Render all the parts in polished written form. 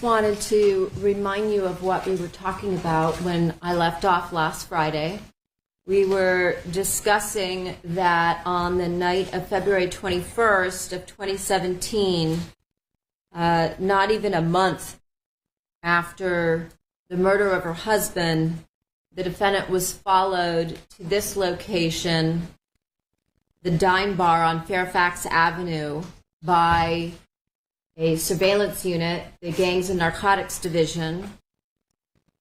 just wanted to remind you of what we were talking about when I left off last Friday. We were discussing that on the night of February 21st of 2017, not even a month after the murder of her husband, the defendant was followed to this location, the Dime Bar on Fairfax Avenue, by a surveillance unit, the Gangs and Narcotics Division.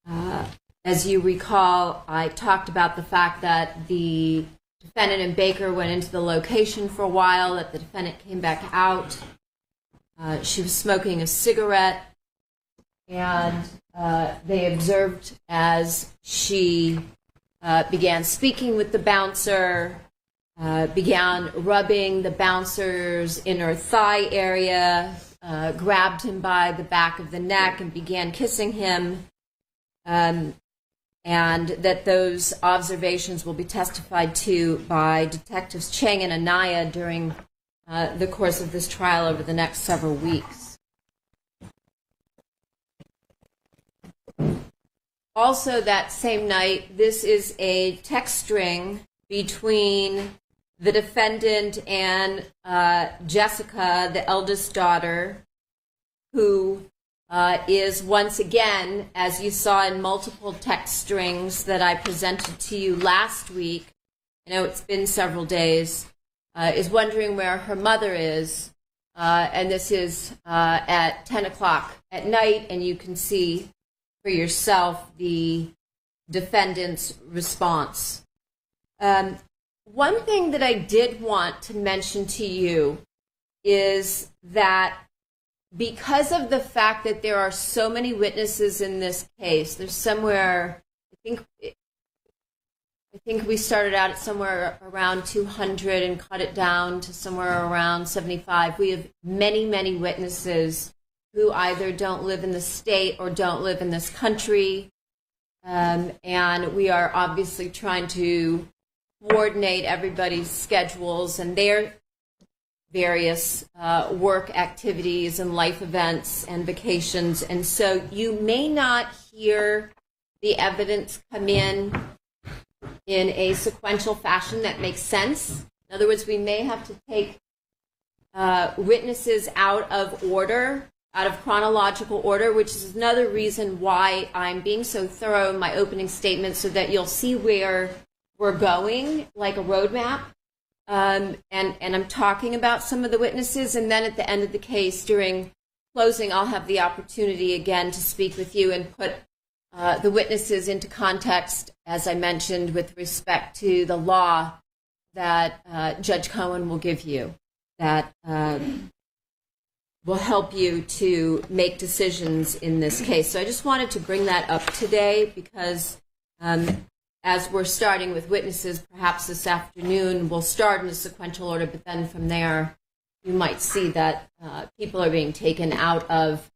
As you recall, I talked about the fact that the defendant and Baker went into the location for a while, that the defendant came back out. She was smoking a cigarette, and they observed as she began speaking with the bouncer, began rubbing the bouncer's inner thigh area, grabbed him by the back of the neck and began kissing him, and that those observations will be testified to by Detectives Cheng and Anaya during the course of this trial over the next several weeks. Also that same night, this is a text string between the defendant and Jessica, the eldest daughter, who is once again, as you saw in multiple text strings that I presented to you last week, I know it's been several days, is wondering where her mother is. And this is at 10 o'clock at night, and you can see for yourself the defendant's response. One thing that I did want to mention to you is that because of the fact that there are so many witnesses in this case, there's somewhere, I think we started out at somewhere around 200 and cut it down to somewhere around 75. We have many, many witnesses who either don't live in the state or don't live in this country. And we are obviously trying to coordinate everybody's schedules and their various work activities and life events and vacations. And so you may not hear the evidence come in a sequential fashion that makes sense. In other words, we may have to take witnesses out of order, out of chronological order, which is another reason why I'm being so thorough in my opening statement, so that you'll see where we're going, like a roadmap. And I'm talking about some of the witnesses, and then at the end of the case, during closing, I'll have the opportunity again to speak with you and put the witnesses into context, as I mentioned, with respect to the law that Judge Cohen will give you, that will help you to make decisions in this case. So I just wanted to bring that up today because as we're starting with witnesses, perhaps this afternoon we'll start in a sequential order, but then from there you might see that people are being taken out of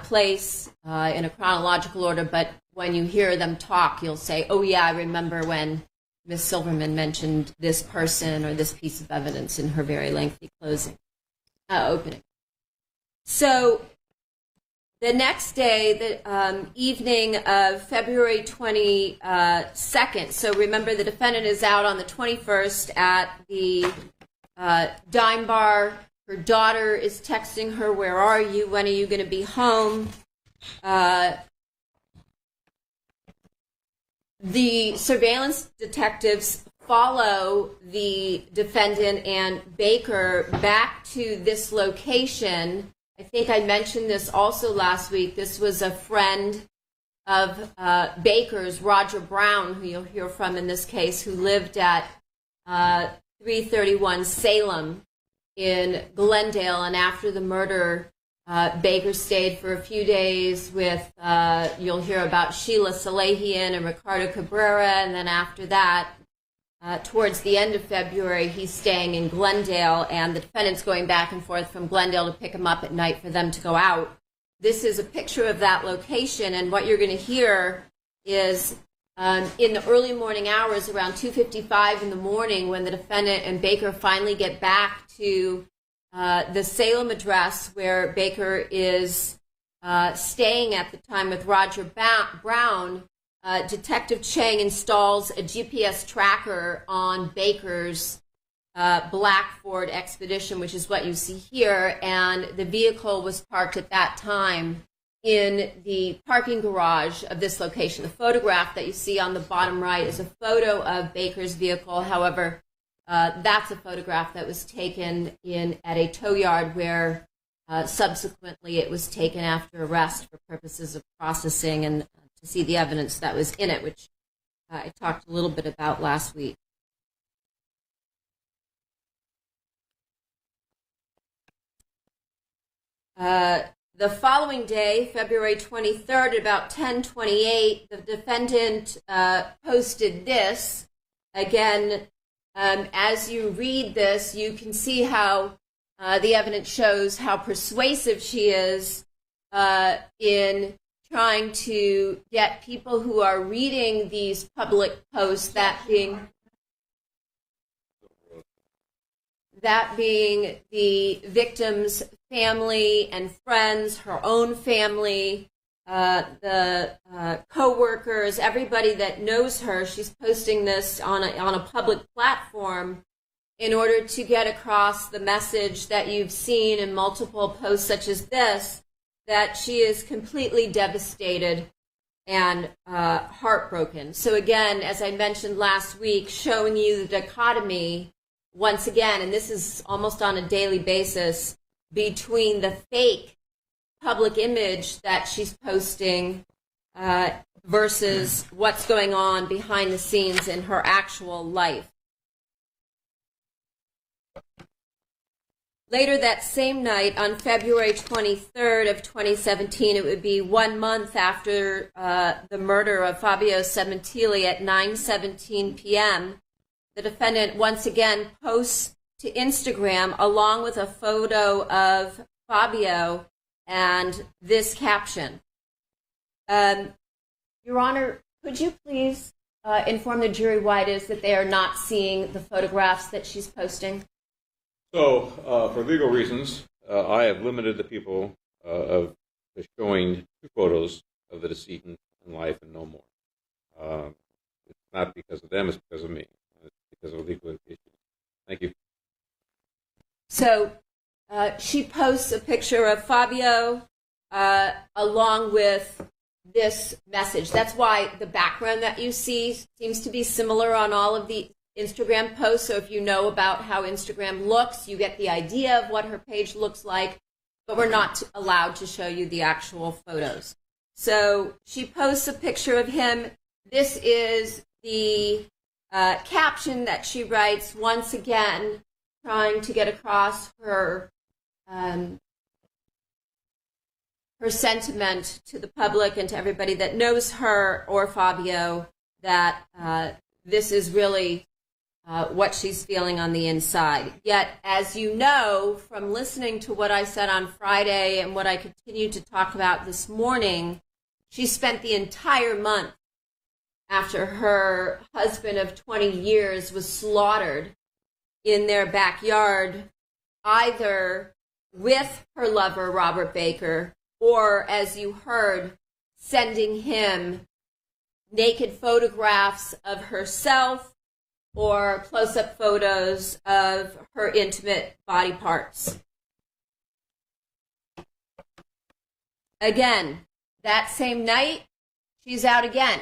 place in a chronological order, but when you hear them talk, you'll say, oh yeah, I remember when Ms. Silverman mentioned this person or this piece of evidence in her very lengthy opening. So the next day, the evening of February 22nd, so remember the defendant is out on the 21st at the Dime Bar. Her daughter is texting her, where are you? When are you going to be home? The surveillance detectives follow the defendant and Baker back to this location. I think I mentioned this also last week. This was a friend of Baker's, Roger Brown, who you'll hear from in this case, who lived at 331 Salem in Glendale. And after the murder, Baker stayed for a few days with, you'll hear about Sheila Salahian and Ricardo Cabrera. And then after that, towards the end of February, he's staying in Glendale, and the defendant's going back and forth from Glendale to pick him up at night for them to go out. This is a picture of that location, and what you're going to hear is in the early morning hours, around 2:55 in the morning, when the defendant and Baker finally get back to the Salem address where Baker is staying at the time with Roger Brown, Detective Chang installs a GPS tracker on Baker's black Ford Expedition, which is what you see here, and the vehicle was parked at that time in the parking garage of this location. The photograph that you see on the bottom right is a photo of Baker's vehicle. However, that's a photograph that was taken at a tow yard where subsequently it was taken after arrest for purposes of processing and to see the evidence that was in it, which I talked a little bit about last week. The following day, February 23rd, at about 10:28, the defendant posted this. Again, as you read this, you can see how the evidence shows how persuasive she is in trying to get people who are reading these public posts, that being the victim's family and friends, her own family, the co-workers, everybody that knows her. She's posting this on a public platform in order to get across the message that you've seen in multiple posts such as this, that she is completely devastated and heartbroken. So again, as I mentioned last week, showing you the dichotomy once again, and this is almost on a daily basis, between the fake public image that she's posting versus what's going on behind the scenes in her actual life. Later that same night, on February 23rd of 2017, it would be 1 month after the murder of Fabio Sementilli at 9:17 p.m., the defendant once again posts to Instagram along with a photo of Fabio and this caption. Your Honor, could you please inform the jury why it is that they are not seeing the photographs that she's posting? So, for legal reasons, I have limited the people of showing 2 photos of the decedent in life and no more. It's not because of them, it's because of me. It's because of legal issues. Thank you. So, she posts a picture of Fabio along with this message. That's why the background that you see seems to be similar on all of the Instagram posts. So if you know about how Instagram looks, you get the idea of what her page looks like, but we're not allowed to show you the actual photos. So she posts a picture of him. This is the caption that she writes, once again, trying to get across her her sentiment to the public and to everybody that knows her or Fabio, that this is really what she's feeling on the inside. Yet, as you know from listening to what I said on Friday and what I continue to talk about this morning, she spent the entire month after her husband of 20 years was slaughtered in their backyard, either with her lover, Robert Baker, or, as you heard, sending him naked photographs of herself or close-up photos of her intimate body parts. Again, that same night, she's out again.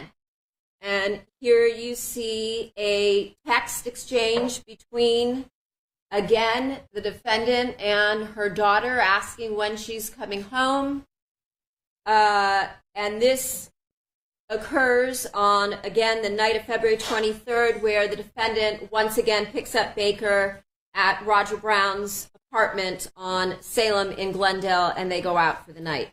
And here you see a text exchange between, again, the defendant and her daughter, asking when she's coming home. And this occurs on, again, the night of February 23rd, where the defendant once again picks up Baker at Roger Brown's apartment on Salem in Glendale, and they go out for the night.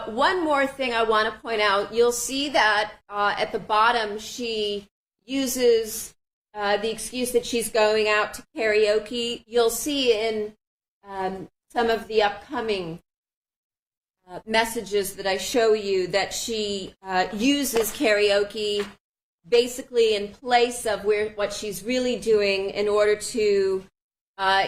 One more thing I want to point out, you'll see that at the bottom she uses the excuse that she's going out to karaoke. You'll see in some of the upcoming messages that I show you that she uses karaoke basically in place of what she's really doing in order to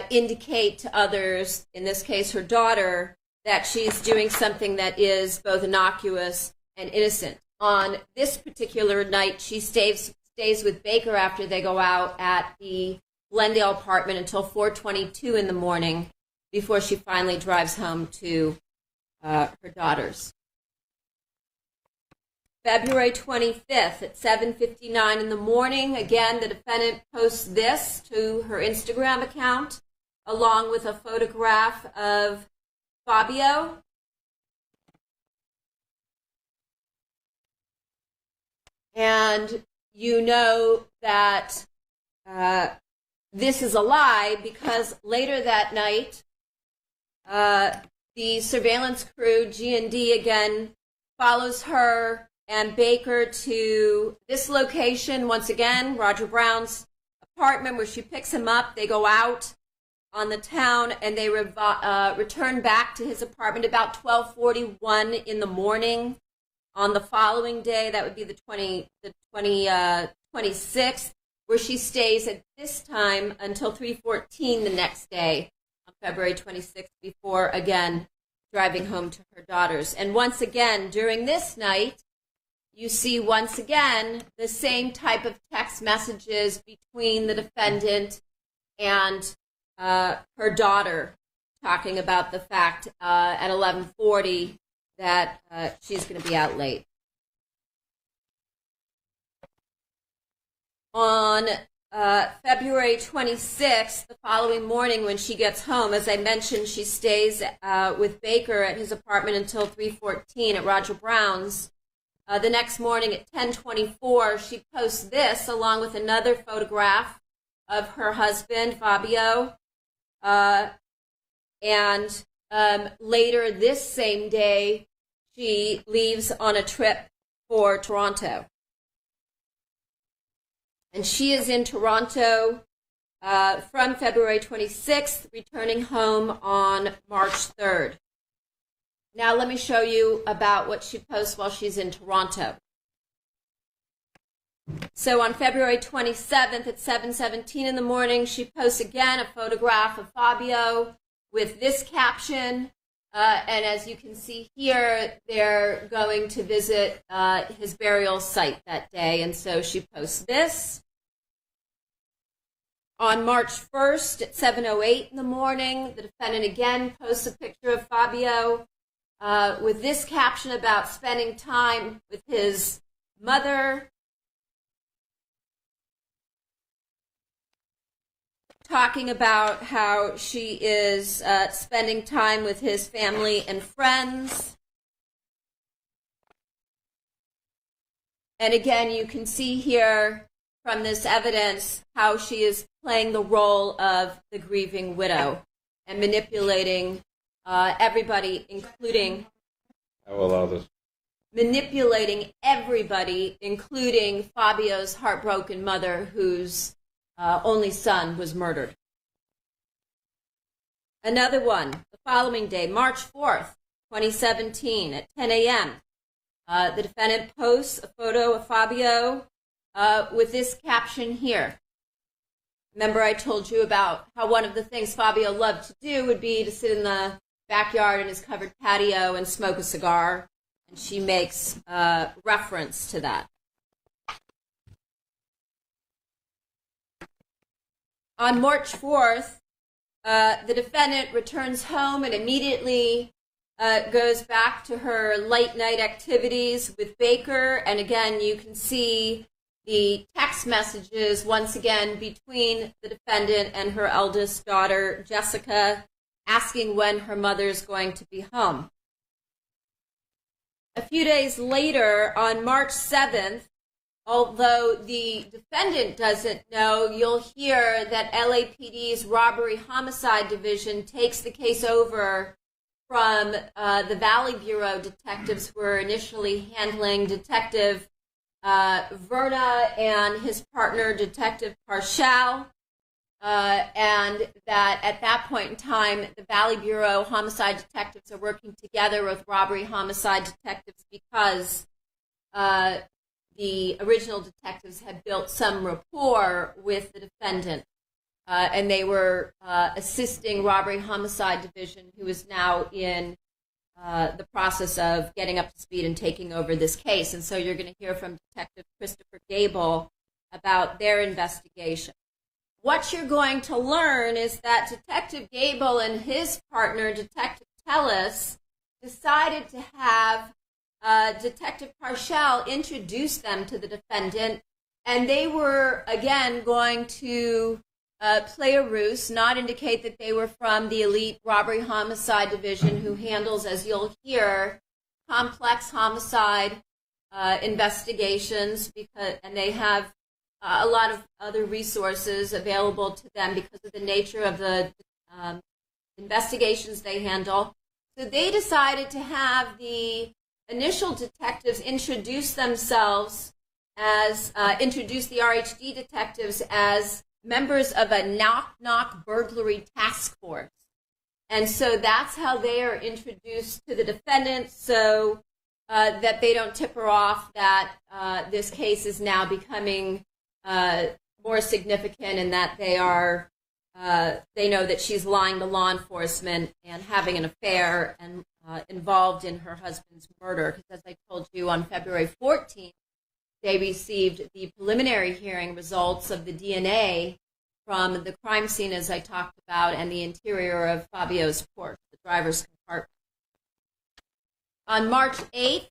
indicate to others, in this case her daughter, that she's doing something that is both innocuous and innocent. On this particular night, she stays with Baker after they go out at the Glendale apartment until 4:22 in the morning before she finally drives home to her daughters. February 25th at 7:59 in the morning, again, the defendant posts this to her Instagram account along with a photograph of Fabio. And you know that this is a lie because later that night, the surveillance crew, G&D again, follows her and Baker to this location, once again, Roger Brown's apartment, where she picks him up. They go out on the town and they return back to his apartment about 12:41 in the morning on the following day. That would be the 26th, where she stays at this time until 3:14 the next day on February 26th before, again, driving home to her daughters. And once again, during this night, you see once again the same type of text messages between the defendant and her daughter, talking about the fact at 11:40 that she's going to be out late. On February 26th, the following morning when she gets home, as I mentioned, she stays with Baker at his apartment until 3:14 at Roger Brown's. The next morning at 10:24, she posts this along with another photograph of her husband, Fabio. And later this same day, she leaves on a trip for Toronto. And she is in Toronto from February 26th, returning home on March 3rd. Now let me show you about what she posts while she's in Toronto. So on February 27th at 7:17 in the morning, she posts again a photograph of Fabio with this caption. And as you can see here, they're going to visit his burial site that day. And so she posts this. On March 1st at 7:08 in the morning, the defendant again posts a picture of Fabio with this caption about spending time with his mother, talking about how she is spending time with his family and friends. And again, you can see here from this evidence how she is playing the role of the grieving widow and manipulating everybody, including... I will allow this. Manipulating everybody, including Fabio's heartbroken mother, whose only son was murdered. Another one, the following day, March 4th, 2017, at 10 a.m., the defendant posts a photo of Fabio with this caption here. Remember I told you about how one of the things Fabio loved to do would be to sit in the backyard in his covered patio and smoke a cigar, and she makes reference to that. On March 4th, the defendant returns home and immediately goes back to her late night activities with Baker. And again, you can see the text messages once again between the defendant and her eldest daughter, Jessica, asking when her mother's going to be home. A few days later, on March 7th, although the defendant doesn't know, you'll hear that LAPD's Robbery Homicide Division takes the case over from the Valley Bureau detectives who were initially handling Detective Verna and his partner, Detective Parshall. And that at that point in time, the Valley Bureau homicide detectives are working together with robbery homicide detectives because the original detectives had built some rapport with the defendant, and they were assisting Robbery Homicide Division, who is now in the process of getting up to speed and taking over this case. And so you're going to hear from Detective Christopher Gable about their investigation. What you're going to learn is that Detective Gable and his partner, Detective Tellis, decided to have Detective Parshall introduce them to the defendant, and they were, again, going to play a ruse, not indicate that they were from the elite robbery homicide division who handles, as you'll hear, complex homicide investigations, and they have a lot of other resources available to them because of the nature of the investigations they handle. So they decided to have the initial detectives introduce themselves introduce the RHD detectives as members of a knock-knock burglary task force. And so that's how they are introduced to the defendant, so that they don't tip her off that this case is now becoming more significant, and that they know that she's lying to law enforcement and having an affair and involved in her husband's murder. Because as I told you, on February 14th, they received the preliminary hearing results of the DNA from the crime scene, as I talked about, and the interior of Fabio's Porsche, the driver's compartment. On March 8th,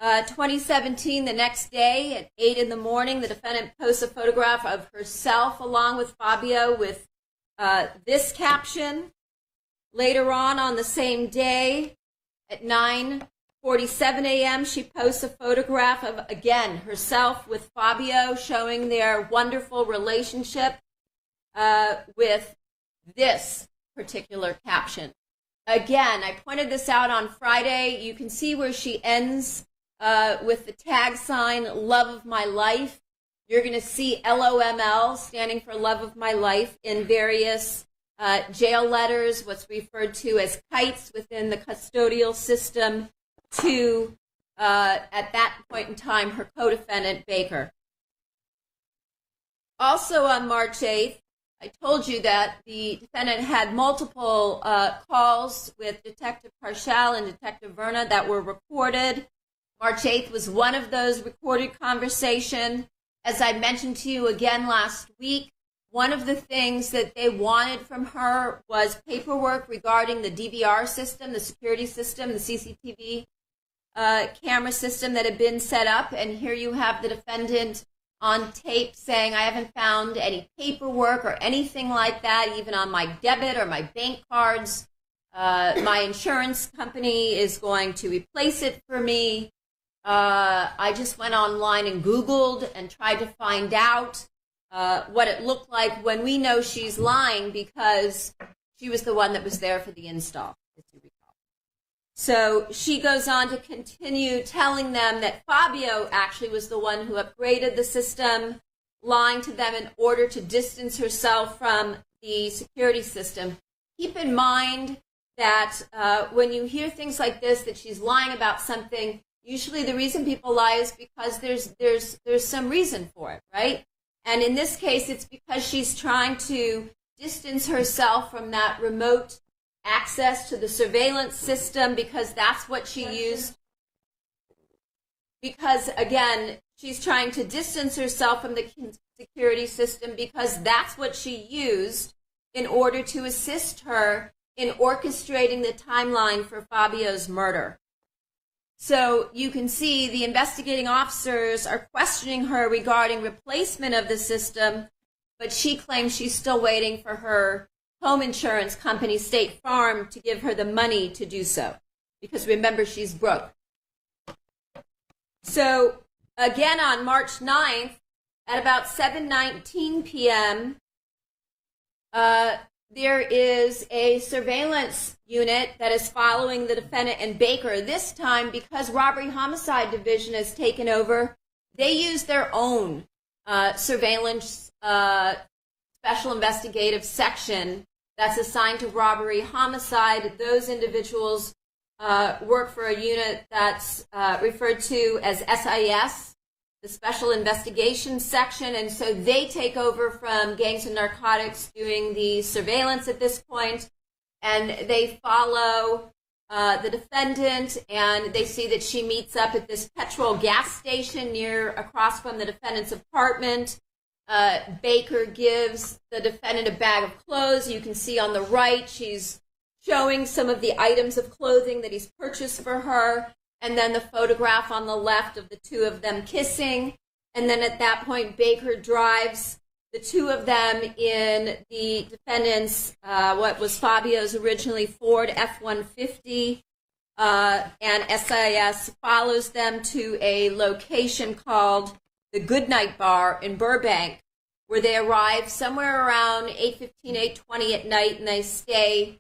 2017, the next day at 8 in the morning, the defendant posts a photograph of herself along with Fabio with this caption. Later on the same day at 9:47 a.m., she posts a photograph of, again, herself with Fabio, showing their wonderful relationship with this particular caption. Again, I pointed this out on Friday. You can see where she ends with the tag sign, love of my life. You're going to see LOML, standing for love of my life, in various jail letters, what's referred to as kites within the custodial system, to, at that point in time, her co-defendant, Baker. Also on March 8th, I told you that the defendant had multiple calls with Detective Parshall and Detective Verna that were recorded. March 8th was one of those recorded conversations. As I mentioned to you again last week, one of the things that they wanted from her was paperwork regarding the DVR system, the security system, the CCTV camera system that had been set up. And here you have the defendant on tape saying, I haven't found any paperwork or anything like that, even on my debit or my bank cards. My insurance company is going to replace it for me. I just went online and Googled and tried to find out what it looked like, when we know she's lying because she was the one that was there for the install, if you recall. So she goes on to continue telling them that Fabio actually was the one who upgraded the system, lying to them in order to distance herself from the security system. Keep in mind that when you hear things like this, that she's lying about something, usually the reason people lie is because there's some reason for it, right? And in this case, it's because she's trying to distance herself from that remote access to the surveillance system, because that's what she used. Because, again, she's trying to distance herself from the security system because that's what she used in order to assist her in orchestrating the timeline for Fabio's murder. So you can see the investigating officers are questioning her regarding replacement of the system, but she claims she's still waiting for her home insurance company, State Farm, to give her the money to do so. Because remember, she's broke. So again, on March 9th, at about 7:19 p.m., there is a surveillance unit that is following the defendant and Baker. This time, because Robbery Homicide Division has taken over, they use their own surveillance special investigative section that's assigned to robbery homicide. Those individuals work for a unit that's referred to as SIS, the Special Investigations Section, and so they take over from gangs and narcotics doing the surveillance at this point, and they follow the defendant, and they see that she meets up at this petrol gas station across from the defendant's apartment. Baker gives the defendant a bag of clothes. You can see on the right, she's showing some of the items of clothing that he's purchased for her, and then the photograph on the left of the two of them kissing. And then at that point, Baker drives the two of them in the defendant's, what was Fabio's originally Ford F-150, and SIS follows them to a location called the Goodnight Bar in Burbank, where they arrive somewhere around 8:15, 8:20 at night, and they stay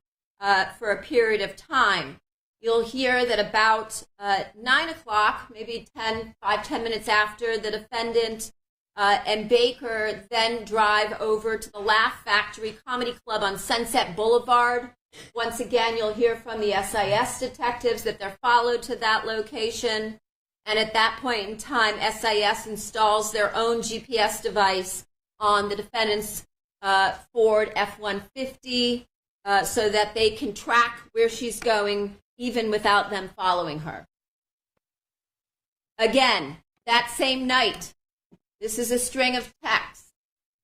for a period of time. You'll hear that about 9 o'clock, maybe 5-10 minutes after, the defendant and Baker then drive over to the Laugh Factory Comedy Club on Sunset Boulevard. Once again, you'll hear from the SIS detectives that they're followed to that location. And at that point in time, SIS installs their own GPS device on the defendant's Ford F-150 so that they can track where she's going even without them following her. Again, that same night, this is a string of texts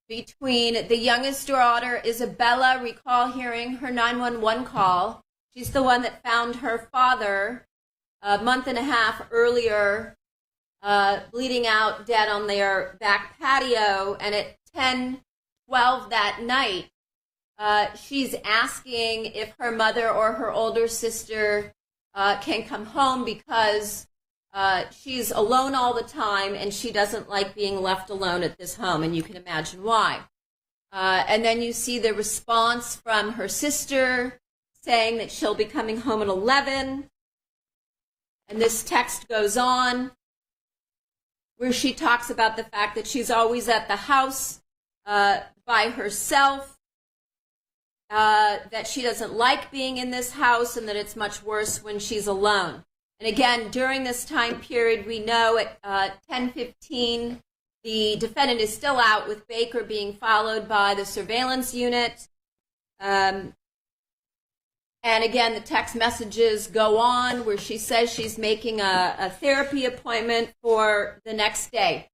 between the youngest daughter, Isabella, recall hearing her 911 call. She's the one that found her father a month and a half earlier, bleeding out dead on their back patio. And at 10:12 that night, she's asking if her mother or her older sister can come home because she's alone all the time and she doesn't like being left alone at this home, and you can imagine why. And then you see the response from her sister saying that she'll be coming home at 11. And this text goes on where she talks about the fact that she's always at the house by herself, that she doesn't like being in this house, and that it's much worse when she's alone. And again, during this time period, we know at 10:15, the defendant is still out with Baker being followed by the surveillance unit. And again, the text messages go on where she says she's making a therapy appointment for the next day.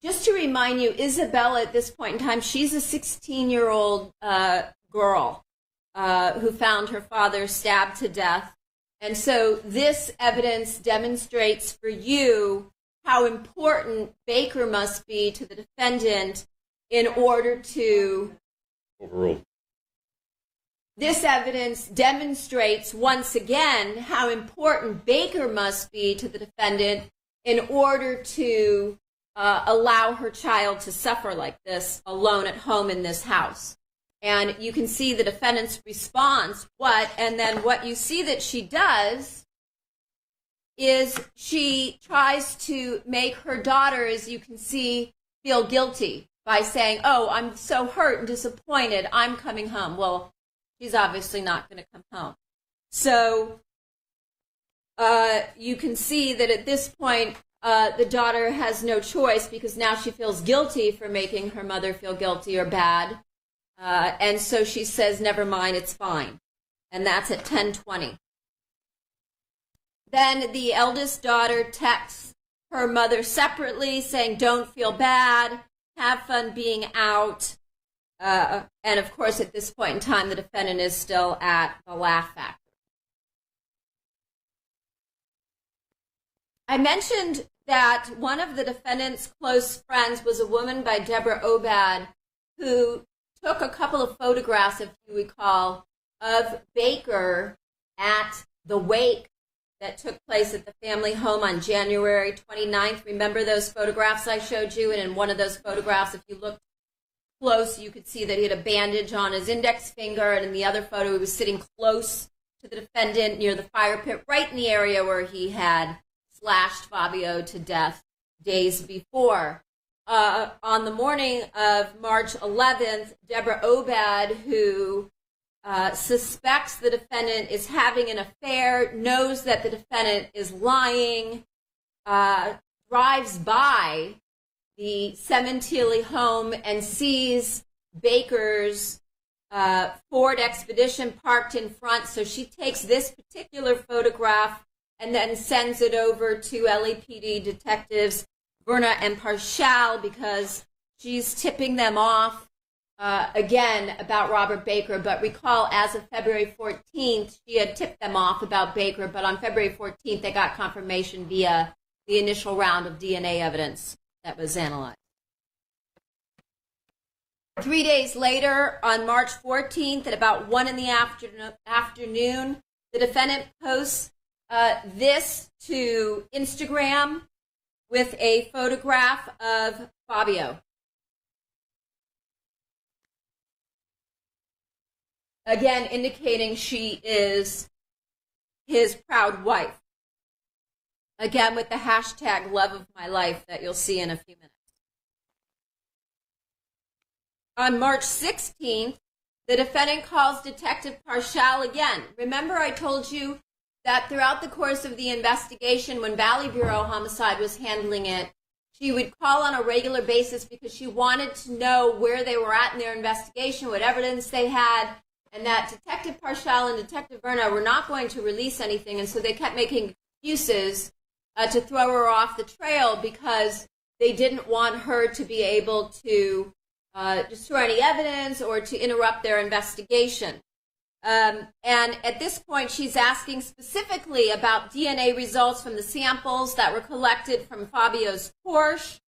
Just to remind you, Isabella at this point in time, she's a 16-year-old girl who found her father stabbed to death. And so this evidence demonstrates for you how important Baker must be to the defendant in order to overrule. This evidence demonstrates once again how important Baker must be to the defendant in order to allow her child to suffer like this alone at home in this house. And you can see the defendant's response, and then what you see that she does is she tries to make her daughter, as you can see, feel guilty by saying, "Oh, I'm so hurt and disappointed, I'm coming home." Well, she's obviously not going to come home. So you can see that at this point, the daughter has no choice because now she feels guilty for making her mother feel guilty or bad. And so she says, "Never mind, it's fine." And that's at 10:20. Then the eldest daughter texts her mother separately saying, "Don't feel bad, have fun being out." And of course, at this point in time, the defendant is still at the Laugh Factory. I mentioned that one of the defendant's close friends was a woman by Deborah Obad who took a couple of photographs, if you recall, of Baker at the wake that took place at the family home on January 29th. Remember those photographs I showed you? And in one of those photographs, if you looked close, you could see that he had a bandage on his index finger, and in the other photo, he was sitting close to the defendant near the fire pit, right in the area where he had slashed Fabio to death days before. On the morning of March 11th, Deborah Obad, who suspects the defendant is having an affair, knows that the defendant is lying, drives by the Sementilli home and sees Baker's Ford Expedition parked in front. So she takes this particular photograph and then sends it over to LAPD detectives Verna and Parshall because she's tipping them off again about Robert Baker. But recall, as of February 14th, she had tipped them off about Baker, but on February 14th, they got confirmation via the initial round of DNA evidence that was analyzed. 3 days later, on March 14th, at about 1 in the afternoon, the defendant posts this to Instagram with a photograph of Fabio. Again, indicating she is his proud wife. Again, with the hashtag love of my life that you'll see in a few minutes. On March 16th, the defendant calls Detective Parshall again. Remember, I told you that throughout the course of the investigation, when Valley Bureau Homicide was handling it, she would call on a regular basis because she wanted to know where they were at in their investigation, what evidence they had, and that Detective Parshall and Detective Verna were not going to release anything, and so they kept making excuses to throw her off the trail because they didn't want her to be able to destroy any evidence or to interrupt their investigation. And at this point, she's asking specifically about DNA results from the samples that were collected from Fabio's Porsche.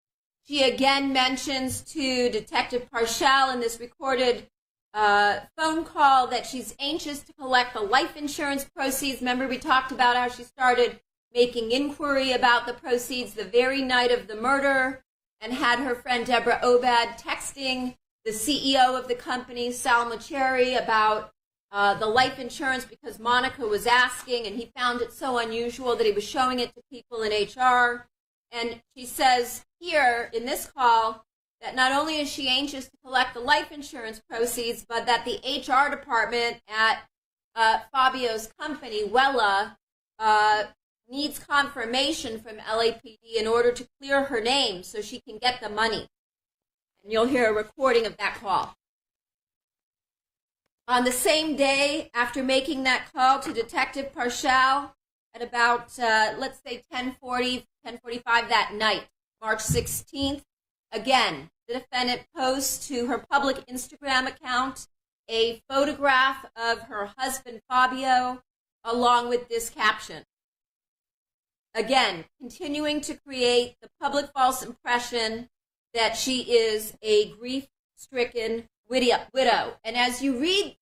She again mentions to Detective Parshall in this recorded phone call that she's anxious to collect the life insurance proceeds. Remember, we talked about how she started making inquiry about the proceeds the very night of the murder and had her friend Deborah Obad texting the CEO of the company, Sal Macheri, about the life insurance because Monica was asking, and he found it so unusual that he was showing it to people in HR. And she says here in this call that not only is she anxious to collect the life insurance proceeds, but that the HR department at Fabio's company, Wella, needs confirmation from LAPD in order to clear her name so she can get the money. And you'll hear a recording of that call. On the same day, after making that call to Detective Parshall at about, let's say 10:45 that night, March 16th, again, the defendant posts to her public Instagram account a photograph of her husband, Fabio, along with this caption. Again, continuing to create the public false impression that she is a grief-stricken widow. And as you read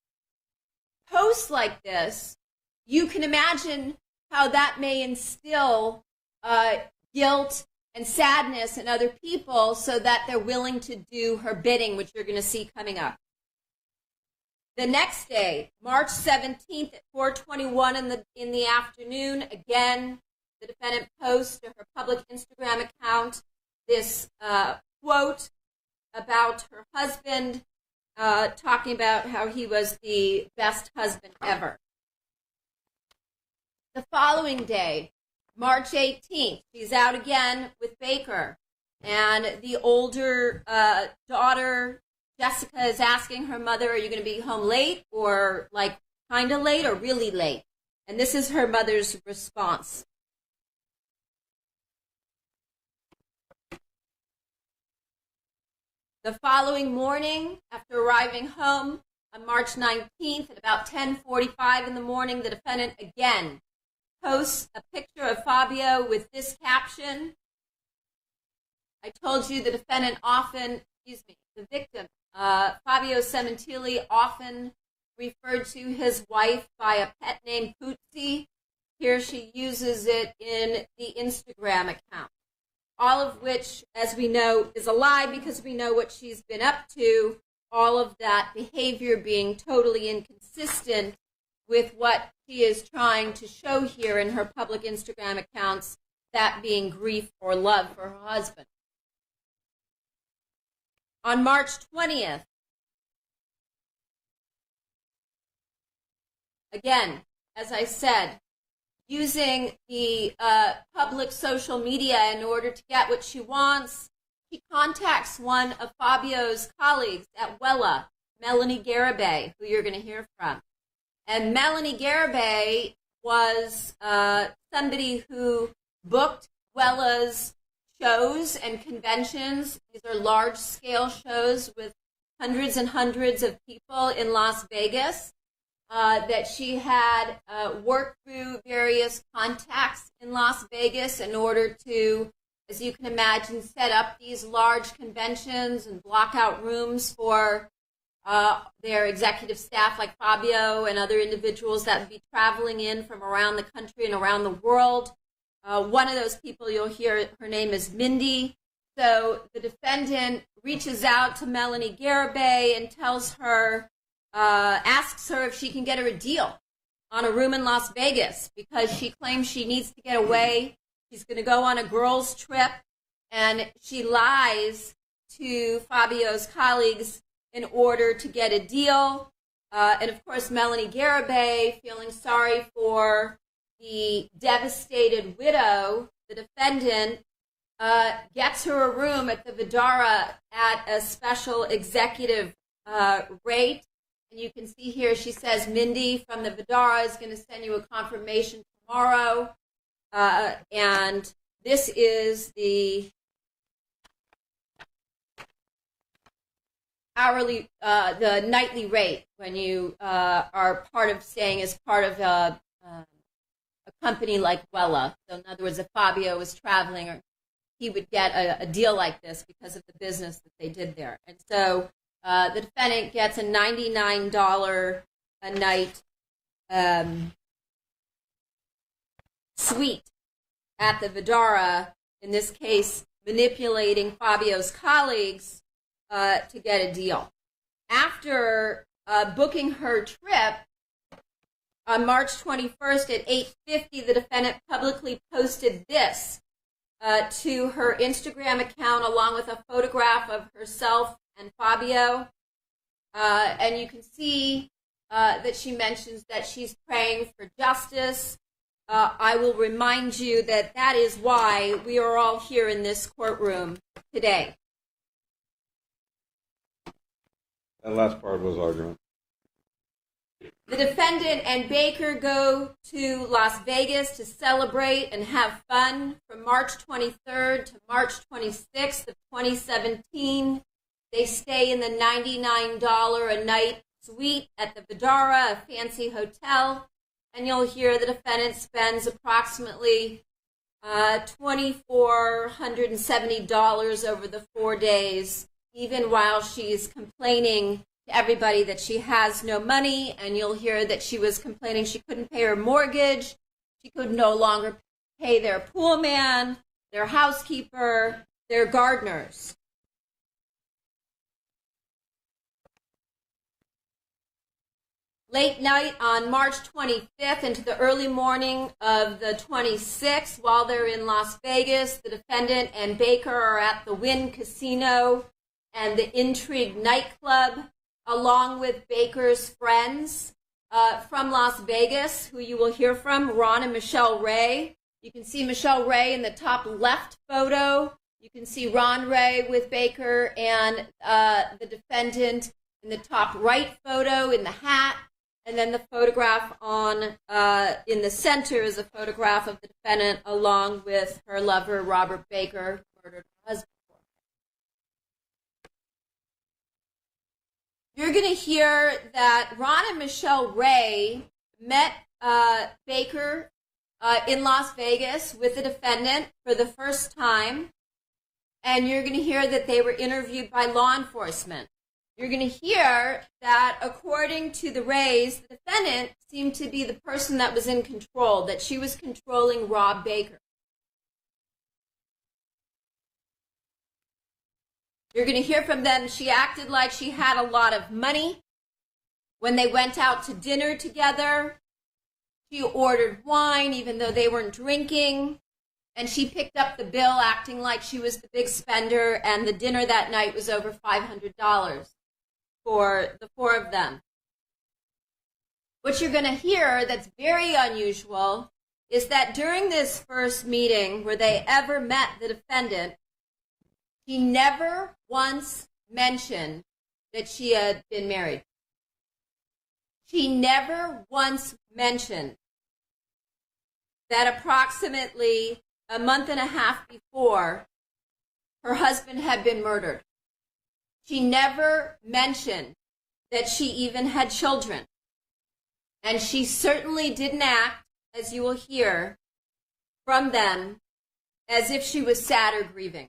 posts like this, you can imagine how that may instill guilt and sadness in other people so that they're willing to do her bidding, which you're going to see coming up. The next day, March 17th at 4:21 in the afternoon, again, the defendant posts to her public Instagram account this quote about her husband, talking about how he was the best husband ever. The following day, March 18th, she's out again with Baker, and the older daughter, Jessica, is asking her mother, are you going to be home late or like kind of late or really late? And this is her mother's response. The following morning, after arriving home on March 19th at about 10:45 in the morning, the defendant again posts a picture of Fabio with this caption. I told you the defendant often, the victim, Fabio Sementilli, often referred to his wife by a pet name Pootsie. Here she uses it in the Instagram account. All of which, as we know, is a lie because we know what she's been up to, all of that behavior being totally inconsistent with what she is trying to show here in her public Instagram accounts, that being grief or love for her husband. On March 20th, again, as I said, using the public social media in order to get what she wants, she contacts one of Fabio's colleagues at Wella, Melanie Garibay, who you're going to hear from. And Melanie Garibay was somebody who booked Wella's shows and conventions. These are large-scale shows with hundreds and hundreds of people in Las Vegas, that she had worked through various contacts in Las Vegas in order to, as you can imagine, set up these large conventions and block out rooms for their executive staff like Fabio and other individuals that would be traveling in from around the country and around the world. One of those people you'll hear, her name is Mindy. So the defendant reaches out to Melanie Garibay and tells her, asks her if she can get her a deal on a room in Las Vegas because she claims she needs to get away. She's going to go on a girls' trip, and she lies to Fabio's colleagues in order to get a deal. And of course, Melanie Garibay, feeling sorry for the devastated widow, the defendant, gets her a room at the Vidara at a special executive rate. And you can see here she says, Mindy from the Vidara is going to send you a confirmation tomorrow. And this is the hourly, the nightly rate when you are part of staying as part of a company like Wella. So in other words, if Fabio was traveling, or he would get a deal like this because of the business that they did there. And so the defendant gets a $99 a night suite at the Vidara, in this case, manipulating Fabio's colleagues to get a deal. After booking her trip, on March 21st at 8:50, the defendant publicly posted this to her Instagram account along with a photograph of herself and Fabio. And you can see that she mentions that she's praying for justice. I will remind you that that is why we are all here in this courtroom today. That last part was argument. The defendant and Baker go to Las Vegas to celebrate and have fun from March 23rd to March 26th of 2017. They stay in the $99 a night suite at the Vidara, a fancy hotel, and you'll hear the defendant spends approximately $2,470 over the 4 days, even while she's complaining to everybody that she has no money, and you'll hear that she was complaining she couldn't pay her mortgage, she could no longer pay their pool man, their housekeeper, their gardeners. Late night on March 25th into the early morning of the 26th, while they're in Las Vegas, the defendant and Baker are at the Wynn Casino and the Intrigue nightclub, along with Baker's friends from Las Vegas, who you will hear from, Ron and Michelle Ray. You can see Michelle Ray in the top left photo. You can see Ron Ray with Baker and the defendant in the top right photo in the hat. And then the photograph on in the center is a photograph of the defendant along with her lover, Robert Baker, who murdered her husband. You're going to hear that Ron and Michelle Ray met Baker in Las Vegas with the defendant for the first time. And you're going to hear that they were interviewed by law enforcement. You're going to hear that, according to the Rays, the defendant seemed to be the person that was in control, that she was controlling Rob Baker. You're going to hear from them she acted like she had a lot of money. When they went out to dinner together, she ordered wine even though they weren't drinking. And she picked up the bill acting like she was the big spender, and the dinner that night was over $500 for the four of them. What you're going to hear that's very unusual is that during this first meeting where they ever met the defendant, he never once mentioned that she had been married. She never once mentioned that approximately a month and a half before, her husband had been murdered. She never mentioned that she even had children. And she certainly didn't act, as you will hear from them, as if she was sad or grieving.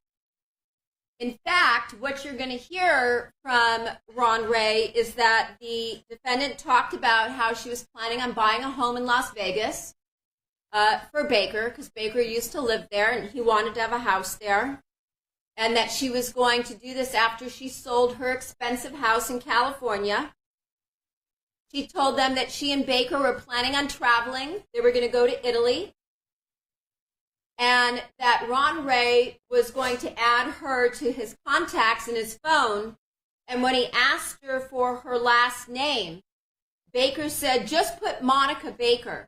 In fact, what you're going to hear from Ron Ray is that the defendant talked about how she was planning on buying a home in Las Vegas for Baker, because Baker used to live there and he wanted to have a house there, and that she was going to do this after she sold her expensive house in California. She told them that she and Baker were planning on traveling. They were going to go to Italy. And that Ron Ray was going to add her to his contacts in his phone. And when he asked her for her last name, Baker said, just put Monica Baker,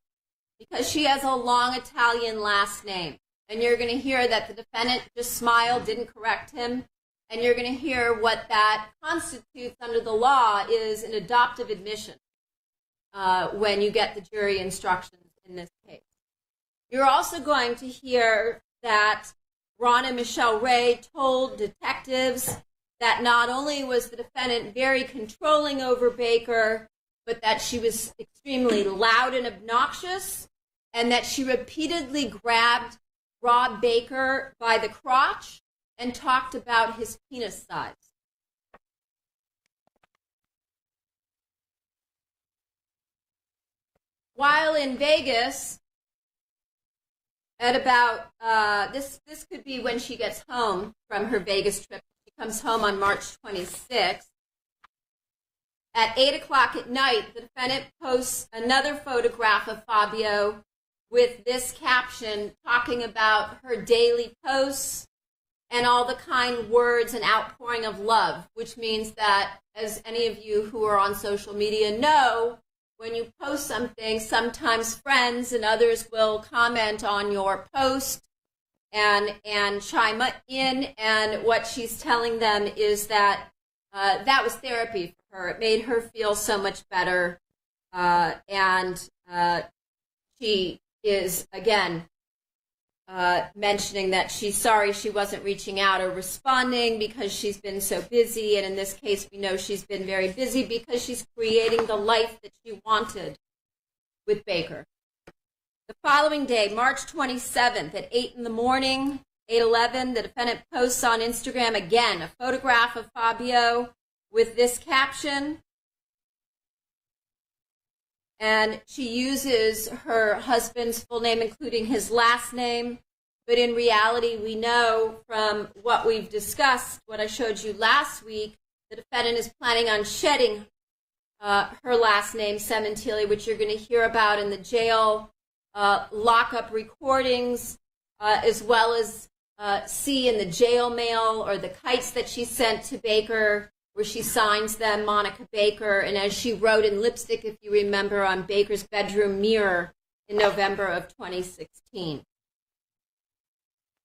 because she has a long Italian last name. And you're going to hear that the defendant just smiled, didn't correct him. And you're going to hear what that constitutes under the law is an adoptive admission when you get the jury instructions in this case. You're also going to hear that Ron and Michelle Ray told detectives that not only was the defendant very controlling over Baker, but that she was extremely loud and obnoxious, and that she repeatedly grabbed Rob Baker by the crotch and talked about his penis size. While in Vegas, at about, this could be when she gets home from her Vegas trip. She comes home on March 26th. At 8 o'clock at night, the defendant posts another photograph of Fabio with this caption talking about her daily posts and all the kind words and outpouring of love, which means that, as any of you who are on social media know, when you post something, sometimes friends and others will comment on your post and chime in, and what she's telling them is that that was therapy for her. It made her feel so much better, and she is, again, mentioning that she's sorry she wasn't reaching out or responding because she's been so busy, and in this case we know she's been very busy because she's creating the life that she wanted with Baker. The following day, March 27th at 8 in the morning, 8:11, the defendant posts on Instagram again a photograph of Fabio with this caption, and she uses her husband's full name, including his last name. But in reality, we know from what we've discussed, what I showed you last week, the defendant is planning on shedding her last name, Sementilli, which you're going to hear about in the jail lockup recordings, as well as see in the jail mail or the kites that she sent to Baker, where she signs them Monica Baker, and as she wrote in lipstick, if you remember, on Baker's bedroom mirror in November of 2016.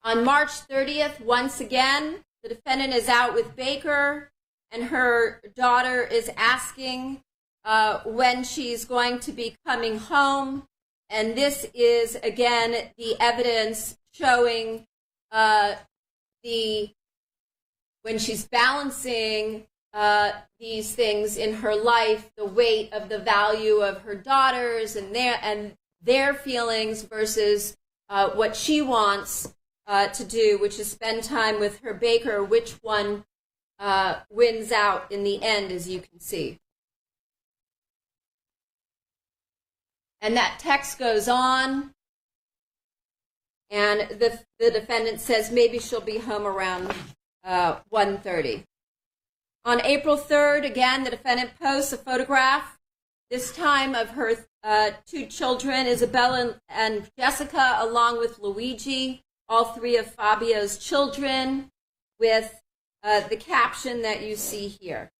On March 30th, once again, the defendant is out with Baker, and her daughter is asking when she's going to be coming home. And this is, again, the evidence showing when she's balancing these things in her life, the weight of the value of her daughters and their feelings versus what she wants to do, which is spend time with her Baker, which one wins out in the end, as you can see. And that text goes on, and the defendant says maybe she'll be home around 1:30. On April 3rd, again, the defendant posts a photograph, this time of her two children, Isabella and Jessica, along with Luigi, all three of Fabio's children, with the caption that you see here.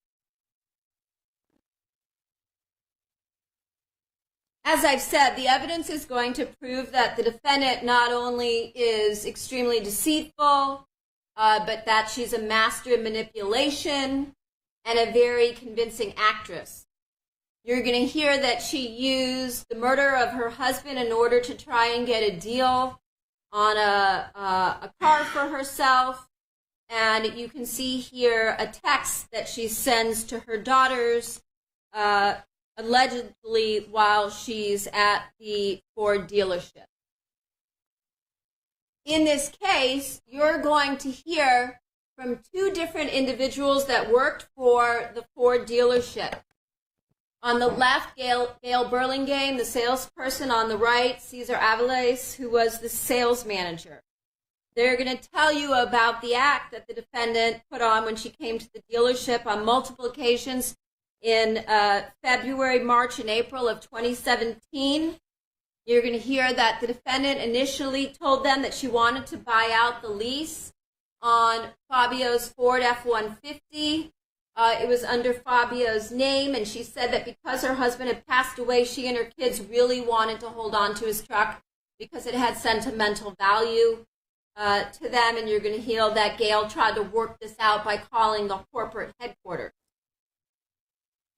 As I've said, the evidence is going to prove that the defendant not only is extremely deceitful, but that she's a master of manipulation, and a very convincing actress. You're going to hear that she used the murder of her husband in order to try and get a deal on a car for herself. And you can see here a text that she sends to her daughters, allegedly while she's at the Ford dealership. In this case, you're going to hear from two different individuals that worked for the Ford dealership. On the left, Gail Burlingame, the salesperson. On the right, Cesar Aviles, who was the sales manager. They're going to tell you about the act that the defendant put on when she came to the dealership on multiple occasions in February, March, and April of 2017. You're going to hear that the defendant initially told them that she wanted to buy out the lease on Fabio's Ford F-150. It was under Fabio's name, and she said that because her husband had passed away, she and her kids really wanted to hold on to his truck because it had sentimental value to them. And you're going to hear that Gail tried to work this out by calling the corporate headquarters.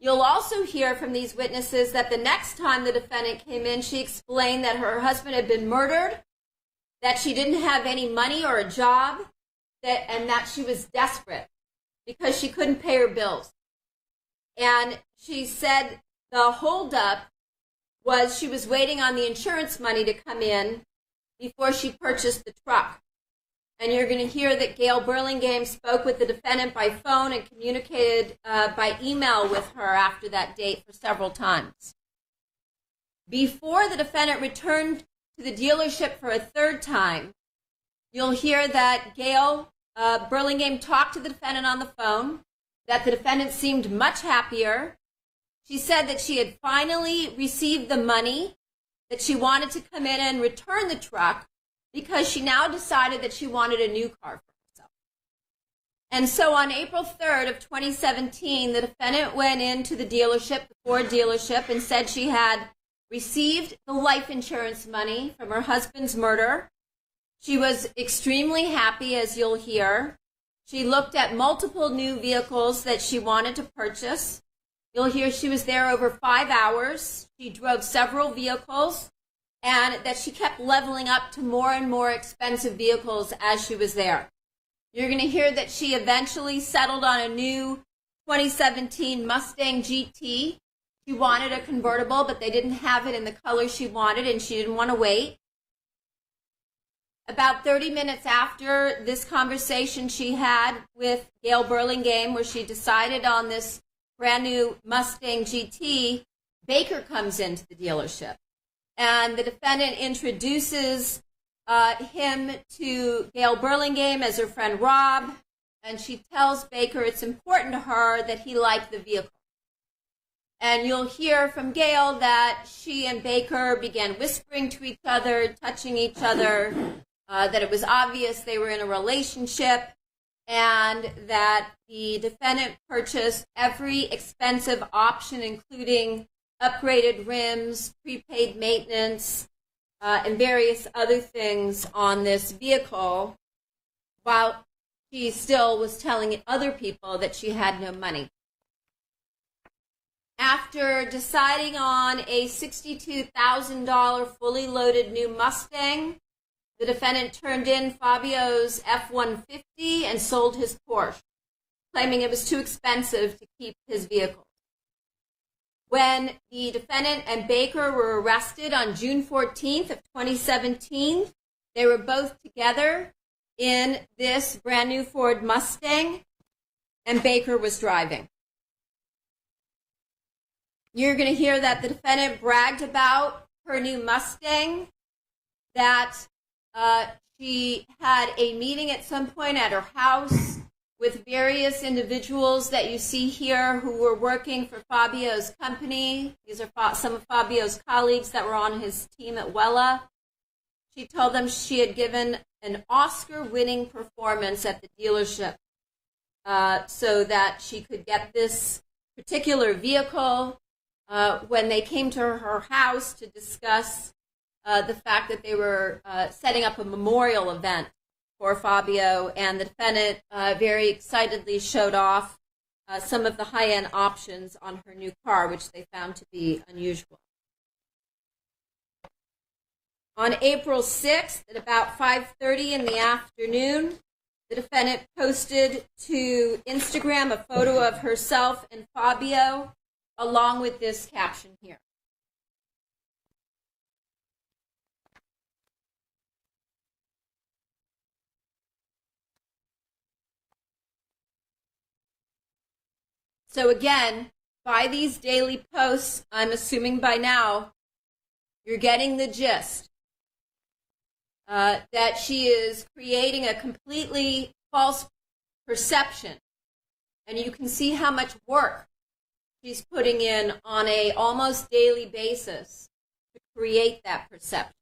You'll also hear from these witnesses that the next time the defendant came in, she explained that her husband had been murdered, that she didn't have any money or a job, and that she was desperate because she couldn't pay her bills. And she said the holdup was she was waiting on the insurance money to come in before she purchased the truck. And you're going to hear that Gail Burlingame spoke with the defendant by phone and communicated by email with her after that date for several times. Before the defendant returned to the dealership for a third time, you'll hear that Gail Burlingame talked to the defendant on the phone, that the defendant seemed much happier. She said that she had finally received the money, that she wanted to come in and return the truck because she now decided that she wanted a new car for herself. And so on April 3rd of 2017, the defendant went into the dealership, the Ford dealership, and said she had received the life insurance money from her husband's murder. She was extremely happy, as you'll hear. She looked at multiple new vehicles that she wanted to purchase. You'll hear she was there over 5 hours. She drove several vehicles, and that she kept leveling up to more and more expensive vehicles as she was there. You're going to hear that she eventually settled on a new 2017 Mustang GT. She wanted a convertible, but they didn't have it in the color she wanted, and she didn't want to wait. About 30 minutes after this conversation she had with Gail Burlingame, where she decided on this brand new Mustang GT, Baker comes into the dealership. And the defendant introduces him to Gail Burlingame as her friend Rob, and she tells Baker it's important to her that he liked the vehicle. And you'll hear from Gail that she and Baker began whispering to each other, touching each other, that it was obvious they were in a relationship, and that the defendant purchased every expensive option, including upgraded rims, prepaid maintenance, and various other things on this vehicle, while she still was telling other people that she had no money. After deciding on a $62,000 fully loaded new Mustang, the defendant turned in Fabio's F-150 and sold his Porsche, claiming it was too expensive to keep his vehicle. When the defendant and Baker were arrested on June 14th of 2017, they were both together in this brand new Ford Mustang, and Baker was driving. You're going to hear that the defendant bragged about her new Mustang, that she had a meeting at some point at her house with various individuals that you see here who were working for Fabio's company. These are some of Fabio's colleagues that were on his team at Wella. She told them she had given an Oscar-winning performance at the dealership so that she could get this particular vehicle. When they came to her house to discuss the fact that they were setting up a memorial event for Fabio, and the defendant very excitedly showed off some of the high-end options on her new car, which they found to be unusual. On April 6th, at about 5:30 in the afternoon, the defendant posted to Instagram a photo of herself and Fabio, along with this caption here. So again, by these daily posts, I'm assuming by now, you're getting the gist. That she is creating a completely false perception. And you can see how much work she's putting in on a almost daily basis to create that perception.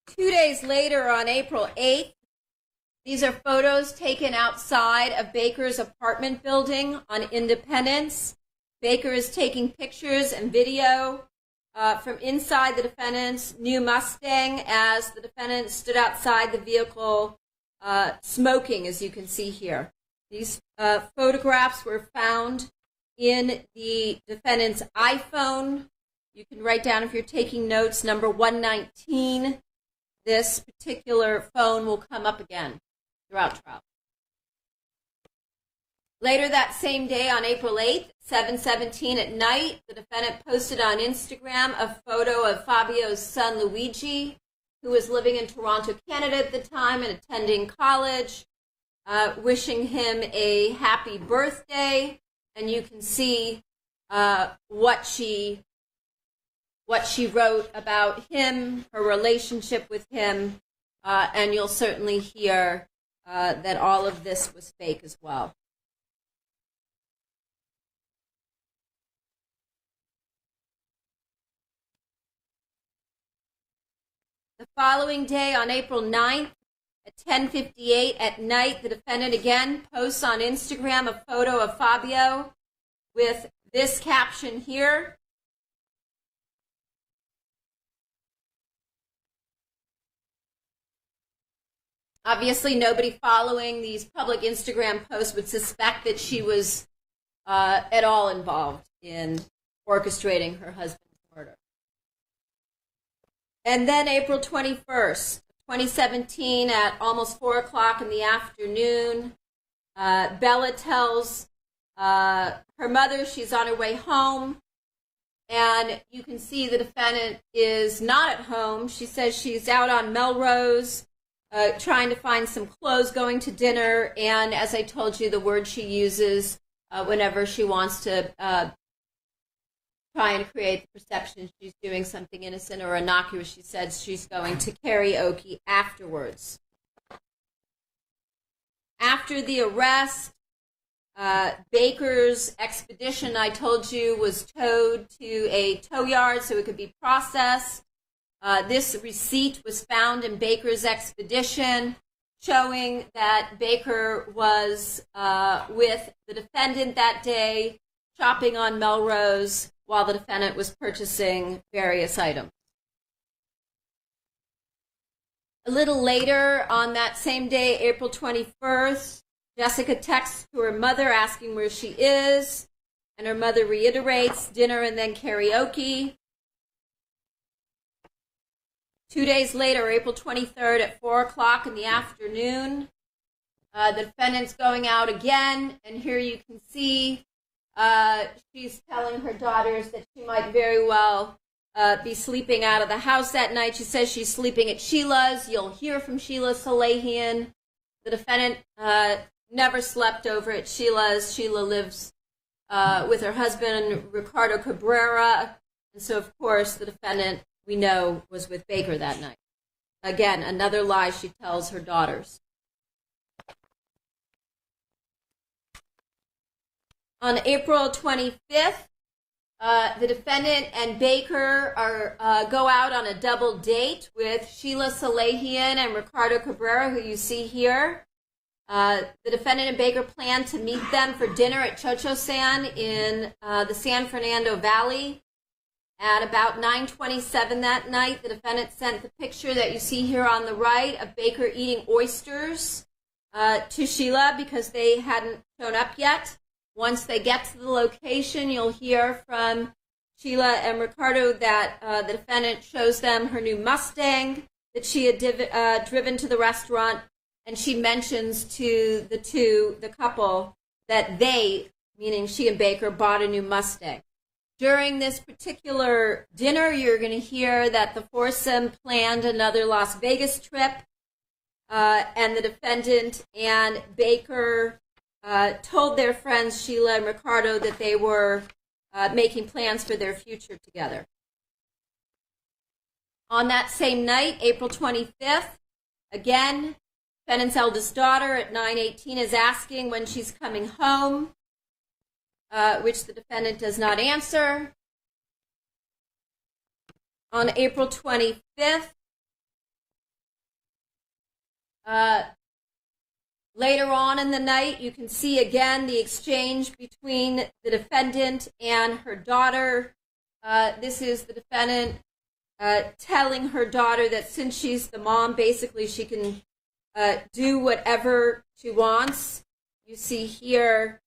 2 days later, on April 8th, these are photos taken outside of Baker's apartment building on Independence. Baker is taking pictures and video from inside the defendant's new Mustang as the defendant stood outside the vehicle smoking, as you can see here. These photographs were found in the defendant's iPhone. You can write down, if you're taking notes, number 119. This particular phone will come up again throughout trial. Later that same day, on April 8th, 7:17 at night, the defendant posted on Instagram a photo of Fabio's son, Luigi, who was living in Toronto, Canada at the time and attending college, wishing him a happy birthday. And you can see what she wrote about him, her relationship with him, and you'll certainly hear that all of this was fake as well. The following day, on April 9th, at 10:58 at night, the defendant again posts on Instagram a photo of Fabio with this caption here. Obviously, nobody following these public Instagram posts would suspect that she was at all involved in orchestrating her husband's murder. And then April 21st, 2017, at almost 4 o'clock in the afternoon, Bella tells her mother she's on her way home, and you can see the defendant is not at home. She says she's out on Melrose, trying to find some clothes, going to dinner, and as I told you, the word she uses whenever she wants to try and create the perception she's doing something innocent or innocuous, she says she's going to karaoke afterwards. After the arrest, Baker's expedition, I told you, was towed to a tow yard so it could be processed. This receipt was found in Baker's expedition, showing that Baker was with the defendant that day, shopping on Melrose, while the defendant was purchasing various items. A little later, on that same day, April 21st, Jessica texts to her mother asking where she is, and her mother reiterates dinner and then karaoke. 2 days later, April 23rd, at 4 o'clock in the afternoon, the defendant's going out again, and here you can see she's telling her daughters that she might very well be sleeping out of the house that night. She says she's sleeping at Sheila's. You'll hear from Sheila Salehian. The defendant never slept over at Sheila's. Sheila lives with her husband, Ricardo Cabrera. And so, of course, the defendant, we know, was with Baker that night. Again, another lie she tells her daughters. On April 25th, the defendant and Baker go out on a double date with Sheila Salehian and Ricardo Cabrera, who you see here. The defendant and Baker plan to meet them for dinner at Chocho San in the San Fernando Valley. At about 9:27 that night, the defendant sent the picture that you see here on the right of Baker eating oysters to Sheila because they hadn't shown up yet. Once they get to the location, you'll hear from Sheila and Ricardo that the defendant shows them her new Mustang that she had driven to the restaurant, and she mentions to the couple, that they, meaning she and Baker, bought a new Mustang. During this particular dinner, you're going to hear that the foursome planned another Las Vegas trip, and the defendant and Baker told their friends, Sheila and Ricardo, that they were making plans for their future together. On that same night, April 25th, again, defendant's eldest daughter at 9:18 is asking when she's coming home, which the defendant does not answer. On April 25th, later on in the night, you can see again the exchange between the defendant and her daughter. This is the defendant telling her daughter that since she's the mom, basically she can do whatever she wants. You see here,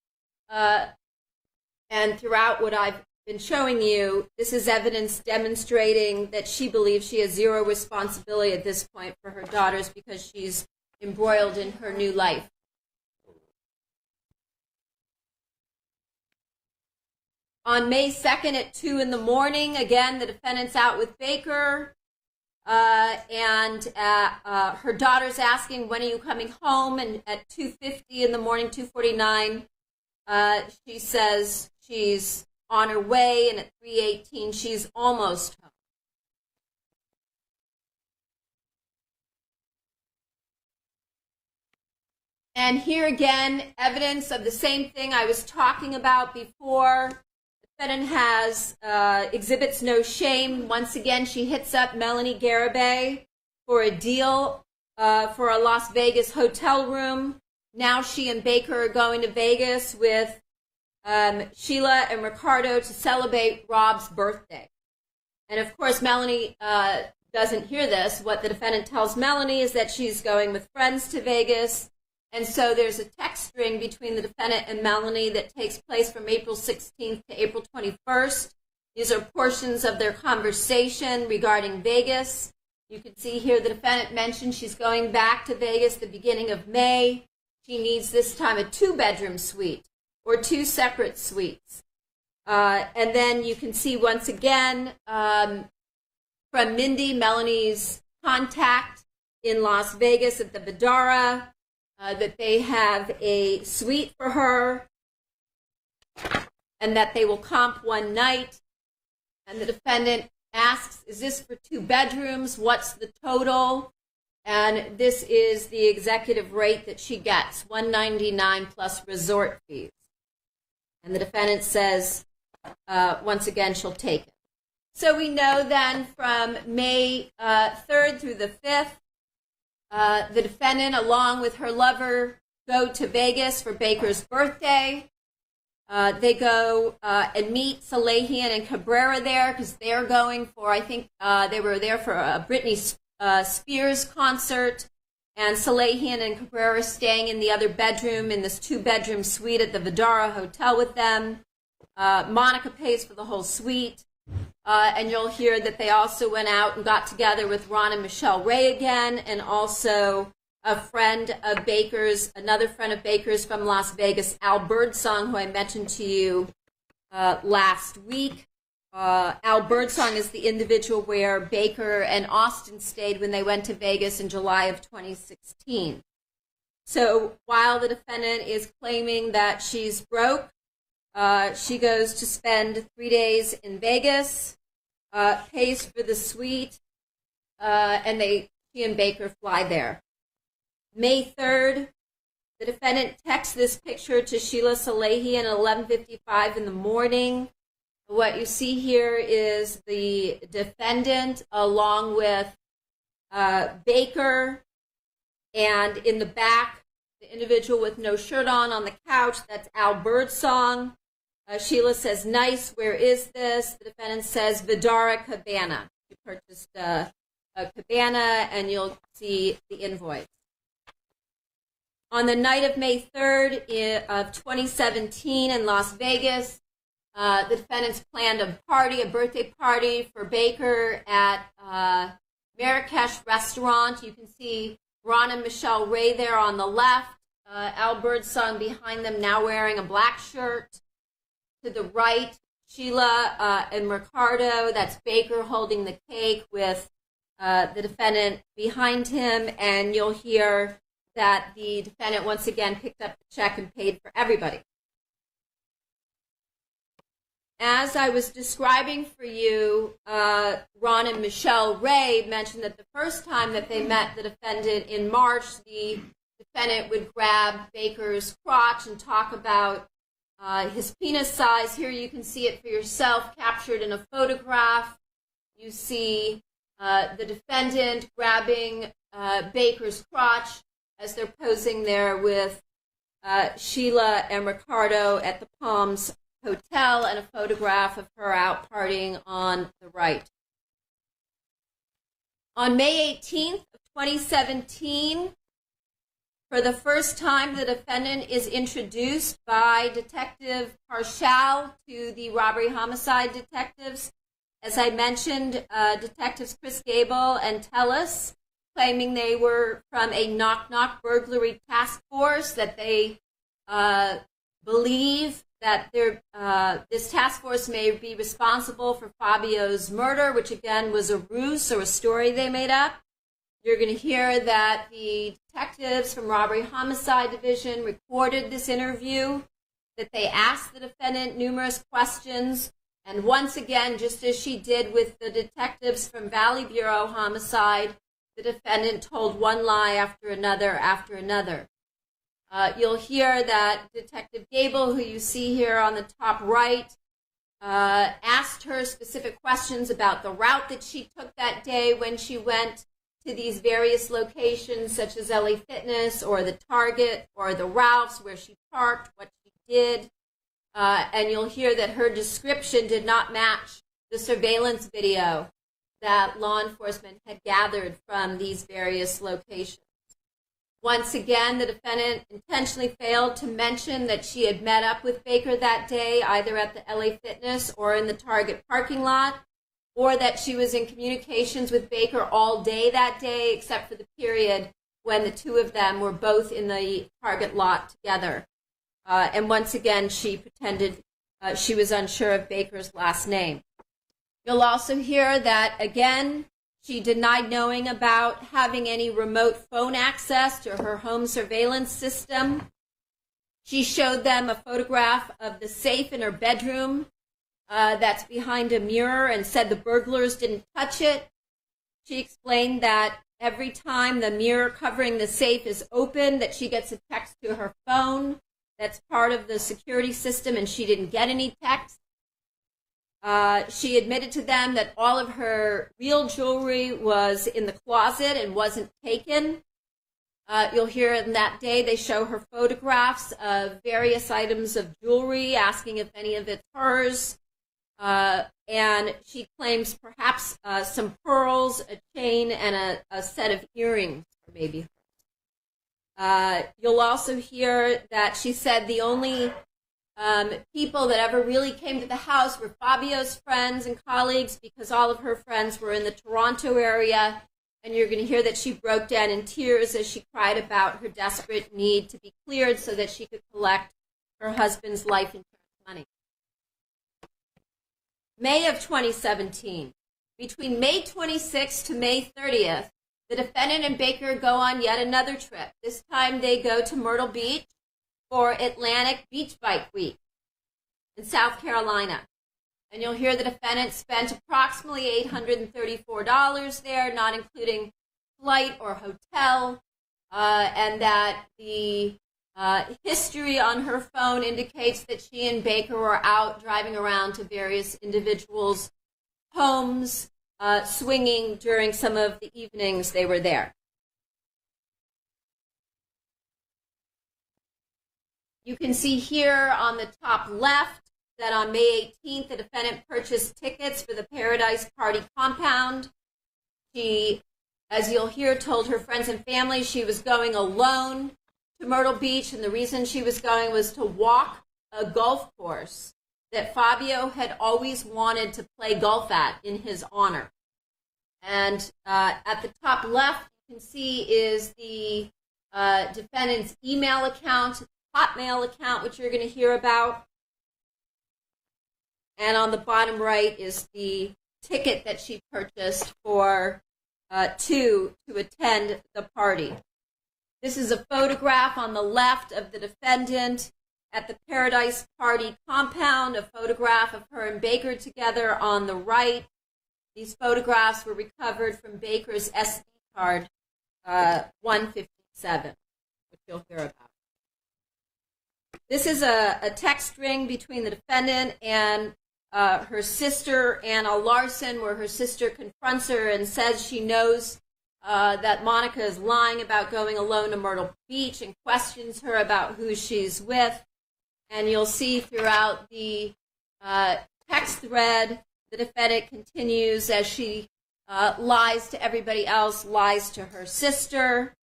and throughout what I've been showing you, this is evidence demonstrating that she believes she has zero responsibility at this point for her daughters because she's embroiled in her new life. On May 2nd at 2 in the morning, again, the defendant's out with Baker, and her daughter's asking, when are you coming home? And at 2:50 in the morning, 2:49, she says she's on her way, and at 3:18, she's almost home. And here again, evidence of the same thing I was talking about before. The defendant exhibits no shame. Once again, she hits up Melanie Garibay for a deal for a Las Vegas hotel room. Now she and Baker are going to Vegas with Sheila and Ricardo to celebrate Rob's birthday. And of course, Melanie doesn't hear this. What the defendant tells Melanie is that she's going with friends to Vegas. And so there's a text string between the defendant and Melanie that takes place from April 16th to April 21st. These are portions of their conversation regarding Vegas. You can see here the defendant mentioned she's going back to Vegas the beginning of May. She needs this time a 2-bedroom suite or 2 separate suites. And then you can see once again from Mindy, Melanie's contact in Las Vegas at the Vidara, that they have a suite for her and that they will comp one night. And the defendant asks, is this for 2 bedrooms? What's the total? And this is the executive rate that she gets, $199 plus resort fees. And the defendant says, once again, she'll take it. So we know then from May 3rd through the 5th, the defendant, along with her lover, go to Vegas for Baker's birthday. They go and meet Salehian and Cabrera there because they're going for, I think they were there for a Britney Spears concert. And Salehian and Cabrera staying in the other bedroom in this 2-bedroom suite at the Vidara Hotel with them. Monica pays for the whole suite. And you'll hear that they also went out and got together with Ron and Michelle Ray again, and also a friend of Baker's, another friend of Baker's from Las Vegas, Al Birdsong, who I mentioned to you last week. Al Birdsong is the individual where Baker and Austin stayed when they went to Vegas in July of 2016. So while the defendant is claiming that she's broke, she goes to spend 3 days in Vegas, pays for the suite, and she and Baker fly there. May 3rd, the defendant texts this picture to Sheila Salehian at 11:55 in the morning. What you see here is the defendant along with Baker, and in the back, the individual with no shirt on the couch, that's Al Birdsong. Sheila says, nice, where is this? The defendant says, Vidara Cabana. She purchased a cabana, and you'll see the invoice. On the night of May 3rd of 2017 in Las Vegas, the defendants planned a birthday party for Baker at Marrakesh restaurant. You can see Ron and Michelle Ray there on the left. Al Birdsong behind them, now wearing a black shirt. To the right, Sheila and Ricardo. That's Baker holding the cake with the defendant behind him. And you'll hear that the defendant once again picked up the check and paid for everybody. As I was describing for you, Ron and Michelle Ray mentioned that the first time that they met the defendant in March, the defendant would grab Baker's crotch and talk about his penis size. Here you can see it for yourself, captured in a photograph. You see the defendant grabbing Baker's crotch as they're posing there with Sheila and Ricardo at the Palms Hotel, and a photograph of her out partying on the right. On May 18th of 2017, for the first time, the defendant is introduced by Detective Parshall to the robbery homicide detectives. As I mentioned, Detectives Chris Gable and Tellis, claiming they were from a knock-knock burglary task force, that they believe that this task force may be responsible for Fabio's murder, which again was a ruse or a story they made up. You're going to hear that the detectives from Robbery Homicide Division recorded this interview, that they asked the defendant numerous questions, and once again, just as she did with the detectives from Valley Bureau Homicide, the defendant told one lie after another after another. You'll hear that Detective Gable, who you see here on the top right, asked her specific questions about the route that she took that day when she went to these various locations, such as LA Fitness or the Target or the Ralph's, where she parked, what she did. And you'll hear that her description did not match the surveillance video that law enforcement had gathered from these various locations. Once again, the defendant intentionally failed to mention that she had met up with Baker that day, either at the LA Fitness or in the Target parking lot, or that she was in communications with Baker all day that day, except for the period when the two of them were both in the Target lot together. And once again, she pretended she was unsure of Baker's last name. You'll also hear that, again, she denied knowing about having any remote phone access to her home surveillance system. She showed them a photograph of the safe in her bedroom that's behind a mirror and said the burglars didn't touch it. She explained that every time the mirror covering the safe is open, that she gets a text to her phone. That's part of the security system, and she didn't get any text. She admitted to them that all of her real jewelry was in the closet and wasn't taken. You'll hear in that day they show her photographs of various items of jewelry, asking if any of it's hers. And she claims perhaps some pearls, a chain, and a set of earrings, or maybe hers. You'll also hear that she said the only people that ever really came to the house were Fabio's friends and colleagues, because all of her friends were in the Toronto area. And you're going to hear that she broke down in tears as she cried about her desperate need to be cleared so that she could collect her husband's life insurance money. May of 2017. Between May 26th to May 30th, the defendant and Baker go on yet another trip. This time they go to Myrtle Beach for Atlantic Beach Bike Week in South Carolina. And you'll hear the defendant spent approximately $834 there, not including flight or hotel, and that the history on her phone indicates that she and Baker were out driving around to various individuals' homes, swinging during some of the evenings they were there. You can see here on the top left that on May 18th, the defendant purchased tickets for the Paradise Party compound. She, as you'll hear, told her friends and family she was going alone. to Myrtle Beach, and the reason she was going was to walk a golf course that Fabio had always wanted to play golf at in his honor. And at the top left, you can see is the defendant's email account, Hotmail account, which you're going to hear about. And on the bottom right is the ticket that she purchased for to attend the party. This is a photograph on the left of the defendant at the Paradise Party compound, a photograph of her and Baker together on the right. These photographs were recovered from Baker's SD card 157, which you'll hear about. This is a text string between the defendant and her sister, Anna Larson, where her sister confronts her and says she knows that Monica is lying about going alone to Myrtle Beach and questions her about who she's with. And you'll see throughout the text thread, the defendant continues as she lies to everybody else, lies to her sister.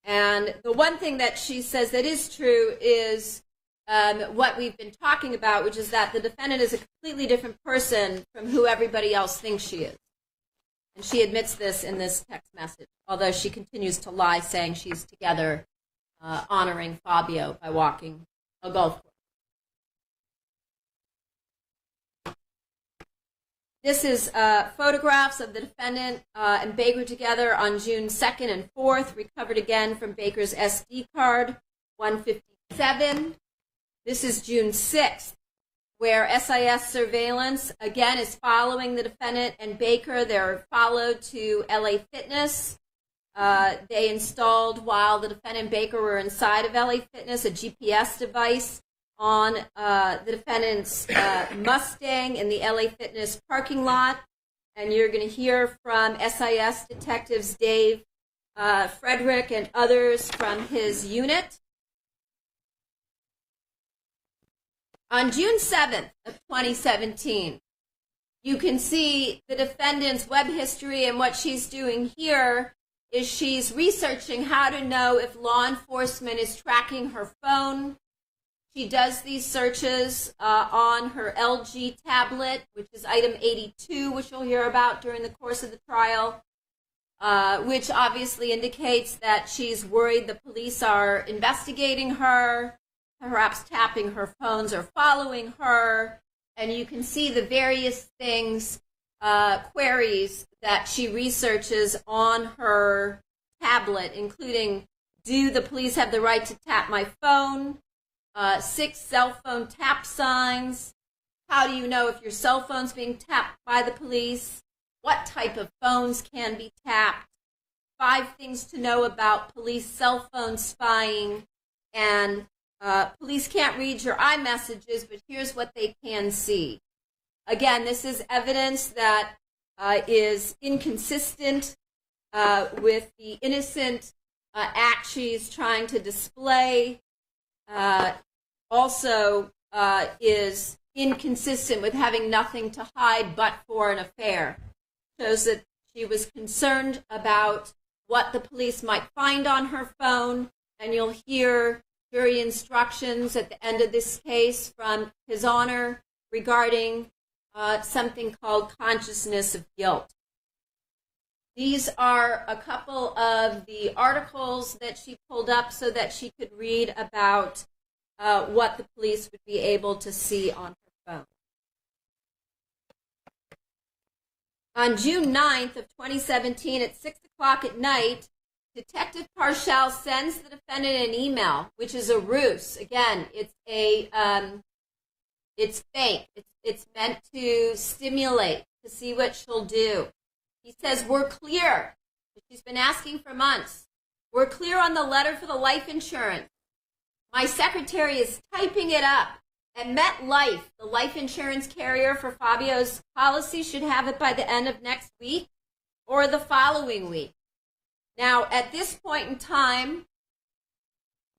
And the one thing that she says that is true is what we've been talking about, which is that the defendant is a completely different person from who everybody else thinks she is. And she admits this in this text message, although she continues to lie, saying she's together honoring Fabio by walking a golf course. This is photographs of the defendant and Baker together on June 2nd and 4th, recovered again from Baker's SD card, 157. This is June 6th, where SIS surveillance, again, is following the defendant and Baker. They're followed to LA Fitness. They installed, while the defendant and Baker were inside of LA Fitness, a GPS device on the defendant's Mustang in the LA Fitness parking lot. And you're going to hear from SIS detectives Dave Frederick and others from his unit. On June 7th of 2017, you can see the defendant's web history, and what she's doing here is she's researching how to know if law enforcement is tracking her phone. She does these searches on her LG tablet, which is item 82, which you'll hear about during the course of the trial, which obviously indicates that she's worried the police are investigating her, perhaps tapping her phones or following her. And you can see the various things, queries that she researches on her tablet, including, do the police have the right to tap my phone? 6 cell phone tap signs. How do you know if your cell phone's being tapped by the police? What type of phones can be tapped? 5 things to know about police cell phone spying. And police can't read your iMessages, but here's what they can see. Again, this is evidence that is inconsistent with the innocent act she's trying to display. Also is inconsistent with having nothing to hide but for an affair. Shows that she was concerned about what the police might find on her phone, and you'll hear jury instructions at the end of this case from His Honor regarding something called consciousness of guilt. These are a couple of the articles that she pulled up so that she could read about what the police would be able to see on her phone. On June 9th of 2017 at 6 o'clock at night, Detective Parshall sends the defendant an email, which is a ruse. Again, it's fake. It's meant to stimulate, to see what she'll do. He says, we're clear. She's been asking for months. We're clear on the letter for the life insurance. My secretary is typing it up. And MetLife, the life insurance carrier for Fabio's policy, should have it by the end of next week or the following week. Now, at this point in time,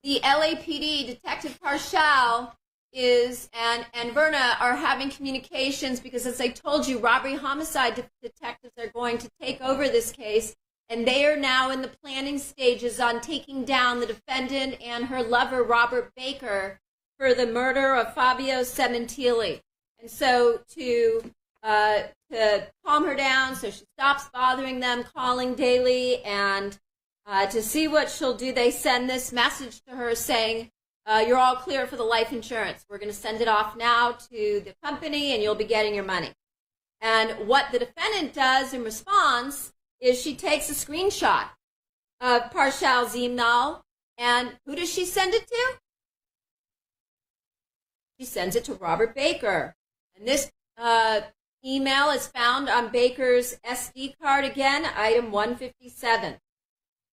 the LAPD, Detective Parshall, and Verna are having communications because, as I told you, robbery homicide detectives are going to take over this case, and they are now in the planning stages on taking down the defendant and her lover, Robert Baker, for the murder of Fabio Sementilli. And so to calm her down so she stops bothering them, calling daily, and to see what she'll do, they send this message to her saying, you're all clear for the life insurance. We're going to send it off now to the company, and you'll be getting your money. And what the defendant does in response is she takes a screenshot of Parshall's email, and who does she send it to? She sends it to Robert Baker. And this email is found on Baker's SD card again, item 157.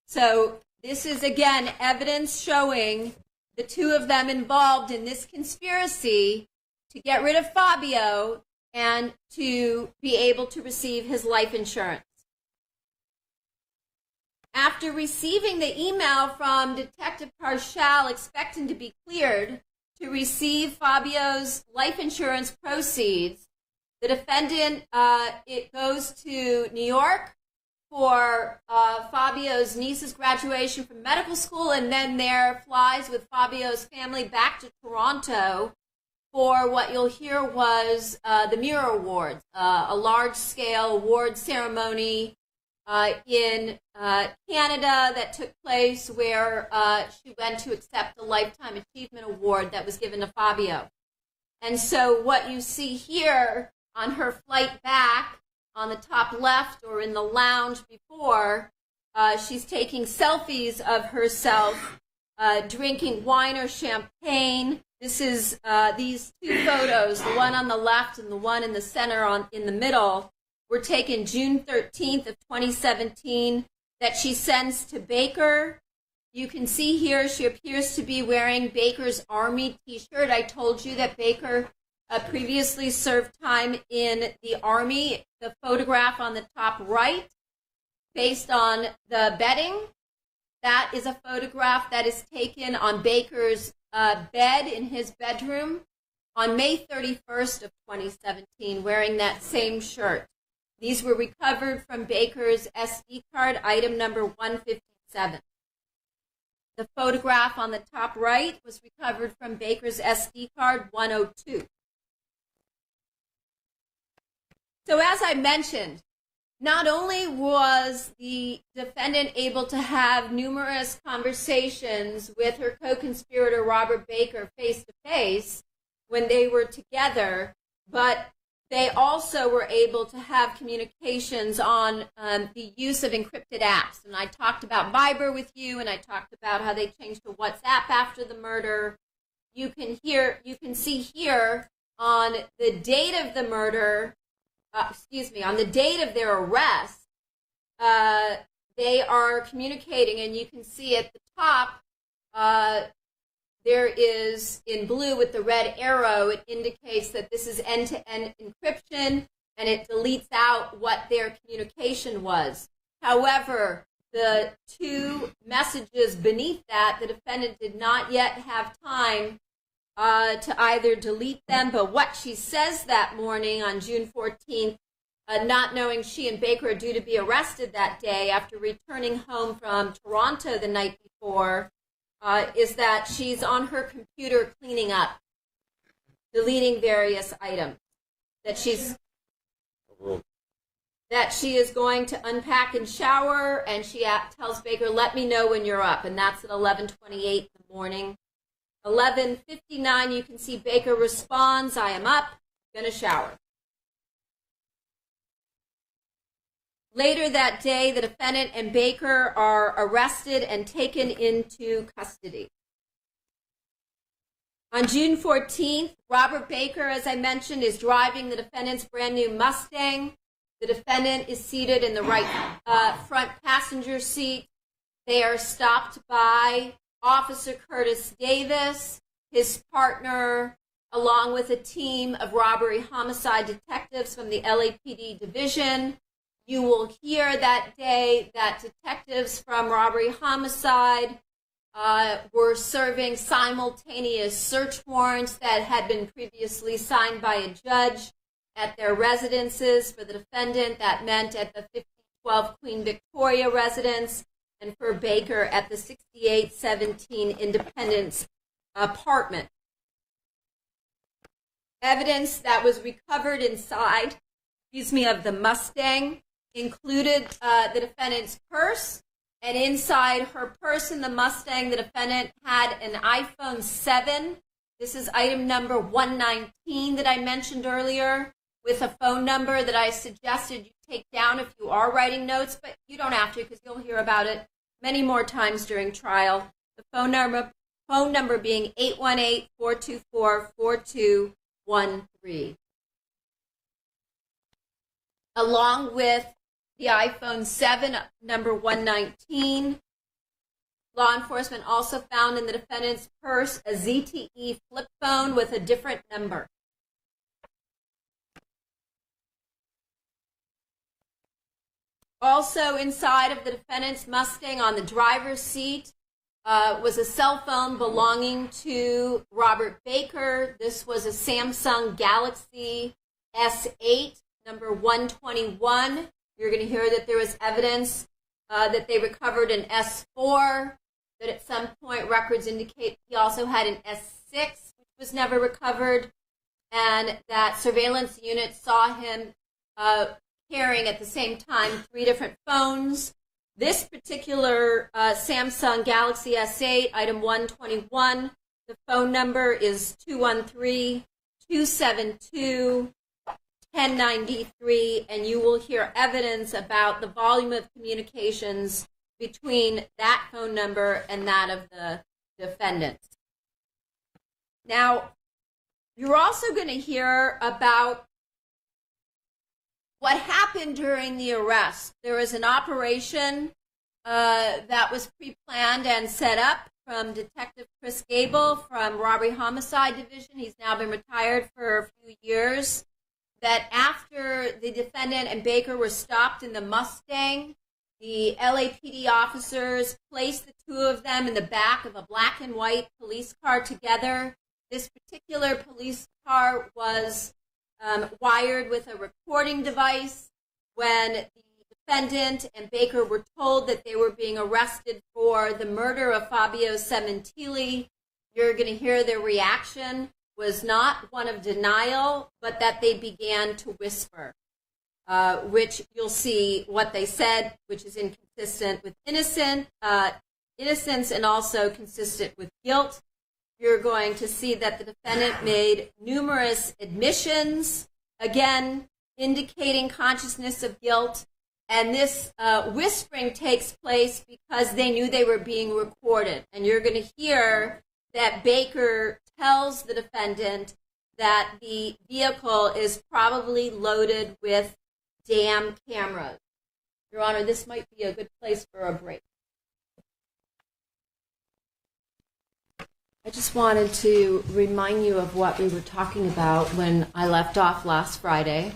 So this is, again, evidence showing the two of them involved in this conspiracy to get rid of Fabio and to be able to receive his life insurance. After receiving the email from Detective Parshall expecting to be cleared to receive Fabio's life insurance proceeds, the defendant it goes to New York for Fabio's niece's graduation from medical school, and then there flies with Fabio's family back to Toronto for what you'll hear was the Mirror Awards, a large-scale award ceremony in Canada that took place where she went to accept the Lifetime Achievement Award that was given to Fabio. And so what you see here on her flight back on the top left or in the lounge before, she's taking selfies of herself drinking wine or champagne. This is these two photos, the one on the left and the one in the center in the middle, were taken June 13th of 2017 that she sends to Baker. You can see here she appears to be wearing Baker's Army t-shirt. I told you that Baker previously served time in the Army. The photograph on the top right, based on the bedding, that is a photograph that is taken on Baker's bed in his bedroom on May 31st of 2017, wearing that same shirt. These were recovered from Baker's SD card, item number 157. The photograph on the top right was recovered from Baker's SD card 102. So as I mentioned, not only was the defendant able to have numerous conversations with her co-conspirator Robert Baker face-to-face when they were together, but they also were able to have communications on the use of encrypted apps. And I talked about Viber with you, and I talked about how they changed to WhatsApp after the murder. You can see here on the date of the murder, on the date of their arrest, they are communicating, and you can see at the top, there is, in blue with the red arrow, it indicates that this is end-to-end encryption, and it deletes out what their communication was. However, the two messages beneath that, the defendant did not yet have time to either delete them, but what she says that morning on June 14th, not knowing she and Baker are due to be arrested that day after returning home from Toronto the night before, is that she's on her computer cleaning up, deleting various items, that she is going to unpack and shower, and she tells Baker, let me know when you're up, and that's at 11:28 in the morning. 11:59, you can see Baker responds, I am up, gonna shower. Later that day, the defendant and Baker are arrested and taken into custody. On June 14th, Robert Baker, as I mentioned, is driving the defendant's brand new Mustang. The defendant is seated in the right front passenger seat. They are stopped by Officer Curtis Davis, his partner, along with a team of robbery homicide detectives from the LAPD division. You will hear that day that detectives from robbery homicide were serving simultaneous search warrants that had been previously signed by a judge at their residences for the defendant. That meant at the 12 Queen Victoria residence, and for Baker at the 6817 Independence apartment. Evidence that was recovered inside, of the Mustang included the defendant's purse, and inside her purse in the Mustang, the defendant had an iPhone 7. This is item number 119 that I mentioned earlier, with a phone number that I suggested you take down if you are writing notes, but you don't have to because you'll hear about it many more times during trial. The phone number being 818-424-4213. Along with the iPhone 7, number 119, law enforcement also found in the defendant's purse a ZTE flip phone with a different number. Also inside of the defendant's Mustang on the driver's seat was a cell phone belonging to Robert Baker. This was a Samsung Galaxy S8, number 121. You're going to hear that there was evidence that they recovered an S4, that at some point records indicate he also had an S6, which was never recovered, and that surveillance units saw him carrying at the same time 3 different phones. This particular Samsung Galaxy S8, item 121, the phone number is 213-272-1093, and you will hear evidence about the volume of communications between that phone number and that of the defendant. Now, you're also going to hear about what happened during the arrest. There was an operation that was pre-planned and set up from Detective Chris Gable from Robbery Homicide Division. He's now been retired for a few years. That after the defendant and Baker were stopped in the Mustang, the LAPD officers placed the two of them in the back of a black and white police car together. This particular police car was wired with a recording device. When the defendant and Baker were told that they were being arrested for the murder of Fabio Sementilli, you're going to hear their reaction was not one of denial, but that they began to whisper, which you'll see what they said, which is inconsistent with innocence and also consistent with guilt. You're going to see that the defendant made numerous admissions, again, indicating consciousness of guilt. And this whispering takes place because they knew they were being recorded. And you're going to hear that Baker tells the defendant that the vehicle is probably loaded with damn cameras. Your Honor, this might be a good place for a break. I just wanted to remind you of what we were talking about when I left off last Friday.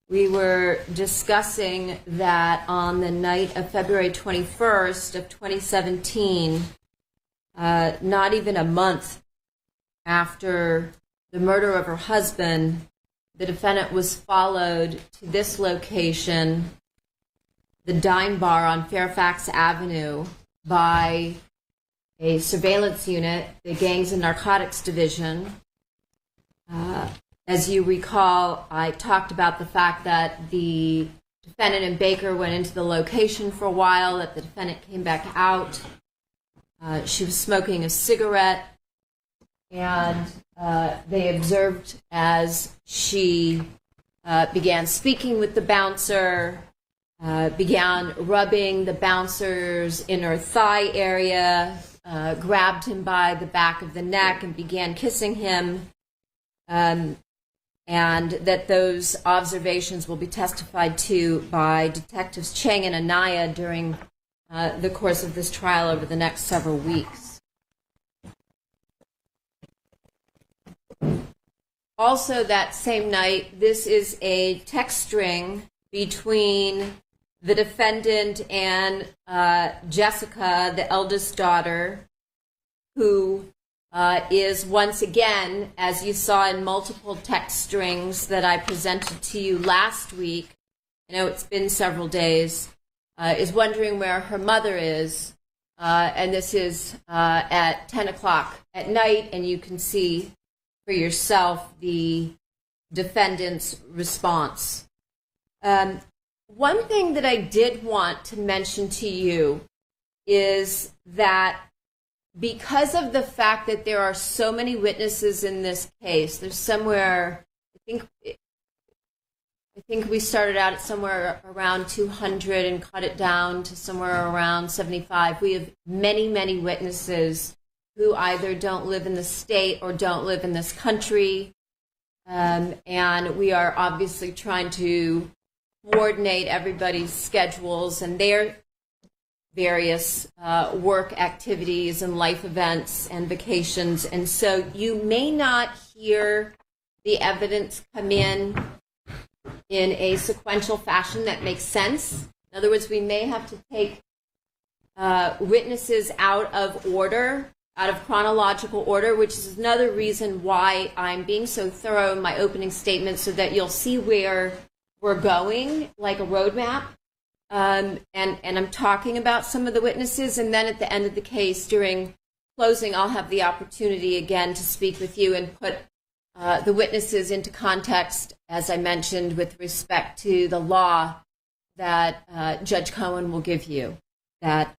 We were discussing that on the night of February 21st of 2017, not even a month after the murder of her husband, the defendant was followed to this location, the Dime Bar on Fairfax Avenue, by a surveillance unit, the Gangs and Narcotics Division. As you recall, I talked about the fact that the defendant and Baker went into the location for a while, that the defendant came back out. She was smoking a cigarette, and they observed as she began speaking with the bouncer, began rubbing the bouncer's inner thigh area, grabbed him by the back of the neck and began kissing him, and that those observations will be testified to by Detectives Chang and Anaya during the course of this trial over the next several weeks. Also that same night, this is a text string between the defendant and Jessica, the eldest daughter, who is once again, as you saw in multiple text strings that I presented to you last week, I know it's been several days, is wondering where her mother is, and this is at 10 o'clock at night, and you can see for yourself the defendant's response. One thing that I did want to mention to you is that because of the fact that there are so many witnesses in this case, there's somewhere, I think we started out at somewhere around 200 and cut it down to somewhere around 75. We have many, many witnesses who either don't live in the state or don't live in this country. And we are obviously trying to coordinate everybody's schedules and their various work activities and life events and vacations. And so you may not hear the evidence come in a sequential fashion that makes sense. In other words, we may have to take witnesses out of order, out of chronological order, which is another reason why I'm being so thorough in my opening statement, so that you'll see where we're going, like a roadmap. And I'm talking about some of the witnesses, and then at the end of the case, during closing, I'll have the opportunity again to speak with you and put the witnesses into context, as I mentioned, with respect to the law that Judge Cohen will give you, that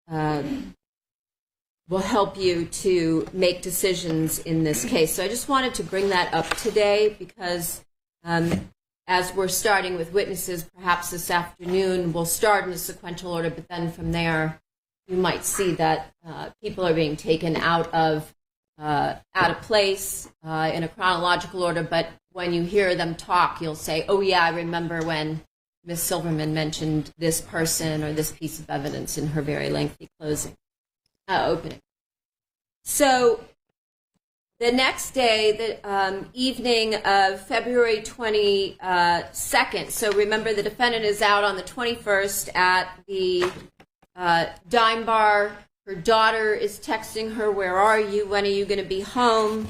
will help you to make decisions in this case. So I just wanted to bring that up today because as we're starting with witnesses, perhaps this afternoon we'll start in a sequential order, but then from there you might see that people are being taken out of place in a chronological order, but when you hear them talk, you'll say, oh yeah, I remember when Ms. Silverman mentioned this person or this piece of evidence in her very lengthy opening. So the next day, the evening of February 22nd, so remember the defendant is out on the 21st at the dime bar. Her daughter is texting her, where are you? When are you going to be home?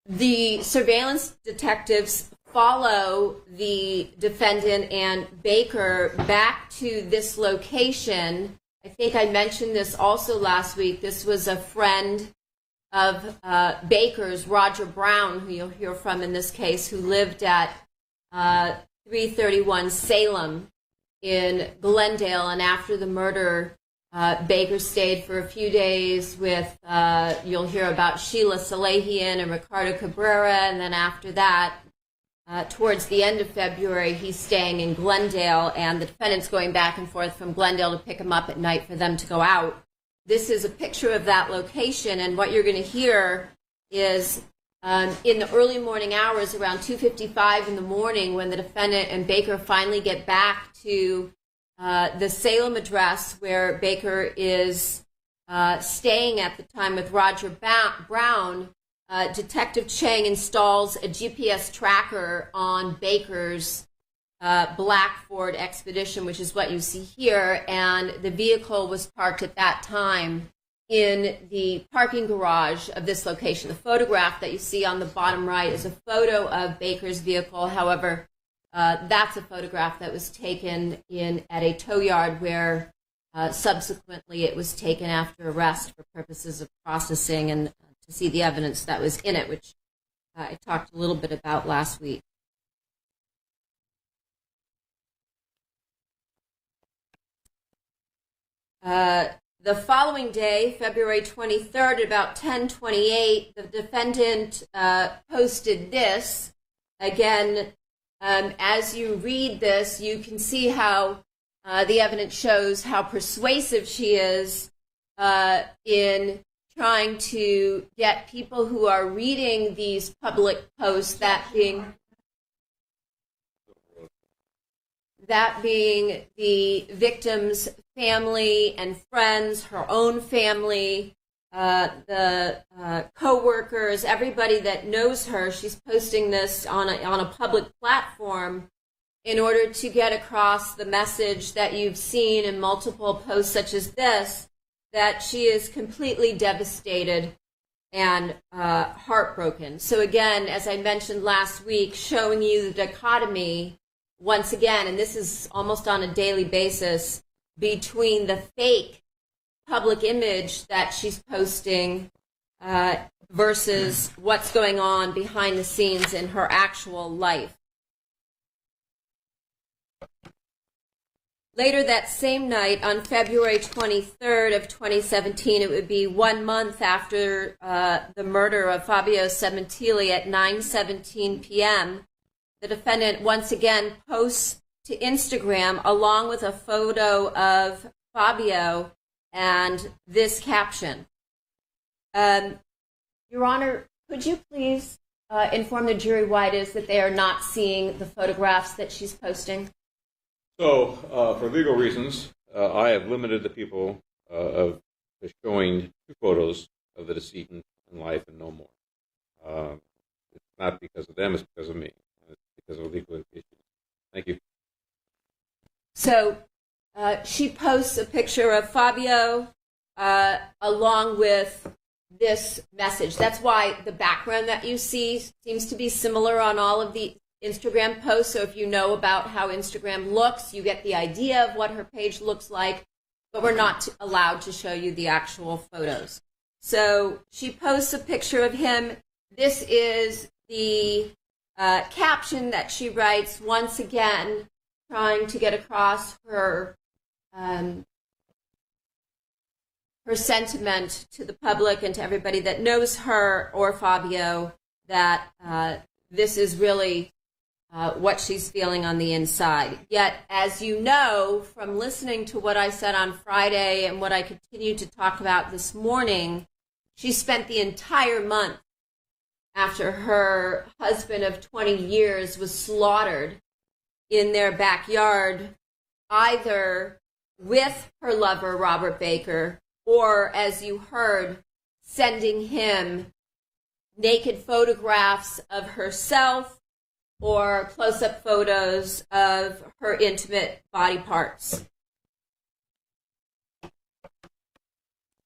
The surveillance detectives follow the defendant and Baker back to this location. I think I mentioned this also last week. This was a friend of Baker's, Roger Brown, who you'll hear from in this case, who lived at 331 Salem in Glendale. And after the murder, Baker stayed for a few days with, you'll hear about Sheila Salahian and Ricardo Cabrera, and then after that, towards the end of February, he's staying in Glendale, and the defendant's going back and forth from Glendale to pick him up at night for them to go out. This is a picture of that location, and what you're going to hear is in the early morning hours, around 2:55 in the morning, when the defendant and Baker finally get back to the Salem address where Baker is staying at the time with Roger Brown, Detective Chang installs a GPS tracker on Baker's black Ford Expedition, which is what you see here, and the vehicle was parked at that time in the parking garage of this location. The photograph that you see on the bottom right is a photo of Baker's vehicle. However, that's a photograph that was taken at a tow yard where subsequently it was taken after arrest for purposes of processing and to see the evidence that was in it, which I talked a little bit about last week. The following day, February 23rd, at about 10:28, the defendant posted this. Again, as you read this, you can see how the evidence shows how persuasive she is in trying to get people who are reading these public posts, that being the victim's family and friends, her own family, the co-workers, everybody that knows her. She's posting this on a public platform in order to get across the message that you've seen in multiple posts such as this, that she is completely devastated and heartbroken. So again, as I mentioned last week, showing you the dichotomy once again, and this is almost on a daily basis, between the fake public image that she's posting versus what's going on behind the scenes in her actual life. Later that same night, on February 23rd of 2017, it would be 1 month after the murder of Fabio Sementilli at 9:17 p.m., the defendant once again posts to Instagram along with a photo of Fabio and this caption. Your Honor, could you please inform the jury why it is that they are not seeing the photographs that she's posting? So, for legal reasons, I have limited the people of showing 2 photos of the decedent in life and no more. It's not because of them, it's because of me. It's because of legal issues. Thank you. So, she posts a picture of Fabio along with this message. That's why the background that you see seems to be similar on all of the Instagram posts. So if you know about how Instagram looks, you get the idea of what her page looks like, but we're not allowed to show you the actual photos. So she posts a picture of him. This is the caption that she writes, once again, trying to get across her her sentiment to the public and to everybody that knows her or Fabio that this is really what she's feeling on the inside. Yet, as you know from listening to what I said on Friday and what I continue to talk about this morning, she spent the entire month after her husband of 20 years was slaughtered in their backyard, either with her lover, Robert Baker, or, as you heard, sending him naked photographs of herself or close-up photos of her intimate body parts.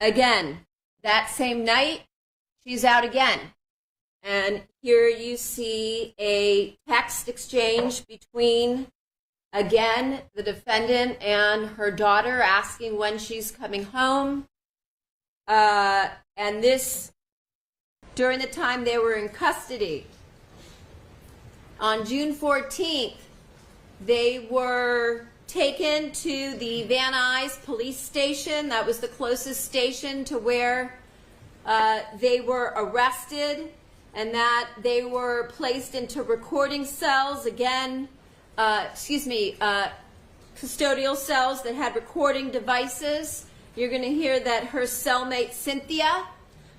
Again, that same night, she's out again. And here you see a text exchange between, again, the defendant and her daughter asking when she's coming home. And this, during the time they were in custody. On June 14th, they were taken to the Van Nuys police station. That was the closest station to where they were arrested, and that they were placed into recording cells, again, custodial cells that had recording devices. You're going to hear that her cellmate, Cynthia,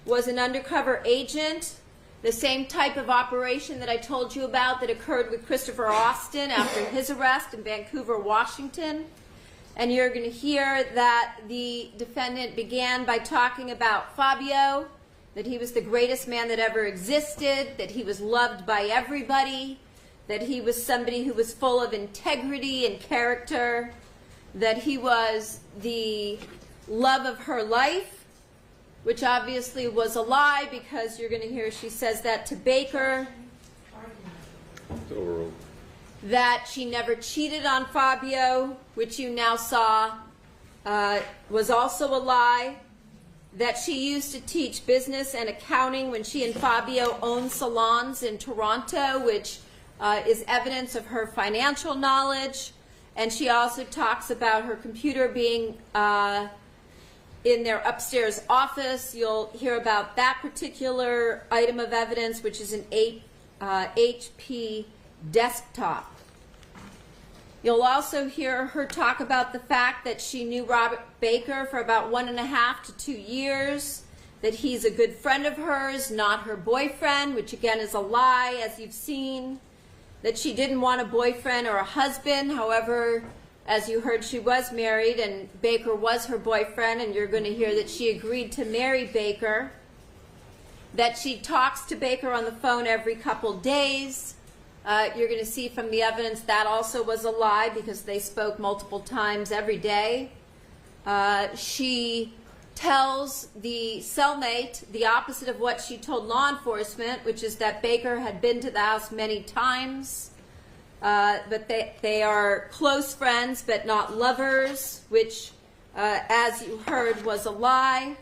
was an undercover agent, the same type of operation that I told you about that occurred with Christopher Austin after his arrest in Vancouver, Washington. And you're going to hear that the defendant began by talking about Fabio, that he was the greatest man that ever existed, that he was loved by everybody, that he was somebody who was full of integrity and character, that he was the love of her life, which obviously was a lie because you're going to hear she says that to Baker, that she never cheated on Fabio, which you now saw was also a lie, that she used to teach business and accounting when she and Fabio owned salons in Toronto, which is evidence of her financial knowledge. And she also talks about her computer being in their upstairs office. You'll hear about that particular item of evidence, which is an HP desktop. You'll also hear her talk about the fact that she knew Robert Baker for about 1.5 to 2 years, that he's a good friend of hers, not her boyfriend, which again is a lie, as you've seen, that she didn't want a boyfriend or a husband. However, as you heard, she was married and Baker was her boyfriend, and you're going to hear that she agreed to marry Baker, that she talks to Baker on the phone every couple days. You're going to see from the evidence that also was a lie because they spoke multiple times every day. She tells the cellmate the opposite of what she told law enforcement, which is that Baker had been to the house many times. but they are close friends but not lovers, which, as you heard, was a lie.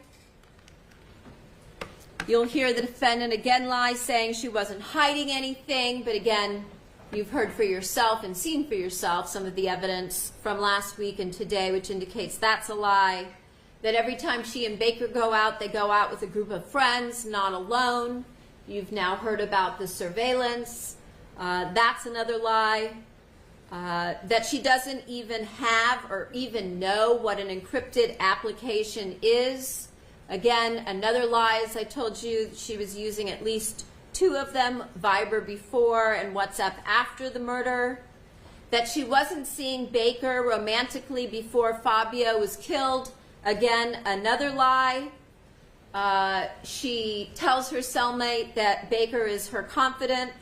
You'll hear the defendant again lie, saying she wasn't hiding anything, but again, you've heard for yourself and seen for yourself some of the evidence from last week and today, which indicates that's a lie. That every time she and Baker go out, they go out with a group of friends, not alone. You've now heard about the surveillance. That's another lie. That she doesn't even have or even know what an encrypted application is. Again, another lie, as I told you, she was using at least 2 of them, Viber before and WhatsApp after the murder. That she wasn't seeing Baker romantically before Fabio was killed. Again, another lie. She tells her cellmate that Baker is her confidant,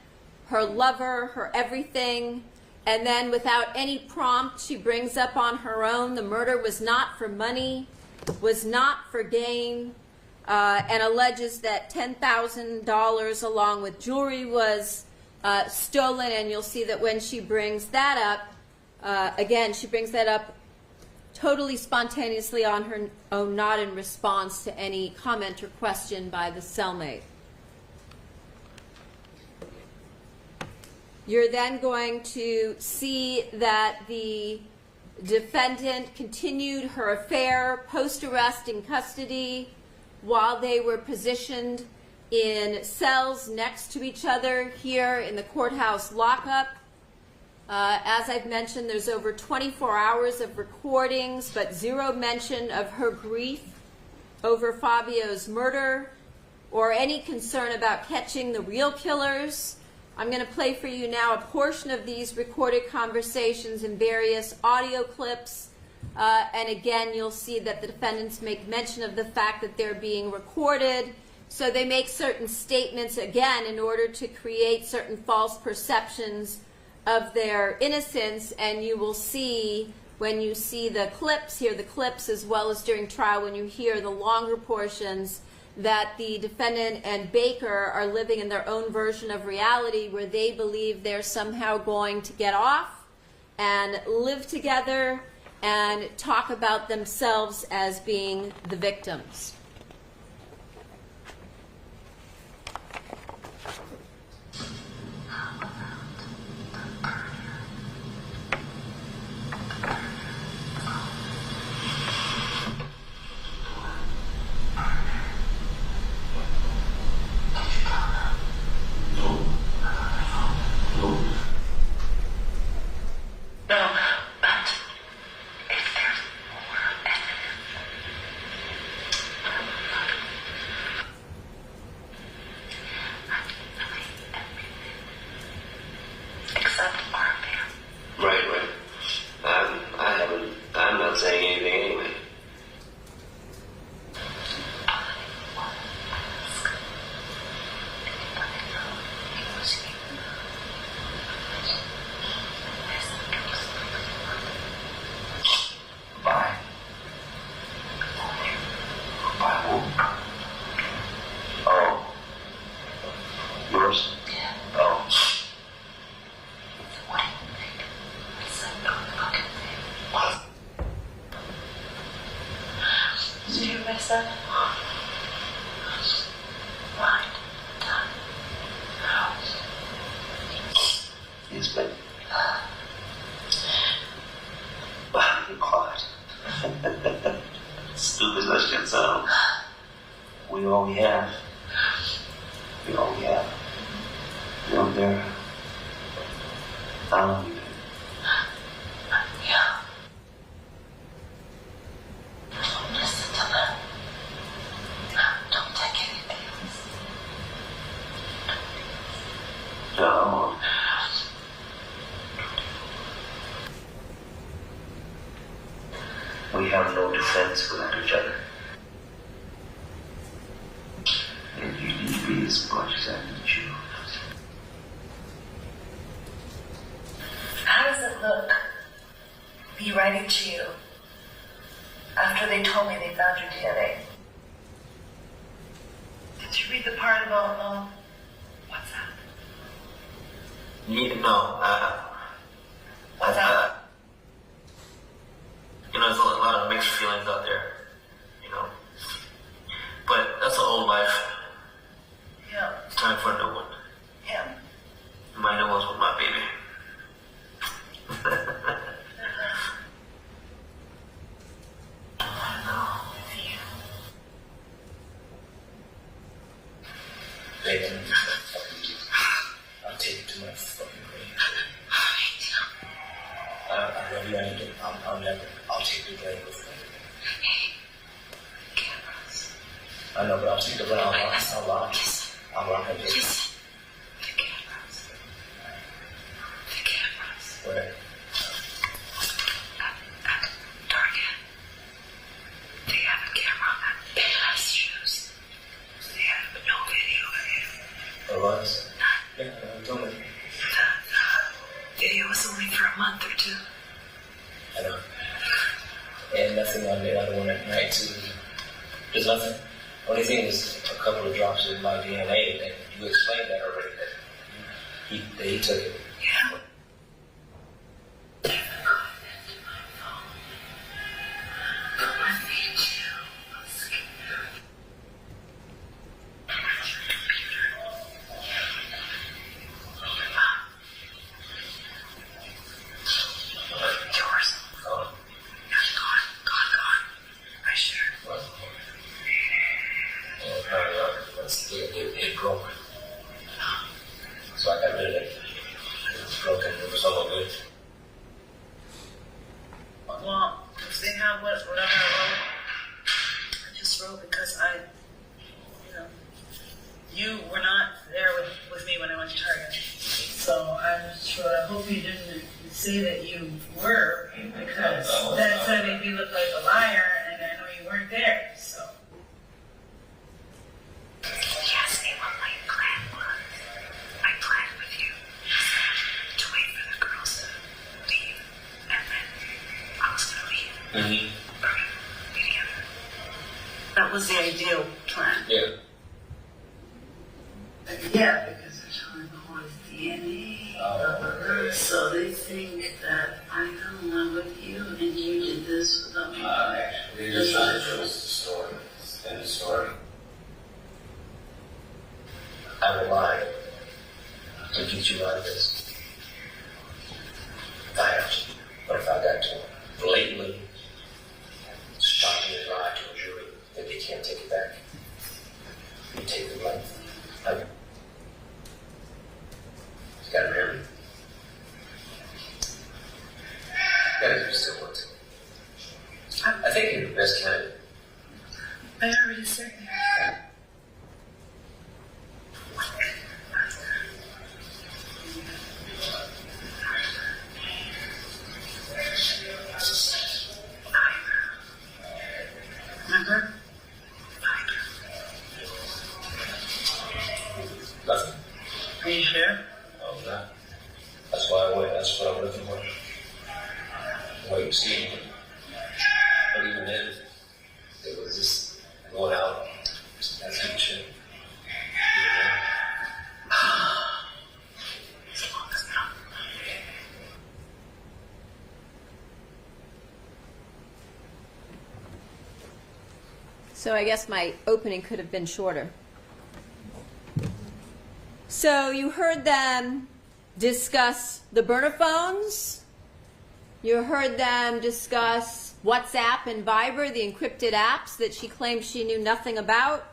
her lover, her everything. And then without any prompt, she brings up on her own the murder was not for money, was not for gain, and alleges that $10,000 along with jewelry was stolen. And you'll see that when she brings that up, again, she brings that up totally spontaneously on her own, not in response to any comment or question by the cellmate. You're then going to see that the defendant continued her affair post-arrest in custody while they were positioned in cells next to each other here in the courthouse lockup. As I've mentioned, there's over 24 hours of recordings, but 0 mention of her grief over Fabio's murder or any concern about catching the real killers. I'm going to play for you now a portion of these recorded conversations in various audio clips. And again, you'll see that the defendants make mention of the fact that they're being recorded. So they make certain statements, again, in order to create certain false perceptions of their innocence. And you will see, when you see the clips, hear the clips, as well as during trial, when you hear the longer portions, that the defendant and Baker are living in their own version of reality where they believe they're somehow going to get off and live together and talk about themselves as being the victims. We have no defense without each other. And you need me as much as I need you. How does it look, me writing to you after they told me they found your DNA? Did you read the part about WhatsApp? No, What's that? You know, there's a lot of mixed feelings out there, you know. But that's an old life. Yeah. It's time for a new one. Yeah. My new one's with my baby. Bacon, I'll take it to my fucking grave. I love you, Angel. I'll take the blame with me. I know, but I'll take the blame. I'll rock it. Where? Target. They have a camera at Payless Shoes. They have no video of him. Or was? Yeah, told me. The video was only for a month or two. I know. And nothing on the other one at night, too. There's nothing. Only thing is a couple of drops of my DNA, and you explained that already, that he took it. Yeah. It broke. So I got rid of it. It was broken. It was all good. Well, if they have whatever I wrote, I just wrote because you were not there with me when I went to Target. So I'm sure, I hope you didn't say that you were, because that's going to make me look like a liar, and I know you weren't there, so. Yes, what my plan was. My plan with you was to wait for the girls to leave, and then I was going to leave. Mm-hmm. Be together. That was the ideal plan. Yeah. Yeah, because they're trying to hold DNA. So they think that I fell in love with you and you did this without me. Actually, it's not true. It's the story. It's the end of the story. I will lie to get you out of this. If I have to. But if I got to blatantly shockingly lie to a jury that they can't take it back, you take the blame. You gotta marry me. Gotta do still want to. I think you're the best candidate. I already said that. Remember? Nothing. Are you sure? Oh, no. That's why I went. That's what I'm looking for. Wait and see. But even then, it was just going out. That's good shit. So I guess my opening could have been shorter. So you heard them discuss the burner phones. You heard them discuss WhatsApp and Viber, the encrypted apps that she claimed she knew nothing about.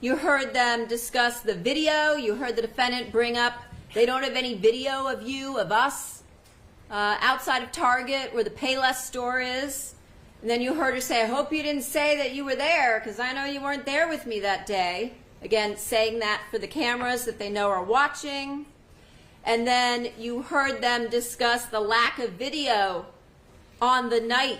You heard them discuss the video. You heard the defendant bring up they don't have any video of you, of us, outside of Target where the Payless store is. And then you heard her say, I hope you didn't say that you were there because I know you weren't there with me that day. Again, saying that for the cameras that they know are watching. And then you heard them discuss the lack of video on the night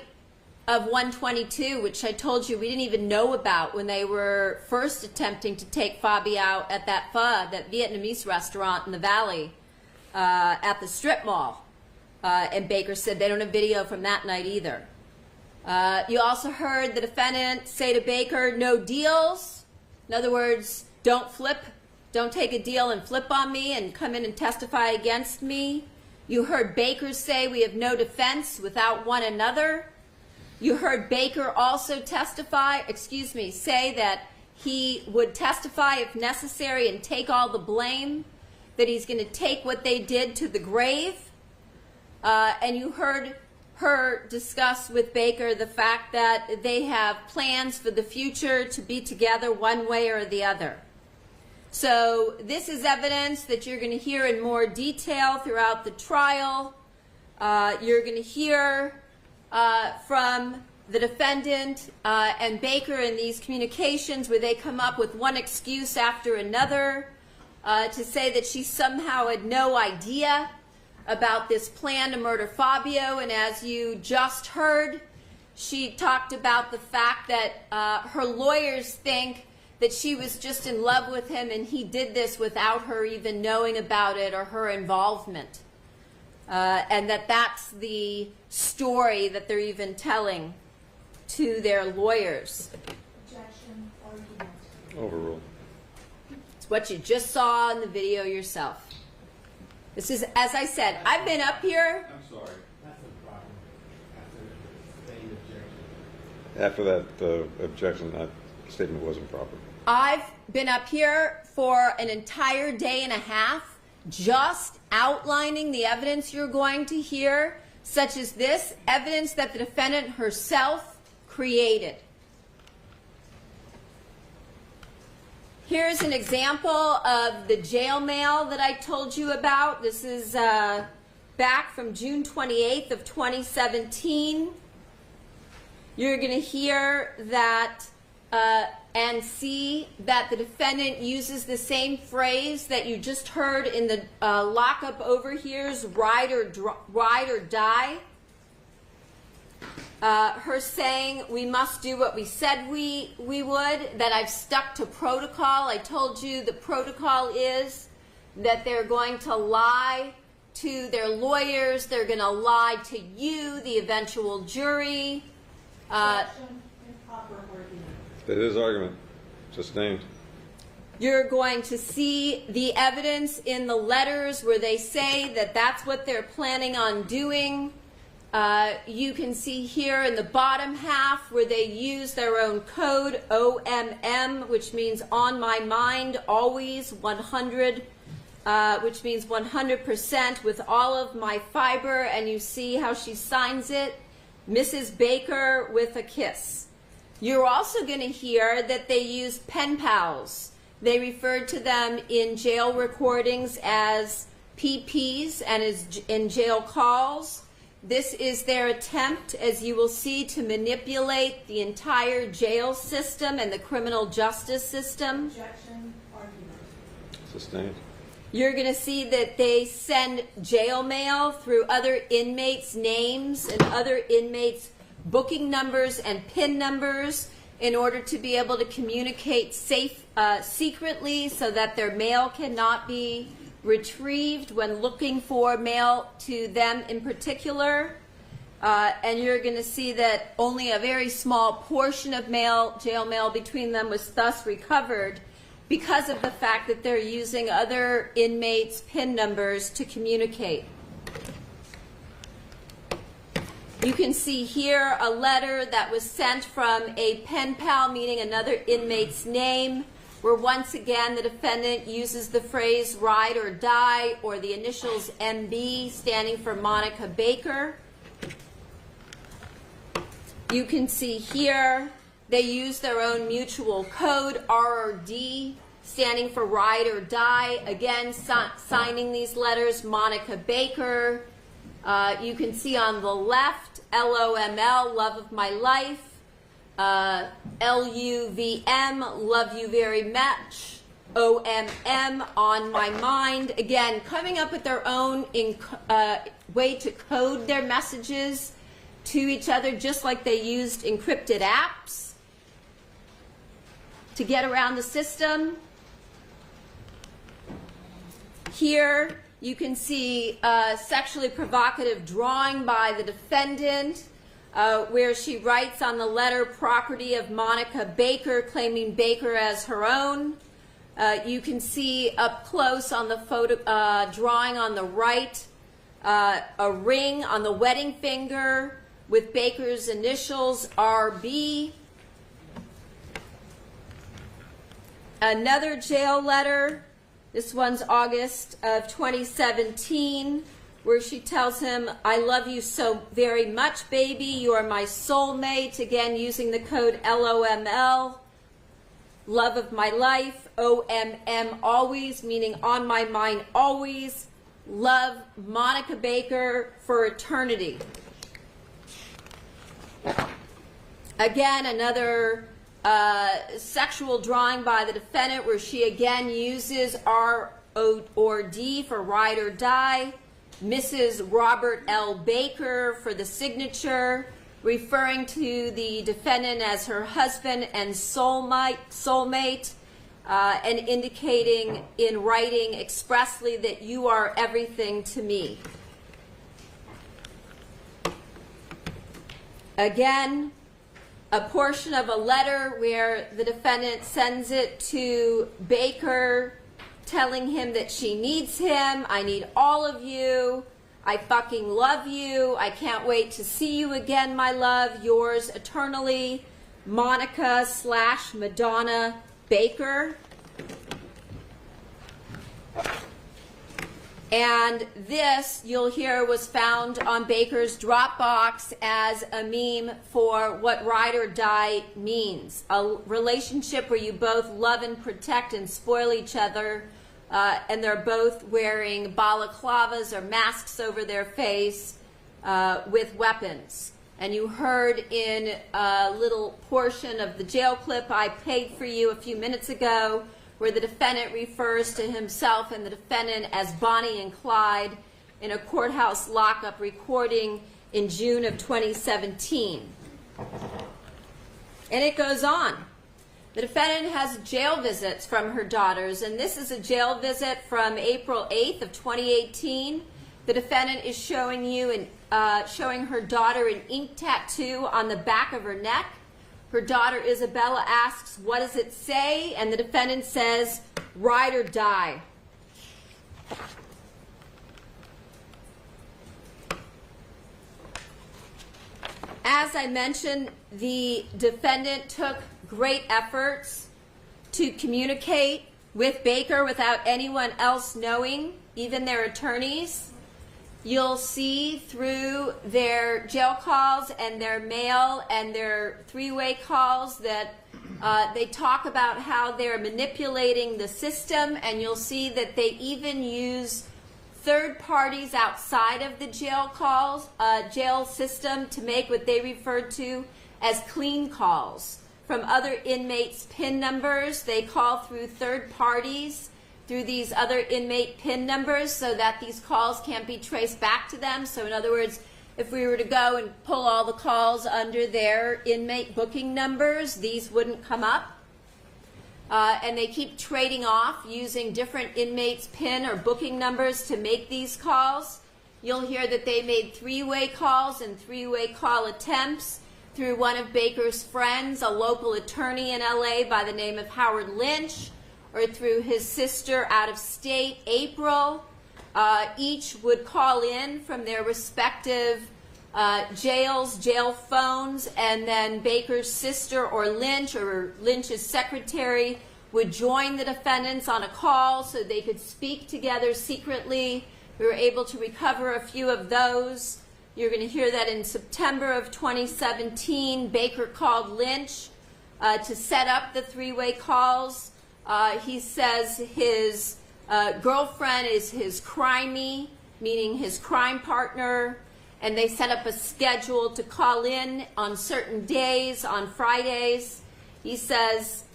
of 122, which I told you we didn't even know about when they were first attempting to take Fabi out at that pho, that Vietnamese restaurant in the Valley at the strip mall. And Baker said they don't have video from that night either. You also heard the defendant say to Baker, no deals. In other words, don't flip. Don't take a deal and flip on me and come in and testify against me. You heard Baker say we have no defense without one another. You heard Baker also say that he would testify if necessary and take all the blame, that he's going to take what they did to the grave. And you heard her discuss with Baker the fact that they have plans for the future to be together one way or the other. So this is evidence that you're going to hear in more detail throughout the trial. You're going to hear from the defendant and Baker in these communications where they come up with one excuse after another to say that she somehow had no idea about this plan to murder Fabio. And as you just heard, she talked about the fact that her lawyers think that she was just in love with him and he did this without her even knowing about it or her involvement. And that's the story that they're even telling to their lawyers. Objection, argument. Overruled. It's what you just saw in the video yourself. This is, as I said, I've been up here. I'm sorry. That's a problem. That's a sustained objection. After that objection, that statement wasn't proper. I've been up here for an entire day and a half just outlining the evidence you're going to hear, such as this evidence that the defendant herself created. Here's an example of the jail mail that I told you about. This is back from June 28th of 2017. You're going to hear that and see that the defendant uses the same phrase that you just heard in the lockup overhears, ride or die. Her saying we must do what we said we would, that I've stuck to protocol. I told you the protocol is that they're going to lie to their lawyers, they're going to lie to you, the eventual jury. Objection, improper argument. That is argument. Sustained. You're going to see the evidence in the letters where they say that that's what they're planning on doing. You can see here in the bottom half where they use their own code, OMM, which means on my mind, always 100, which means 100% with all of my fiber, and you see how she signs it, Mrs. Baker with a kiss. You're also going to hear that they use pen pals. They referred to them in jail recordings as PPs and as in jail calls. This is their attempt, as you will see, to manipulate the entire jail system and the criminal justice system. Objection, argument. Sustained. You're going to see that they send jail mail through other inmates' names and other inmates' booking numbers and PIN numbers in order to be able to communicate secretly so that their mail cannot be retrieved when looking for mail to them in particular. And you're going to see that only a very small portion of jail mail between them was thus recovered because of the fact that they're using other inmates' PIN numbers to communicate. You can see here a letter that was sent from a pen pal, meaning another inmate's name, where once again the defendant uses the phrase ride or die, or the initials MB standing for Monica Baker. You can see here they use their own mutual code, RRD, standing for ride or die. Again, signing these letters, Monica Baker. You can see on the left, LOML, love of my life. LUVM, love you very much. OMM, on my mind. Again, coming up with their own way to code their messages to each other, just like they used encrypted apps to get around the system. Here you can see a sexually provocative drawing by the defendant where she writes on the letter property of Monica Baker, claiming Baker as her own. You can see up close on the photo drawing on the right a ring on the wedding finger with Baker's initials RB. Another jail letter, this one's August of 2017, where she tells him, I love you so very much, baby. You are my soulmate. Again, using the code LOML, love of my life. OMM, always, meaning on my mind always. Love, Monica Baker, for eternity. Again, another sexual drawing by the defendant where she again uses R or D for ride or die. Mrs. Robert L. Baker for the signature, referring to the defendant as her husband and soulmate, and indicating in writing expressly that you are everything to me. Again, a portion of a letter where the defendant sends it to Baker, telling him that she needs him. I need all of you. I fucking love you. I can't wait to see you again, my love. Yours eternally, Monica/Madonna Baker. And this, you'll hear, was found on Baker's Dropbox as a meme for what ride or die means. A relationship where you both love and protect and spoil each other, and they're both wearing balaclavas or masks over their face with weapons. And you heard in a little portion of the jail clip I played for you a few minutes ago, where the defendant refers to himself and the defendant as Bonnie and Clyde in a courthouse lockup recording in June of 2017. And it goes on. The defendant has jail visits from her daughters, and this is a jail visit from April 8th of 2018. The defendant is showing her daughter an ink tattoo on the back of her neck. Her daughter Isabella asks, what does it say? And the defendant says, ride or die. As I mentioned, the defendant took great efforts to communicate with Baker without anyone else knowing, even their attorneys. You'll see through their jail calls and their mail and their three-way calls that they talk about how they're manipulating the system, and you'll see that they even use third parties outside of the jail system to make what they referred to as clean calls from other inmates' PIN numbers. They call through third parties through these other inmate PIN numbers so that these calls can't be traced back to them. So in other words, if we were to go and pull all the calls under their inmate booking numbers, these wouldn't come up. And they keep trading off using different inmates' PIN or booking numbers to make these calls. You'll hear that they made three-way calls and three-way call attempts through one of Baker's friends, a local attorney in LA by the name of Howard Lynch, or through his sister out of state, April. Each would call in from their respective jail phones, and then Baker's sister or Lynch's secretary would join the defendants on a call so they could speak together secretly. We were able to recover a few of those. You're going to hear that in September of 2017, Baker called Lynch to set up the three-way calls. He says his girlfriend is his crimey, meaning his crime partner, and they set up a schedule to call in on certain days, on Fridays. He says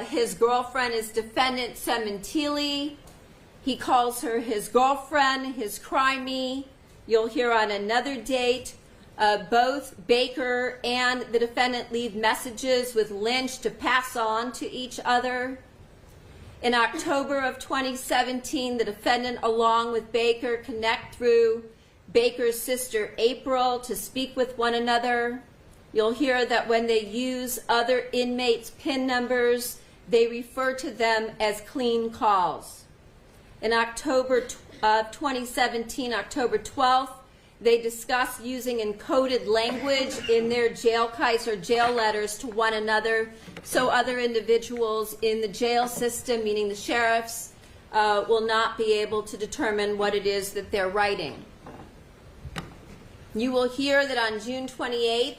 his girlfriend is defendant Sementilli. He calls her his girlfriend, his crimey. You'll hear on another date, both Baker and the defendant leave messages with Lynch to pass on to each other. In October of 2017, the defendant, along with Baker, connect through Baker's sister April to speak with one another. You'll hear that when they use other inmates' PIN numbers, they refer to them as clean calls. In October of 2017, October 12th. They discuss using encoded language in their jail kites or jail letters to one another so other individuals in the jail system, meaning the sheriffs, will not be able to determine what it is that they're writing. You will hear that on June 28th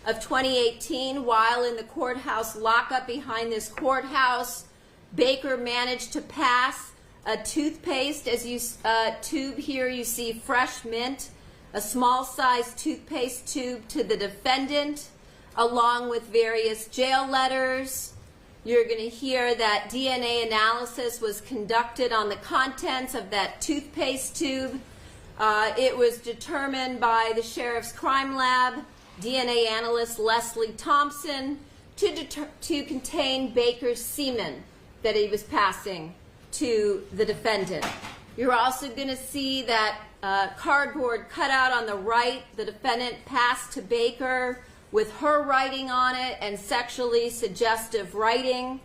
of 2018, while in the courthouse lockup behind this courthouse, Baker managed to pass a toothpaste. As you tube here, you see fresh mint, a small-sized toothpaste tube to the defendant, along with various jail letters. You're going to hear that DNA analysis was conducted on the contents of that toothpaste tube. It was determined by the Sheriff's Crime Lab, DNA analyst Leslie Thompson, to contain Baker's semen that he was passing to the defendant. You're also going to see that cardboard cutout on the right, the defendant passed to Baker with her writing on it and sexually suggestive writing,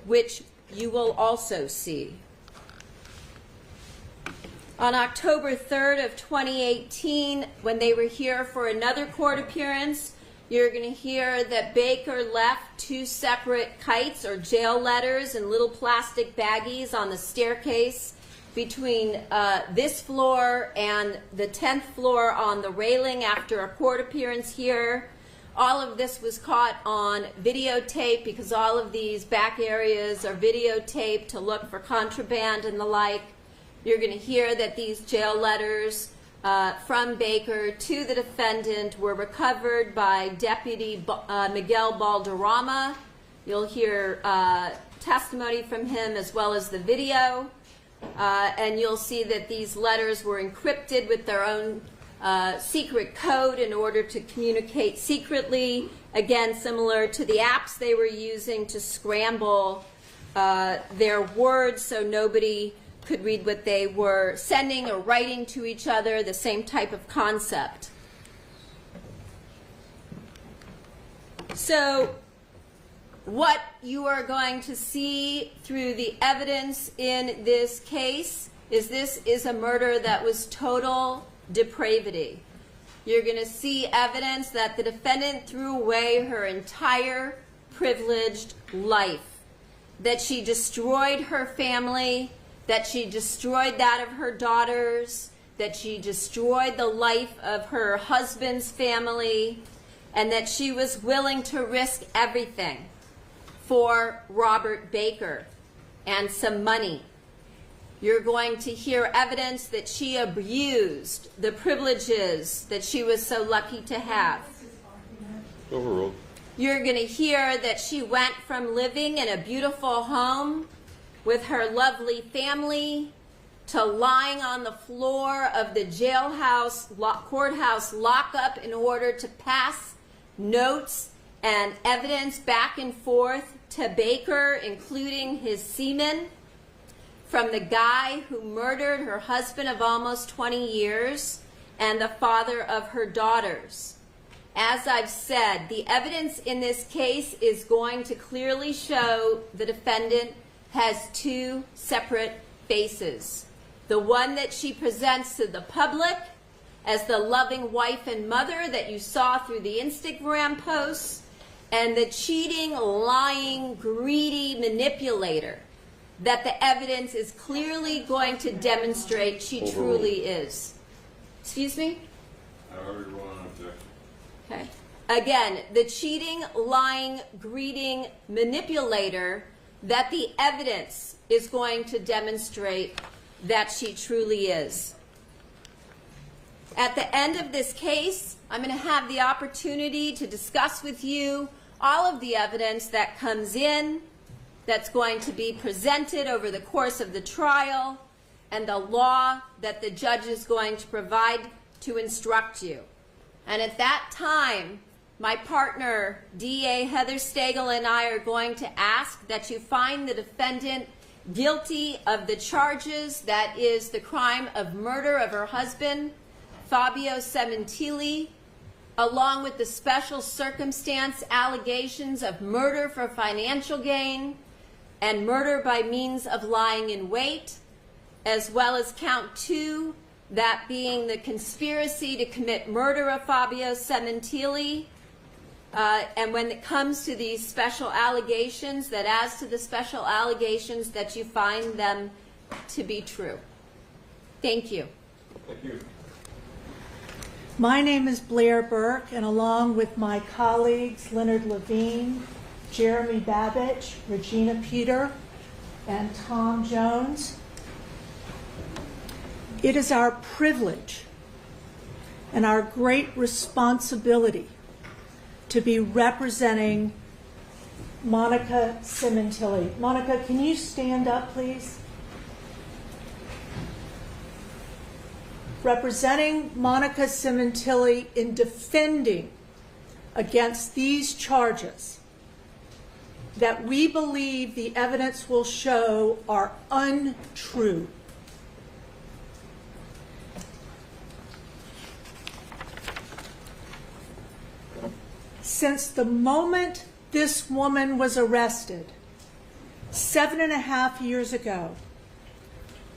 which you will also see. On October 3rd of 2018, when they were here for another court appearance, you're going to hear that Baker left 2 separate kites or jail letters in little plastic baggies on the staircase between this floor and the 10th floor on the railing after a court appearance here. All of this was caught on videotape because all of these back areas are videotaped to look for contraband and the like. You're going to hear that these jail letters from Baker to the defendant were recovered by Deputy Miguel Balderrama. You'll hear testimony from him as well as the video. And you'll see that these letters were encrypted with their own secret code in order to communicate secretly, again, similar to the apps they were using to scramble their words so nobody could read what they were sending or writing to each other, the same type of concept. So what you are going to see through the evidence in this case is this is a murder that was total depravity. You're going to see evidence that the defendant threw away her entire privileged life, that she destroyed her family, that she destroyed that of her daughters, that she destroyed the life of her husband's family, and that she was willing to risk everything for Robert Baker and some money. You're going to hear evidence that she abused the privileges that she was so lucky to have. Overruled. You're going to hear that she went from living in a beautiful home with her lovely family to lying on the floor of the jailhouse, courthouse lockup in order to pass notes and evidence back and forth to Baker, including his semen, from the guy who murdered her husband of almost 20 years and the father of her daughters. As I've said, the evidence in this case is going to clearly show the defendant has 2 separate faces. The one that she presents to the public as the loving wife and mother that you saw through the Instagram posts, and the cheating, lying, greedy manipulator that the evidence is clearly going to demonstrate she truly is. Excuse me? I already ruled on objection. Okay. Again, the cheating, lying, greeting manipulator that the evidence is going to demonstrate that she truly is. At the end of this case, I'm going to have the opportunity to discuss with you all of the evidence that comes in, that's going to be presented over the course of the trial, and the law that the judge is going to provide to instruct you. And at that time, my partner, DA Heather Stagel, and I are going to ask that you find the defendant guilty of the charges, that is the crime of murder of her husband, Fabio Sementilli, along with the special circumstance allegations of murder for financial gain and murder by means of lying in wait, as well as count 2, that being the conspiracy to commit murder of Fabio Sementilli. And when it comes to these special allegations, that as to the special allegations, that you find them to be true. Thank you. Thank you. My name is Blair Burke, and along with my colleagues Leonard Levine, Jeremy Babbage, Regina Peter, and Tom Jones, it is our privilege and our great responsibility to be representing Monica Sementilli. Monica, can you stand up, please? Representing Monica Sementilli in defending against these charges that we believe the evidence will show are untrue. Since the moment this woman was arrested 7.5 years ago,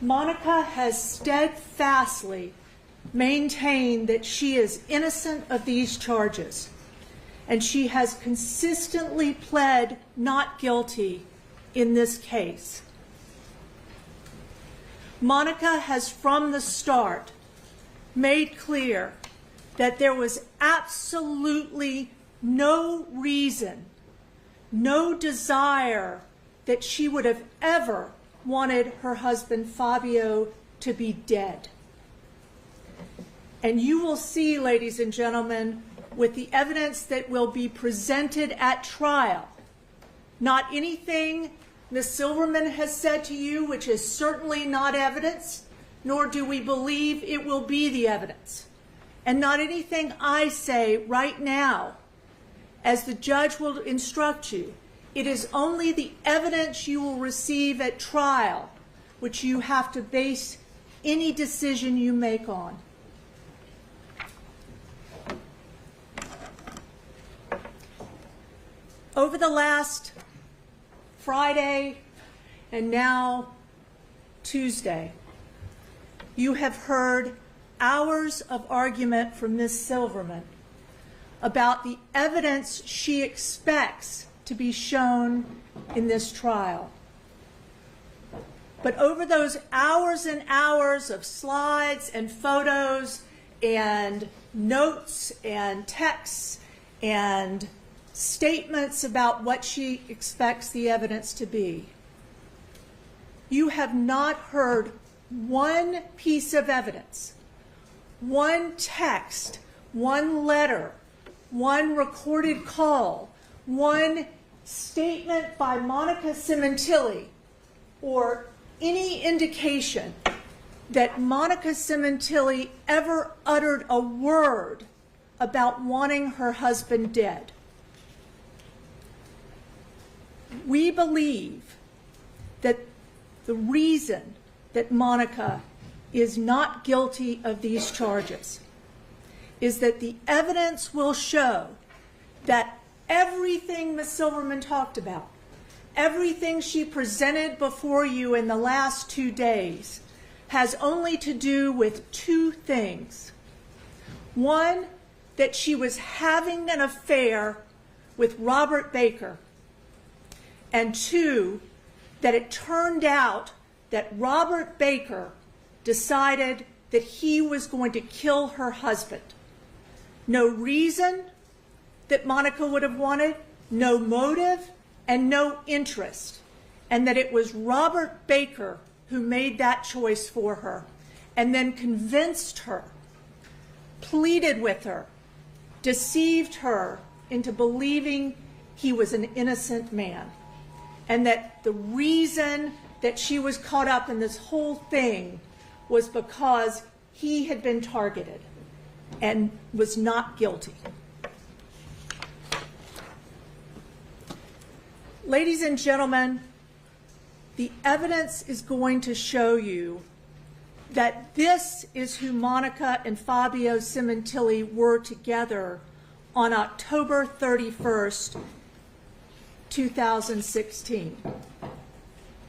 Monica has steadfastly maintained that she is innocent of these charges, and she has consistently pled not guilty in this case. Monica has from the start made clear that there was absolutely no reason, no desire that she would have ever wanted her husband Fabio to be dead. And you will see, ladies and gentlemen, with the evidence that will be presented at trial, not anything Ms. Silverman has said to you, which is certainly not evidence, nor do we believe it will be the evidence. And not anything I say right now, as the judge will instruct you. It is only the evidence you will receive at trial which you have to base any decision you make on. Over the last Friday and now Tuesday, you have heard hours of argument from Ms. Silverman about the evidence she expects to be shown in this trial. But over those hours and hours of slides and photos and notes and texts and statements about what she expects the evidence to be, you have not heard one piece of evidence, one text, one letter, one recorded call, one statement by Monica Sementilli, or any indication that Monica Sementilli ever uttered a word about wanting her husband dead. We believe that the reason that Monica is not guilty of these charges is that the evidence will show that everything Ms. Silverman talked about, everything she presented before you in the last 2 days, has only to do with two things. One, that she was having an affair with Robert Baker, and two, that it turned out that Robert Baker decided that he was going to kill her husband. No reason that Monica would have wanted, no motive, and no interest, and that it was Robert Baker who made that choice for her, and then convinced her, pleaded with her, deceived her into believing he was an innocent man, and that the reason that she was caught up in this whole thing was because he had been targeted and was not guilty. Ladies and gentlemen, the evidence is going to show you that this is who Monica and Fabio Sementilli were together on October 31st, 2016.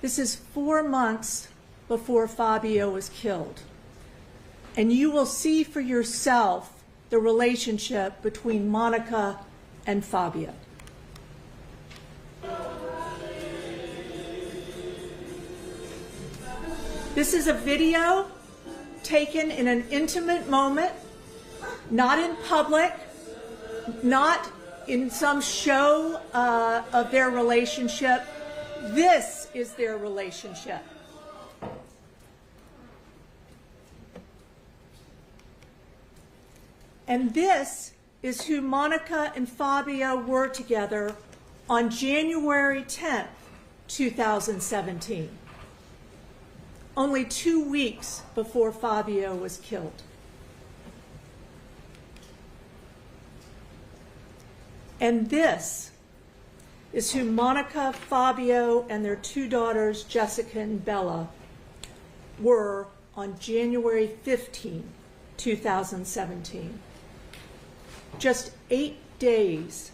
This is 4 months before Fabio was killed. And you will see for yourself the relationship between Monica and Fabio. This is a video taken in an intimate moment, not in public, not in some show of their relationship. This is their relationship. And this is who Monica and Fabio were together on January 10th, 2017. Only 2 weeks before Fabio was killed. And this is who Monica, Fabio, and their 2 daughters, Jessica and Bella, were on January 15, 2017. Just 8 days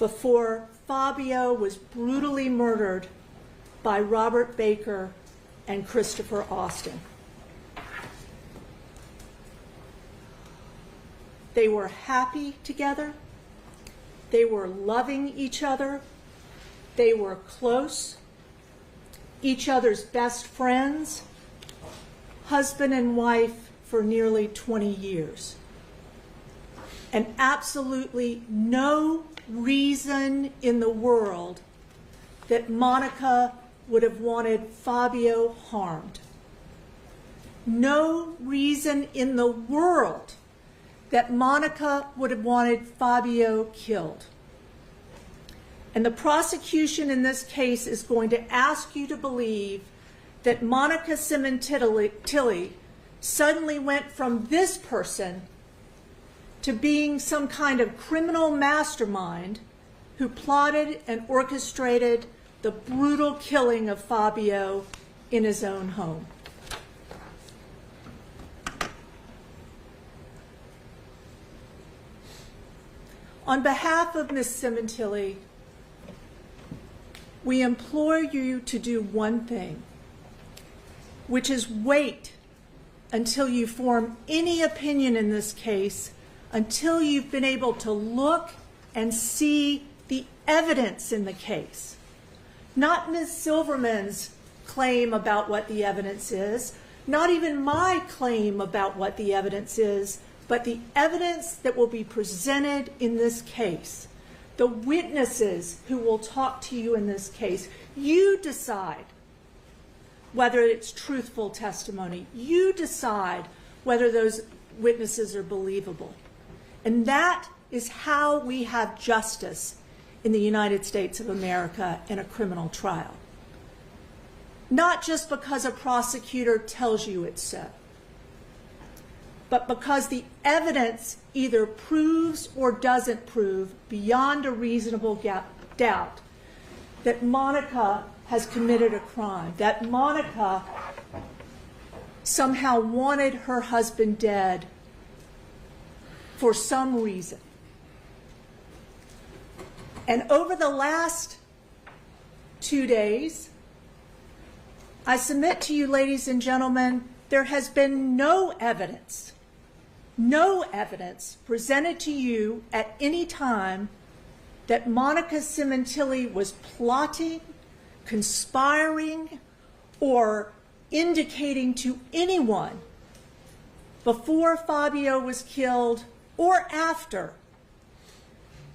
before Fabio was brutally murdered by Robert Baker and Christopher Austin. They were happy together. They were loving each other. They were close, each other's best friends, husband and wife for nearly 20 years. And absolutely no reason in the world that Monica would have wanted Fabio harmed. No reason in the world that Monica would have wanted Fabio killed. And the prosecution in this case is going to ask you to believe that Monica Sementilli suddenly went from this person to being some kind of criminal mastermind who plotted and orchestrated the brutal killing of Fabio in his own home. On behalf of Ms. Sementilli, we implore you to do one thing, which is wait until you form any opinion in this case, until you've been able to look and see the evidence in the case. Not Ms. Silverman's claim about what the evidence is, not even my claim about what the evidence is, but the evidence that will be presented in this case. The witnesses who will talk to you in this case. You decide whether it's truthful testimony. You decide whether those witnesses are believable. And that is how we have justice in the United States of America in a criminal trial. Not just because a prosecutor tells you it's so, but because the evidence either proves or doesn't prove beyond a reasonable doubt that Monica has committed a crime, that Monica somehow wanted her husband dead for some reason. And over the last 2 days, I submit to you, ladies and gentlemen, there has been no evidence presented to you at any time that Monica Sementilli was plotting, conspiring, or indicating to anyone before Fabio was killed or after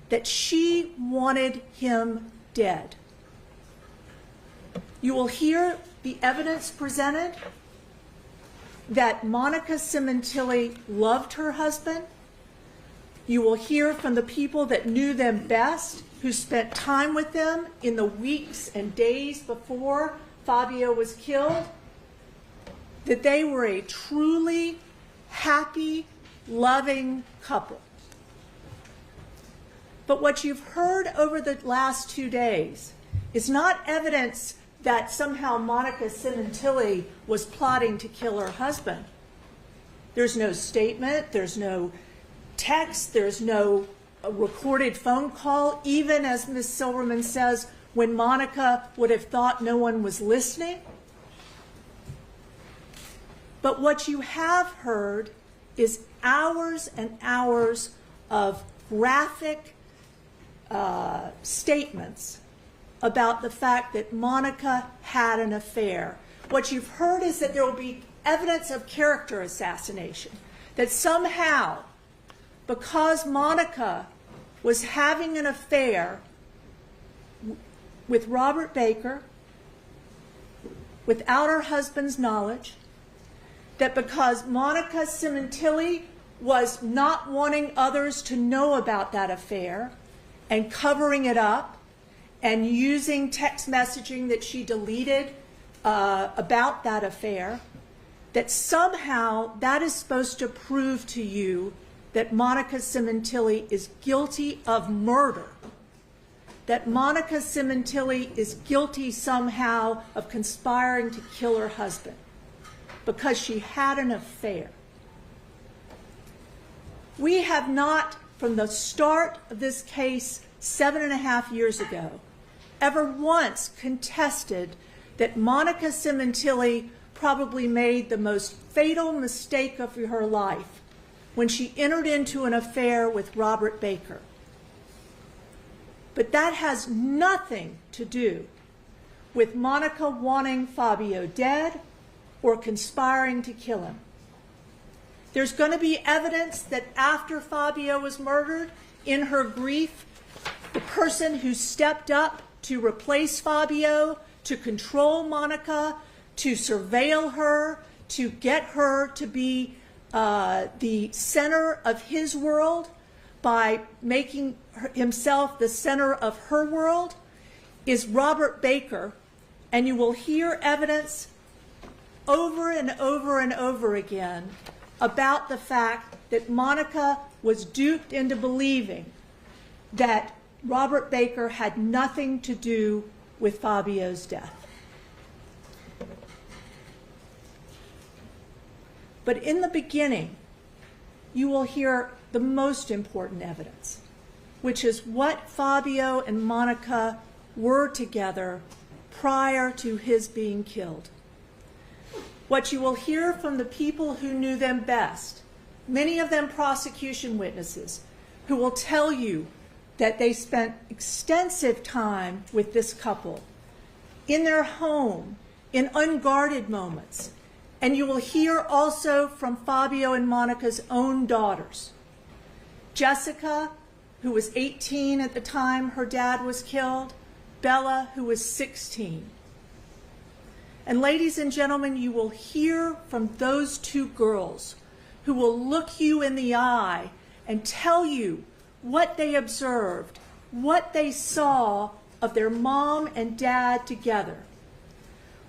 that she wanted him dead. You will hear the evidence presented that Monica Sementilli loved her husband. You will hear from the people that knew them best, who spent time with them in the weeks and days before Fabio was killed, that they were a truly happy, loving couple. But what you've heard over the last 2 days is not evidence that somehow Monica Sementilli was plotting to kill her husband. There's no statement, there's no text, there's no recorded phone call, even as Ms. Silverman says, when Monica would have thought no one was listening. But what you have heard is hours and hours of graphic statements about the fact that Monica had an affair. What you've heard is that there will be evidence of character assassination, that somehow, because Monica was having an affair with Robert Baker without her husband's knowledge, that because Monica Sementilli was not wanting others to know about that affair and covering it up and using text messaging that she deleted about that affair, that somehow that is supposed to prove to you that Monica Sementilli is guilty of murder, that Monica Sementilli is guilty somehow of conspiring to kill her husband because she had an affair. We have not, from the start of this case 7.5 years ago, ever once contested that Monica Sementilli probably made the most fatal mistake of her life when she entered into an affair with Robert Baker. But that has nothing to do with Monica wanting Fabio dead or conspiring to kill him. There's going to be evidence that after Fabio was murdered, in her grief, the person who stepped up to replace Fabio, to control Monica, to surveil her, to get her to be the center of his world by making himself the center of her world, is Robert Baker. And you will hear evidence over and over and over again about the fact that Monica was duped into believing that Robert Baker had nothing to do with Fabio's death. But in the beginning, you will hear the most important evidence, which is what Fabio and Monica were together prior to his being killed. What you will hear from the people who knew them best, many of them prosecution witnesses, who will tell you that they spent extensive time with this couple in their home, in unguarded moments. And you will hear also from Fabio and Monica's own daughters. Jessica, who was 18 at the time her dad was killed, Bella, who was 16. And ladies and gentlemen, you will hear from those two girls who will look you in the eye and tell you what they observed, what they saw of their mom and dad together,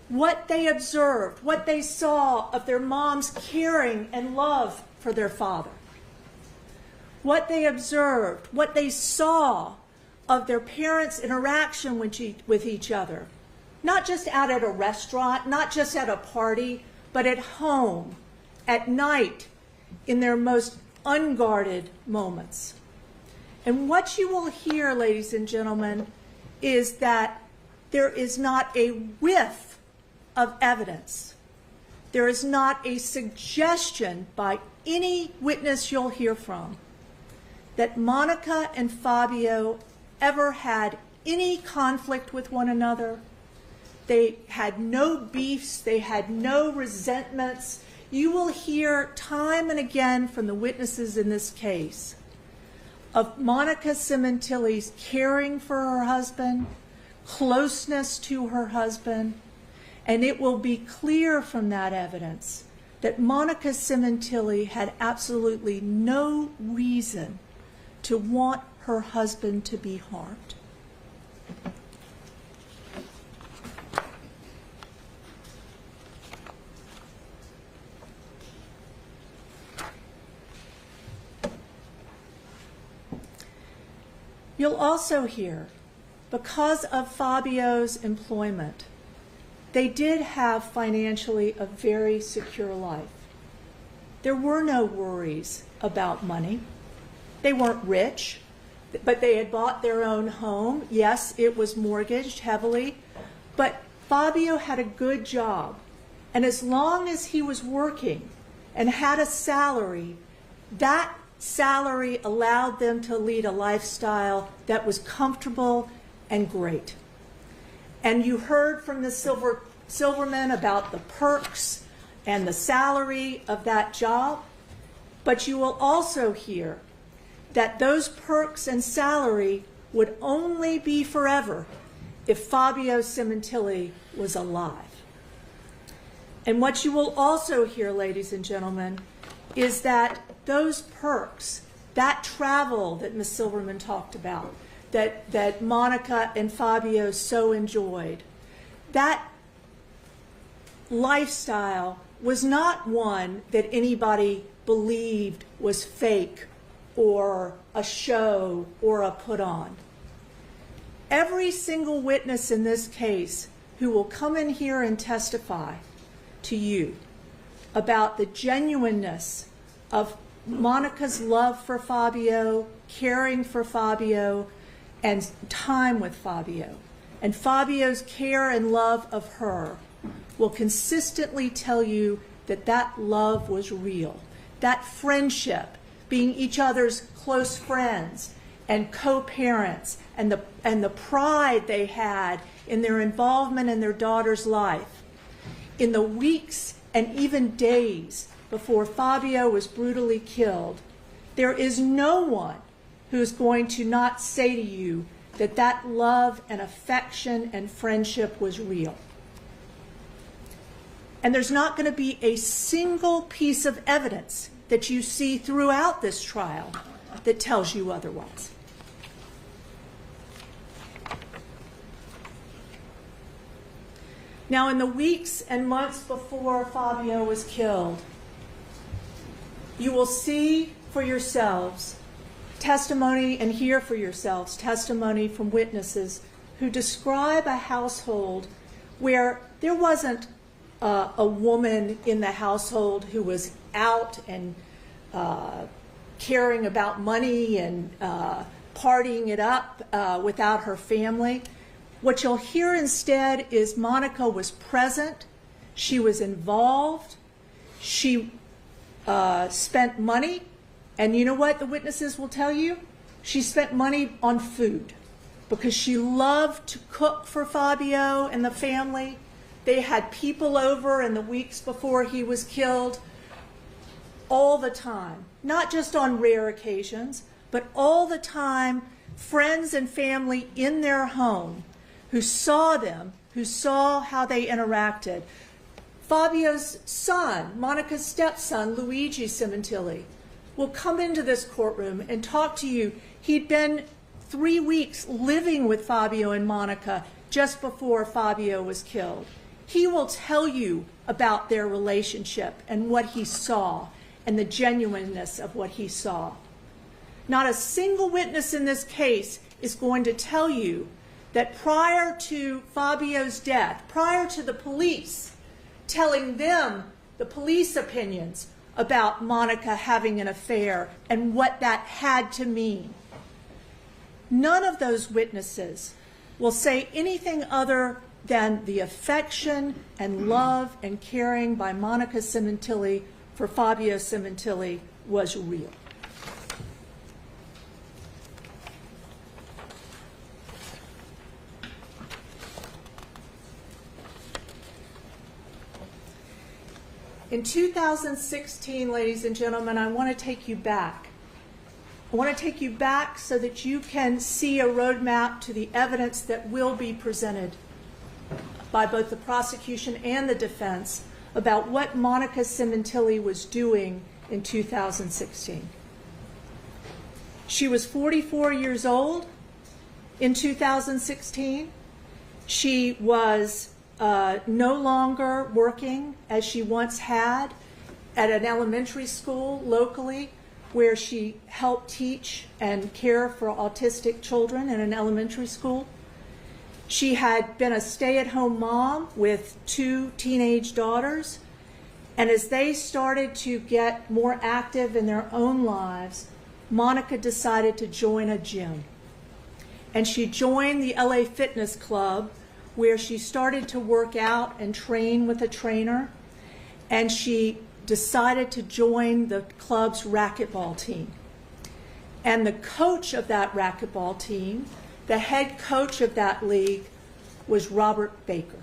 what they observed, what they saw of their mom's caring and love for their father, what they observed, what they saw of their parents' interaction with each other, not just out at a restaurant, not just at a party, but at home, at night, in their most unguarded moments. And what you will hear, ladies and gentlemen, is that there is not a whiff of evidence. There is not a suggestion by any witness you'll hear from that Monica and Fabio ever had any conflict with one another. They had no beefs. They had no resentments. You will hear time and again from the witnesses in this case of Monica Sementilli's caring for her husband, closeness to her husband, and it will be clear from that evidence that Monica Sementilli had absolutely no reason to want her husband to be harmed. You'll also hear, because of Fabio's employment, they did have financially a very secure life. There were no worries about money. They weren't rich, but they had bought their own home. Yes, it was mortgaged heavily, but Fabio had a good job. And as long as he was working and had a salary, that salary allowed them to lead a lifestyle that was comfortable and great. And you heard from the Silverman about the perks and the salary of that job, but you will also hear that those perks and salary would only be forever if Fabio Sementilli was alive. And what you will also hear, ladies and gentlemen, is that those perks, that travel that Ms. Silverman talked about, that Monica and Fabio so enjoyed, that lifestyle was not one that anybody believed was fake or a show or a put on. Every single witness in this case who will come in here and testify to you about the genuineness of Monica's love for Fabio, caring for Fabio, and time with Fabio, and Fabio's care and love of her, will consistently tell you that that love was real. That friendship, being each other's close friends and co-parents, and the pride they had in their involvement in their daughter's life. In the weeks and even days before Fabio was brutally killed, there is no one who is going to not say to you that that love and affection and friendship was real. And there's not going to be a single piece of evidence that you see throughout this trial that tells you otherwise. Now, in the weeks and months before Fabio was killed, you will see for yourselves testimony and hear for yourselves testimony from witnesses who describe a household where there wasn't a woman in the household who was out and caring about money and partying it up without her family. What you'll hear instead is Monica was present, she was involved, she spent money, and you know what the witnesses will tell you? She spent money on food because she loved to cook for Fabio and the family. They had people over in the weeks before he was killed all the time, not just on rare occasions, but all the time, friends and family in their home who saw them, who saw how they interacted. Fabio's son, Monica's stepson, Luigi Sementilli, will come into this courtroom and talk to you. He'd been 3 weeks living with Fabio and Monica just before Fabio was killed. He will tell you about their relationship and what he saw and the genuineness of what he saw. Not a single witness in this case is going to tell you that prior to Fabio's death, prior to the police telling them the police opinions about Monica having an affair and what that had to mean, none of those witnesses will say anything other than the affection and love and caring by Monica Sementilli for Fabio Sementilli was real. In 2016, ladies and gentlemen, I want to take you back. I want to take you back so that you can see a roadmap to the evidence that will be presented by both the prosecution and the defense about what Monica Sementilli was doing in 2016. She was 44 years old in 2016. She was no longer working as she once had at an elementary school locally where she helped teach and care for autistic children in an elementary school. She had been a stay-at-home mom with 2 teenage daughters, and as they started to get more active in their own lives, Monica decided to join a gym. And she joined the LA Fitness Club, where she started to work out and train with a trainer. and she decided to join the club's racquetball team. And the coach of that racquetball team, the head coach of that league, was Robert Baker.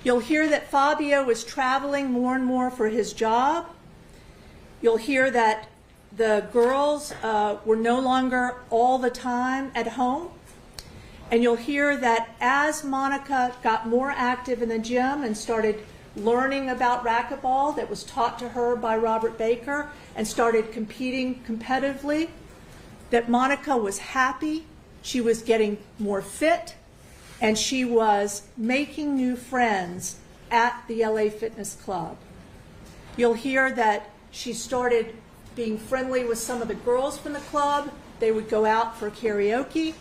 You'll hear that Fabio was traveling more and more for his job. You'll hear that the girls were no longer all the time at home. And you'll hear that as Monica got more active in the gym and started learning about racquetball that was taught to her by Robert Baker and started competing competitively, that Monica was happy, she was getting more fit, and she was making new friends at the LA Fitness Club. You'll hear that she started being friendly with some of the girls from the club. They would go out for karaoke.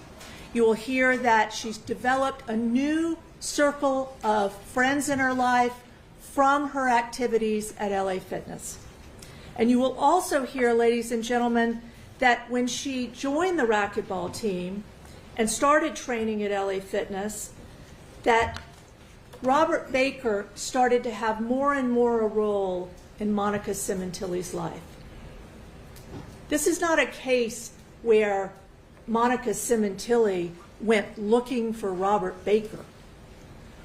You will hear that she's developed a new circle of friends in her life from her activities at LA Fitness. And you will also hear, ladies and gentlemen, that when she joined the racquetball team and started training at LA Fitness, that Robert Baker started to have more and more a role in Monica Sementilli's life. This is not a case where Monica Sementilli went looking for Robert Baker.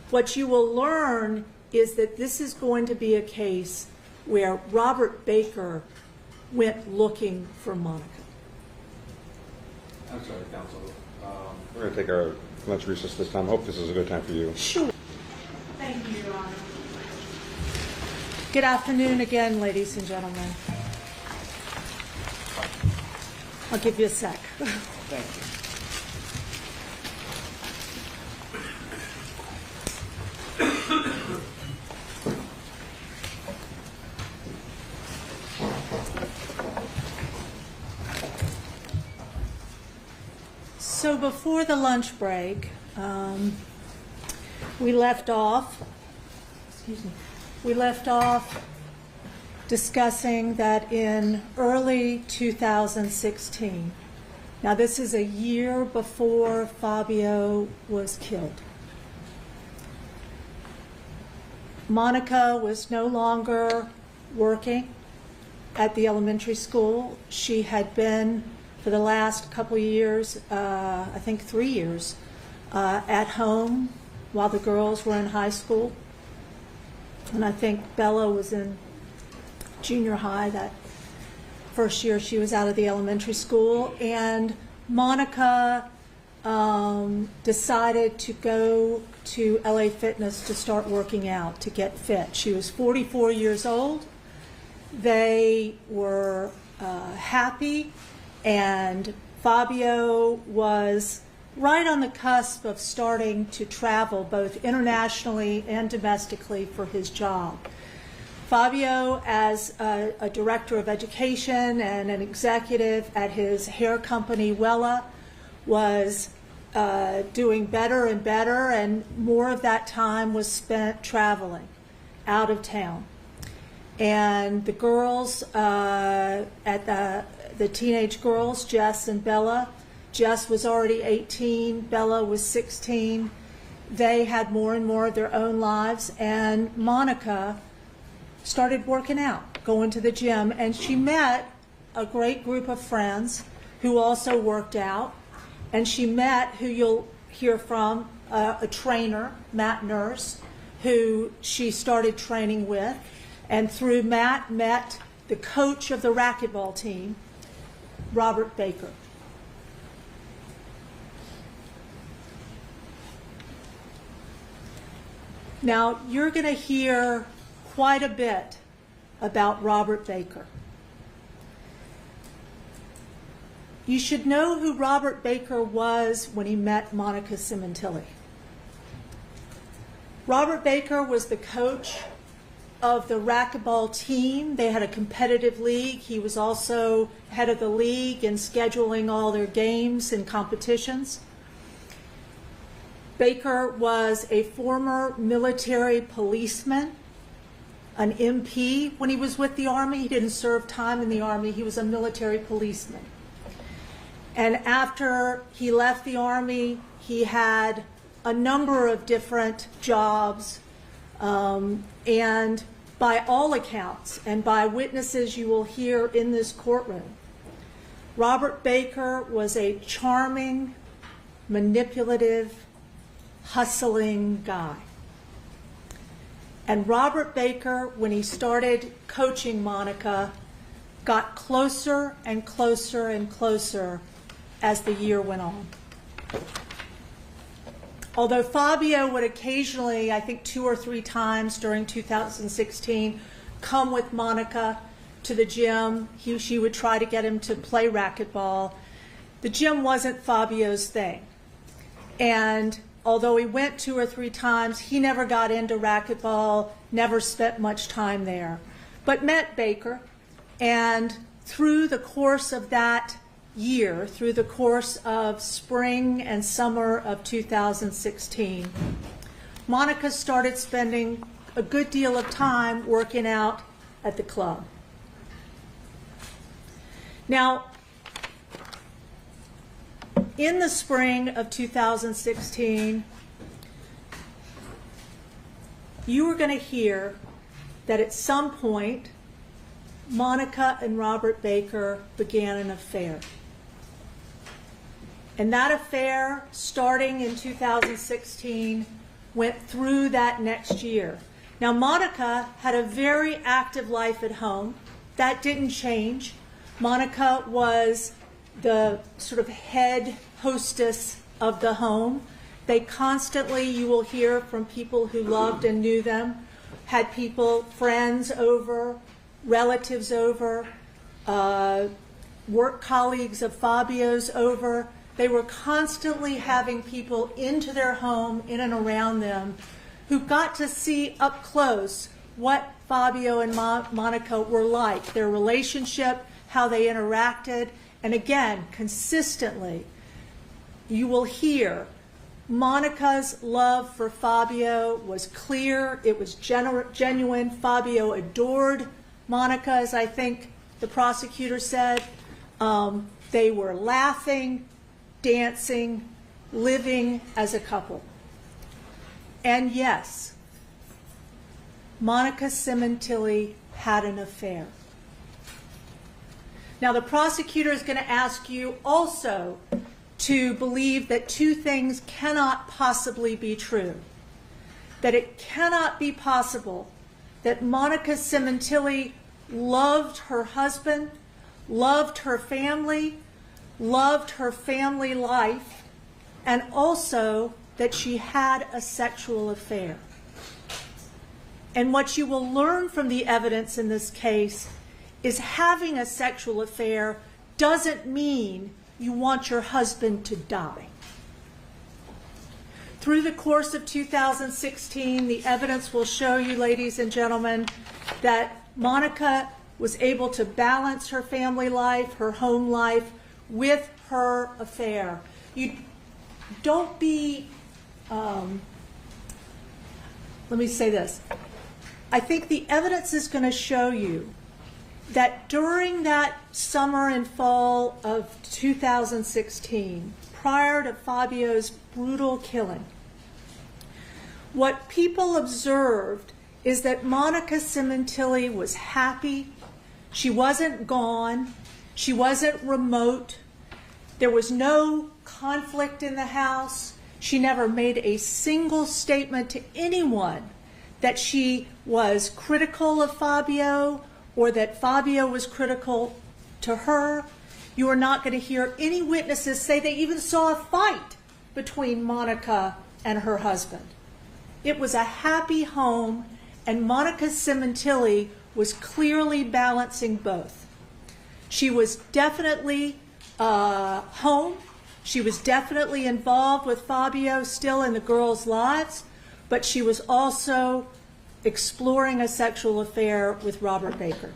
What you will learn is that this is going to be a case where Robert Baker went looking for Monica. I'm sorry, Counsel. We're going to take our lunch recess this time. Hope this is a good time for you. Sure. Thank you, Your Honor. Good afternoon again, ladies and gentlemen. I'll give you a sec. Thank you. So before the lunch break, we left off discussing that in early 2016, now this is a year before Fabio was killed, Monica was no longer working at the elementary school. She had been for the last couple of years, I think 3 years, at home while the girls were in high school. And I think Bella was in junior high that first year she was out of the elementary school. And Monica decided to go to LA Fitness to start working out, to get fit. She was 44 years old. They were happy, and Fabio was right on the cusp of starting to travel both internationally and domestically for his job. Fabio, as a director of education and an executive at his hair company, Wella, was doing better and better, and more of that time was spent traveling out of town. And the girls, the teenage girls, Jess and Bella, Jess was already 18, Bella was 16. They had more and more of their own lives, and Monica started working out, going to the gym, and she met a great group of friends who also worked out, and she met, who you'll hear from, a trainer, Matt Nurse, who she started training with, and through Matt met the coach of the racquetball team, Robert Baker. Now, you're going to hear quite a bit about Robert Baker. You should know who Robert Baker was when he met Monica Sementilli. Robert Baker was the coach of the racquetball team. They had a competitive league. He was also head of the league and scheduling all their games and competitions. Baker was a former military policeman, an MP. When he was with the Army, he didn't serve time in the Army. He was a military policeman. And after he left the Army, he had a number of different jobs And by all accounts and by witnesses you will hear in this courtroom, Robert Baker was a charming, manipulative, hustling guy. And Robert Baker, when he started coaching Monica, got closer and closer and closer as the year went on. Although Fabio would occasionally, I think 2 or 3 times during 2016, come with Monica to the gym, she would try to get him to play racquetball. The gym wasn't Fabio's thing. And although he went 2 or 3 times, he never got into racquetball, never spent much time there, but met Baker. And through the course of that year, through the course of spring and summer of 2016, Monica started spending a good deal of time working out at the club. Now, in the spring of 2016, you were going to hear that at some point, Monica and Robert Baker began an affair. And that affair, starting in 2016, went through that next year. Now, Monica had a very active life at home. That didn't change. Monica was the sort of head hostess of the home. They constantly, you will hear from people who loved and knew them, had people, friends over, relatives over, work colleagues of Fabio's over. They were constantly having people into their home, in and around them, who got to see up close what Fabio and Monica were like, their relationship, how they interacted. And again, consistently, you will hear Monica's love for Fabio was clear. It was genuine. Fabio adored Monica, as I think the prosecutor said. They were laughing, dancing, living as a couple. And yes, Monica Sementilli had an affair. Now, the prosecutor is going to ask you also to believe that 2 things cannot possibly be true. That it cannot be possible that Monica Sementilli loved her husband, loved her family life, and also that she had a sexual affair. And what you will learn from the evidence in this case is having a sexual affair doesn't mean you want your husband to die. Through the course of 2016, the evidence will show you, ladies and gentlemen, that Monica was able to balance her family life, her home life, with her affair. You don't be, let me say this. I think the evidence is going to show you that during that summer and fall of 2016, prior to Fabio's brutal killing, what people observed is that Monica Sementilli was happy. She wasn't gone. She wasn't remote. There was no conflict in the house. She never made a single statement to anyone that she was critical of Fabio or that Fabio was critical to her. You are not going to hear any witnesses say they even saw a fight between Monica and her husband. It was a happy home, and Monica Sementilli was clearly balancing both. She was definitely home. She was definitely involved with Fabio still in the girls' lives, but she was also exploring a sexual affair with Robert Baker.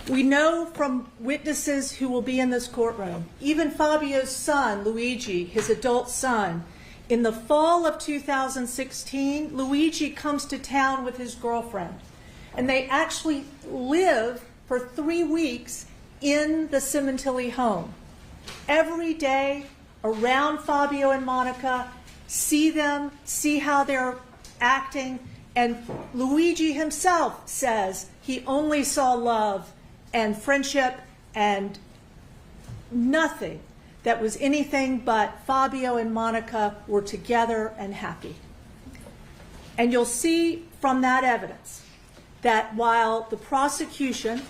We know from witnesses who will be in this courtroom, even Fabio's son, Luigi, his adult son, in the fall of 2016, Luigi comes to town with his girlfriend, and they actually live for 3 weeks in the Sementilli home. Every day around Fabio and Monica, see them, see how they're acting, and Luigi himself says he only saw love and friendship and nothing that was anything but Fabio and Monica were together and happy. And you'll see from that evidence that while the prosecution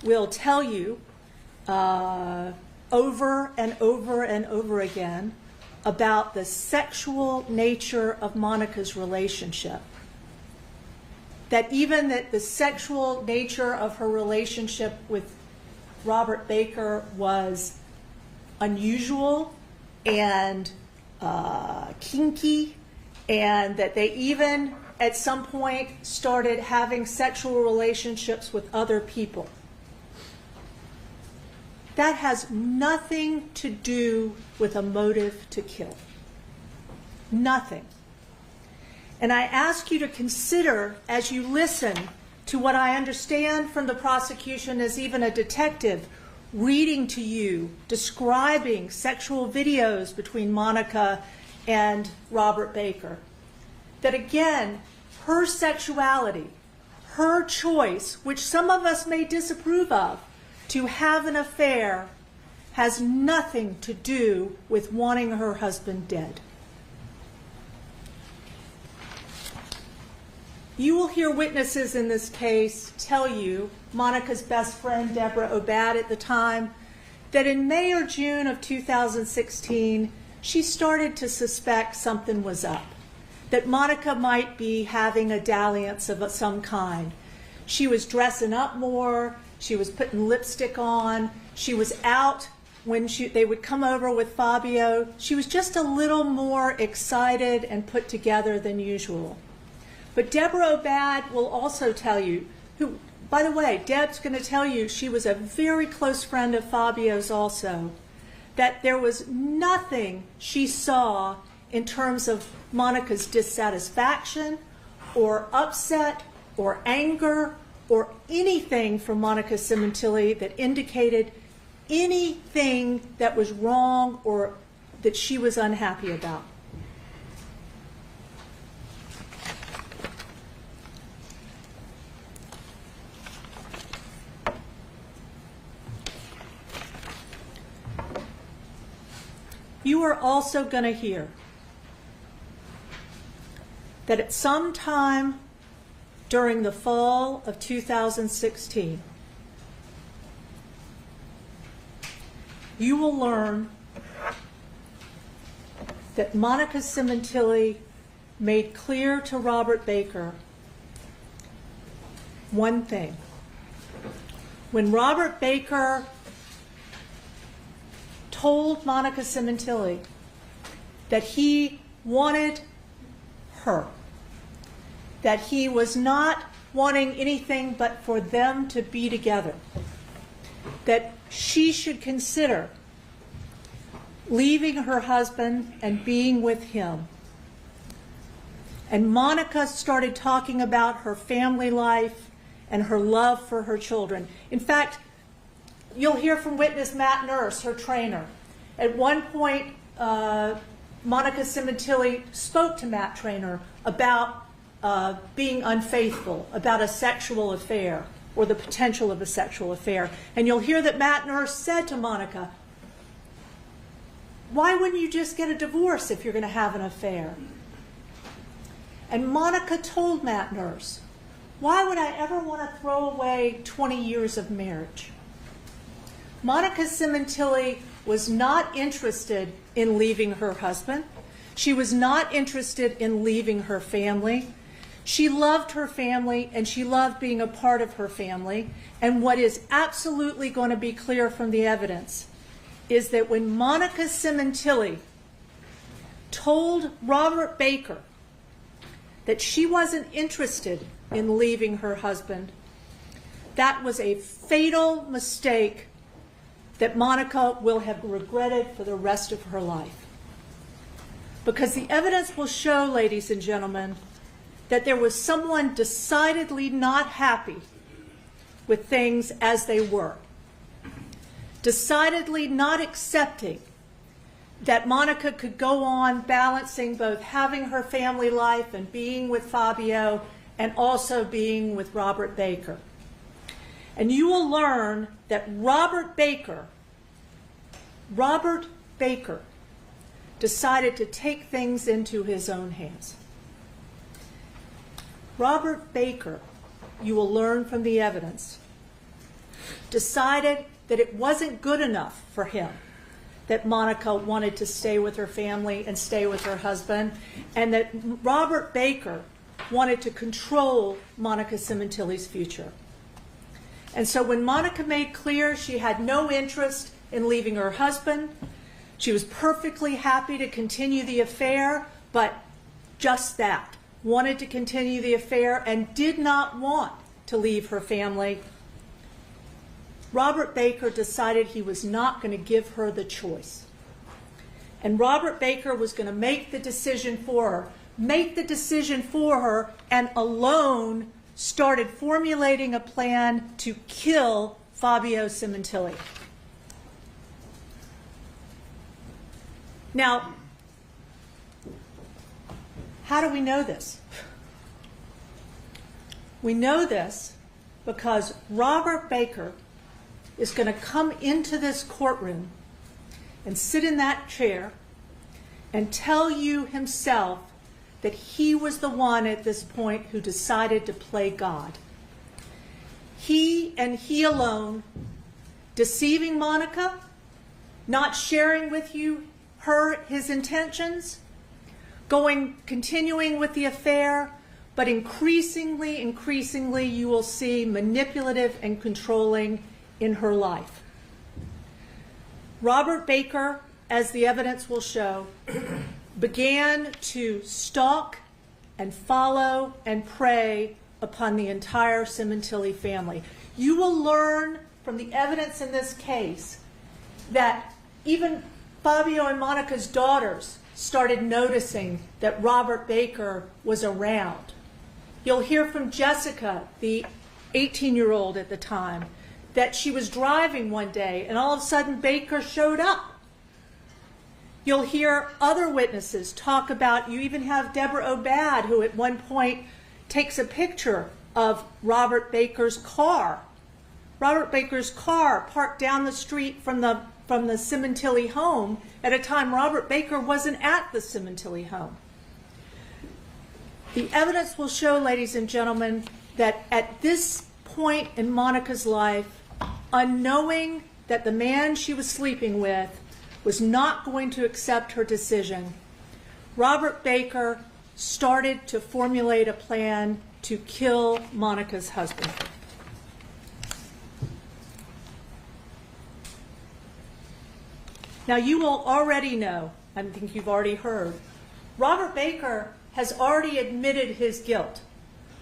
will tell you over and over and over again about the sexual nature of Monica's relationship, that even that the sexual nature of her relationship with Robert Baker was unusual and kinky, and that they even at some point started having sexual relationships with other people. That has nothing to do with a motive to kill. Nothing. And I ask you to consider, as you listen to what I understand from the prosecution as even a detective reading to you, describing sexual videos between Monica and Robert Baker, that again, her sexuality, her choice, which some of us may disapprove of, to have an affair has nothing to do with wanting her husband dead. You will hear witnesses in this case tell you, Monica's best friend, Deborah Obad at the time, that in May or June of 2016, she started to suspect something was up, that Monica might be having a dalliance of some kind. She was dressing up more, she was putting lipstick on, she was out when they would come over with Fabio. She was just a little more excited and put together than usual. But Deborah Obad will also tell you, who, by the way, Deb's going to tell you she was a very close friend of Fabio's also, that there was nothing she saw in terms of Monica's dissatisfaction or upset or anger or anything from Monica Sementilli that indicated anything that was wrong or that she was unhappy about. You are also going to hear that at some time during the fall of 2016, you will learn that Monica Sementilli made clear to Robert Baker one thing. When Robert Baker told Monica Sementilli that he wanted her, that he was not wanting anything but for them to be together, that she should consider leaving her husband and being with him. And Monica started talking about her family life and her love for her children. In fact, you'll hear from witness Matt Nurse, her trainer. At one point, Monica Sementilli spoke to Matt Trainer about being unfaithful, about a sexual affair or the potential of a sexual affair. And you'll hear that Matt Nurse said to Monica, "Why wouldn't you just get a divorce if you're going to have an affair?" And Monica told Matt Nurse, "Why would I ever want to throw away 20 years of marriage?" Monica Sementilli was not interested in leaving her husband. She was not interested in leaving her family. She loved her family and she loved being a part of her family. And what is absolutely going to be clear from the evidence is that when Monica Sementilli told Robert Baker that she wasn't interested in leaving her husband, that was a fatal mistake that Monica will have regretted for the rest of her life. Because the evidence will show, ladies and gentlemen, that there was someone decidedly not happy with things as they were, decidedly not accepting that Monica could go on balancing both having her family life and being with Fabio and also being with Robert Baker. And you will learn that Robert Baker decided to take things into his own hands. Robert Baker, you will learn from the evidence, decided that it wasn't good enough for him that Monica wanted to stay with her family and stay with her husband, and that Robert Baker wanted to control Monica Sementilli's future. And so when Monica made clear she had no interest in leaving her husband, she was perfectly happy to continue the affair, but just that, wanted to continue the affair and did not want to leave her family, Robert Baker decided he was not going to give her the choice. And Robert Baker was going to make the decision for her, and alone started formulating a plan to kill Fabio Sementilli. Now, how do we know this? We know this because Robert Baker is going to come into this courtroom and sit in that chair and tell you himself that he was the one at this point who decided to play God. He and he alone, deceiving Monica, not sharing with you his intentions, continuing with the affair, but increasingly you will see manipulative and controlling in her life. Robert Baker, as the evidence will show, began to stalk and follow and prey upon the entire Sementilli family. You will learn from the evidence in this case that even Fabio and Monica's daughters started noticing that Robert Baker was around. You'll hear from Jessica, the 18-year-old at the time, that she was driving one day and all of a sudden Baker showed up. You'll hear other witnesses talk about, you even have Deborah Obad, who at one point takes a picture of Robert Baker's car. Robert Baker's car parked down the street from the Sementilli home at a time Robert Baker wasn't at the Sementilli home. The evidence will show, ladies and gentlemen, that at this point in Monica's life, unknowing that the man she was sleeping with was not going to accept her decision, Robert Baker started to formulate a plan to kill Monica's husband. Now, you will already know, I think you've already heard, Robert Baker has already admitted his guilt.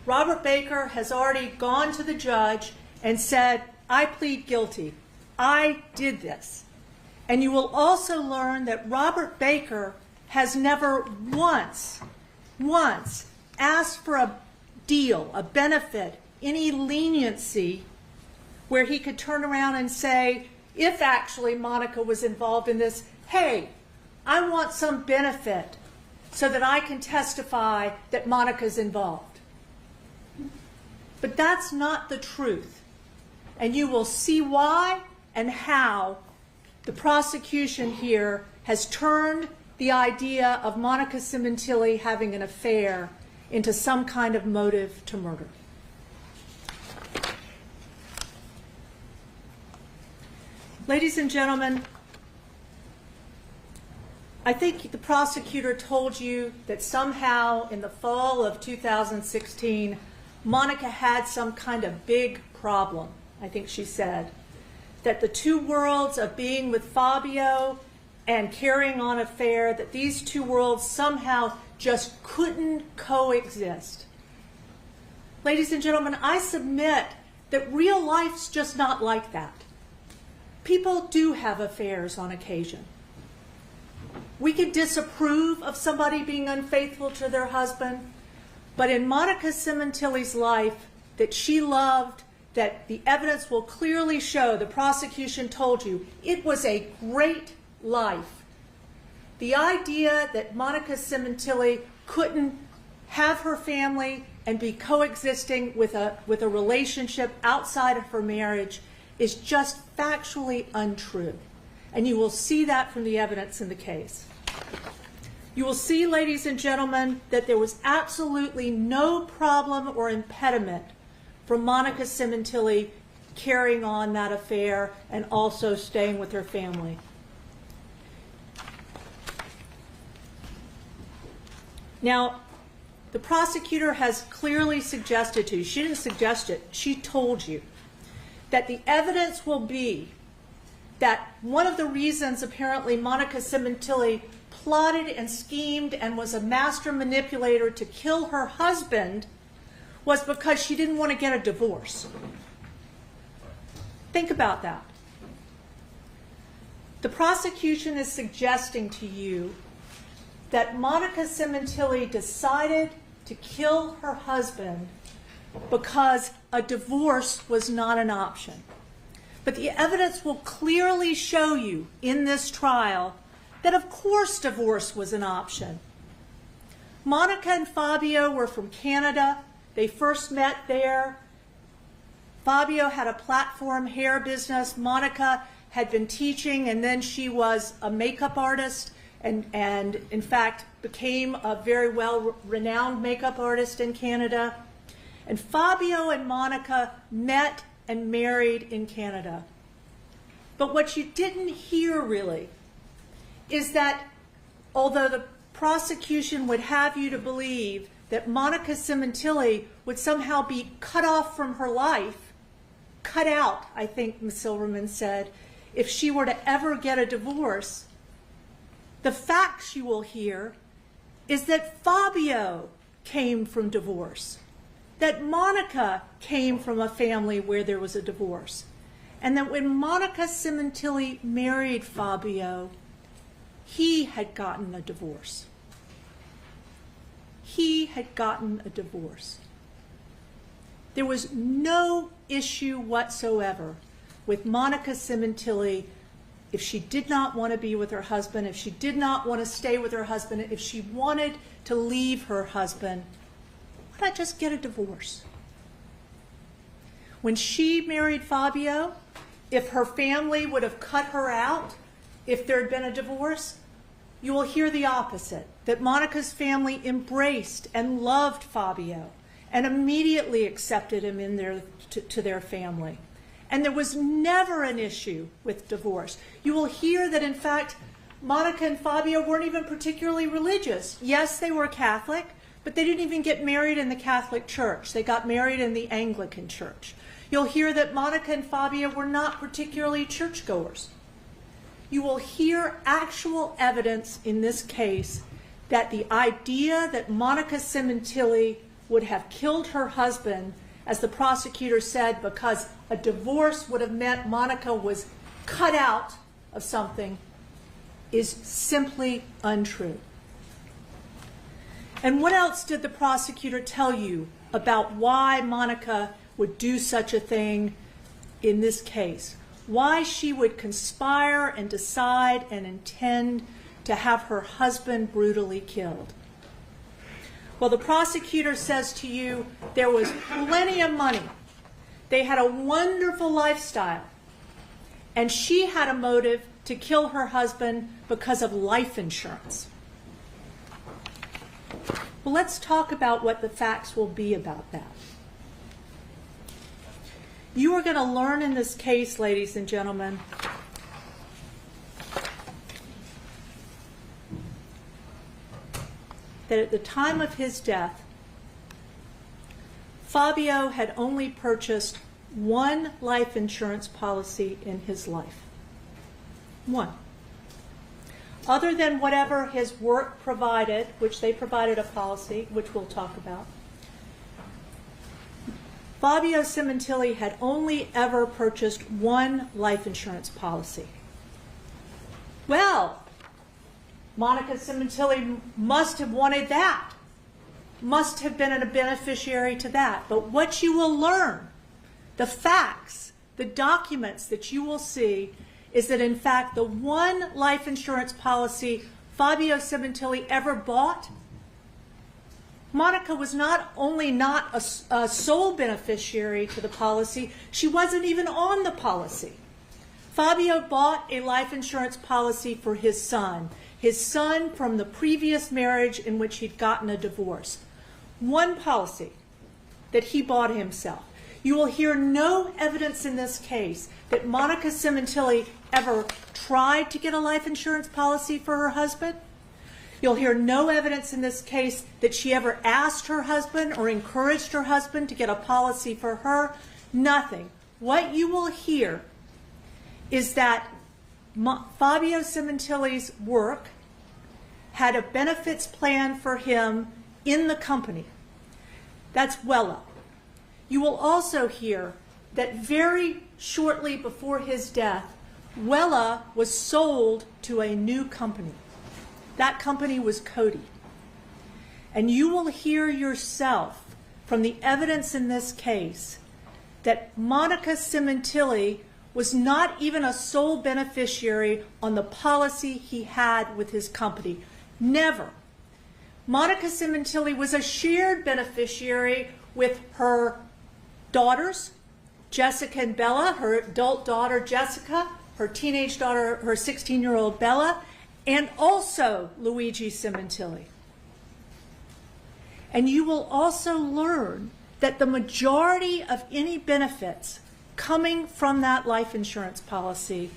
Robert Baker has already gone to the judge and said, I plead guilty. I did this. And you will also learn that Robert Baker has never once asked for a deal, a benefit, any leniency where he could turn around and say, if actually Monica was involved in this, hey, I want some benefit so that I can testify that Monica's involved. But that's not the truth. And you will see why and how the prosecution here has turned the idea of Monica Sementilli having an affair into some kind of motive to murder. Ladies and gentlemen, I think the prosecutor told you that somehow in the fall of 2016, Monica had some kind of big problem, I think she said. That the two worlds of being with Fabio and carrying on an affair, that these two worlds somehow just couldn't coexist. Ladies and gentlemen, I submit that real life's just not like that. People do have affairs on occasion. We could disapprove of somebody being unfaithful to their husband, but in Monica Sementilli's life that she loved, that the evidence will clearly show, the prosecution told you, it was a great life. The idea that Monica Sementilli couldn't have her family and be coexisting with a relationship outside of her marriage is just factually untrue. And you will see that from the evidence in the case. You will see, ladies and gentlemen, that there was absolutely no problem or impediment for Monica Sementilli carrying on that affair and also staying with her family. Now, the prosecutor has clearly suggested to you, she didn't suggest it, she told you, that the evidence will be that one of the reasons apparently Monica Sementilli plotted and schemed and was a master manipulator to kill her husband was because she didn't want to get a divorce. Think about that. The prosecution is suggesting to you that Monica Sementilli decided to kill her husband because a divorce was not an option. But the evidence will clearly show you in this trial that of course divorce was an option. Monica and Fabio were from Canada. They first met there. Fabio had a platform hair business. Monica had been teaching, and then she was a makeup artist and in fact became a very well-renowned makeup artist in Canada. And Fabio and Monica met and married in Canada. But what you didn't hear really is that although the prosecution would have you to believe that Monica Sementilli would somehow be cut off from her life, cut out, I think Ms. Silverman said, if she were to ever get a divorce, the facts you will hear is that Fabio came from divorce, that Monica came from a family where there was a divorce, and that when Monica Sementilli married Fabio, he had gotten a divorce. He had gotten a divorce. There was no issue whatsoever with Monica Sementilli if she did not want to be with her husband, if she did not want to stay with her husband, if she wanted to leave her husband, why not just get a divorce? When she married Fabio, if her family would have cut her out, if there had been a divorce, you will hear the opposite, that Monica's family embraced and loved Fabio and immediately accepted him in to their family. And there was never an issue with divorce. You will hear that, in fact, Monica and Fabio weren't even particularly religious. Yes, they were Catholic, but they didn't even get married in the Catholic Church. They got married in the Anglican Church. You'll hear that Monica and Fabio were not particularly churchgoers. You will hear actual evidence in this case that the idea that Monica Sementilli would have killed her husband, as the prosecutor said, because a divorce would have meant Monica was cut out of something, is simply untrue. And what else did the prosecutor tell you about why Monica would do such a thing in this case? Why she would conspire and decide and intend to have her husband brutally killed? Well, the prosecutor says to you there was plenty of money. They had a wonderful lifestyle. And she had a motive to kill her husband because of life insurance. Well, let's talk about what the facts will be about that. You are going to learn in this case, ladies and gentlemen, that at the time of his death, Fabio had only purchased one life insurance policy in his life. One. Other than whatever his work provided, which they provided a policy, which we'll talk about, Fabio Sementilli had only ever purchased one life insurance policy. Well, Monica Sementilli must have wanted that, must have been a beneficiary to that. But what you will learn, the facts, the documents that you will see, is that in fact the one life insurance policy Fabio Sementilli ever bought, Monica was not only not a sole beneficiary to the policy, she wasn't even on the policy. Fabio bought a life insurance policy for his son from the previous marriage in which he'd gotten a divorce. One policy that he bought himself. You will hear no evidence in this case that Monica Sementilli ever tried to get a life insurance policy for her husband. You'll hear no evidence in this case that she ever asked her husband or encouraged her husband to get a policy for her. Nothing. What you will hear is that Fabio Sementilli's work had a benefits plan for him in the company. That's Wella. You will also hear that very shortly before his death, Wella was sold to a new company. That company was Cody. And you will hear yourself from the evidence in this case that Monica Sementilli was not even a sole beneficiary on the policy he had with his company. Never. Monica Sementilli was a shared beneficiary with her daughters, Jessica and Bella, her adult daughter Jessica, her teenage daughter, her 16-year-old Bella, and also Luigi Sementilli. And you will also learn that the majority of any benefits coming from that life insurance policy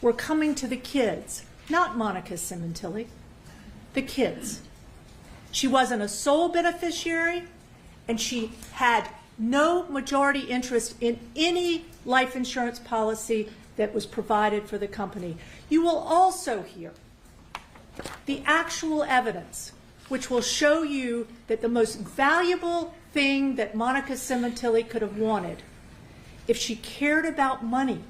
were coming to the kids, not Monica Sementilli, the kids. She wasn't a sole beneficiary, and she had no majority interest in any life insurance policy that was provided for the company. You will also hear the actual evidence, which will show you that the most valuable thing that Monica Sementilli could have wanted, if she cared about money,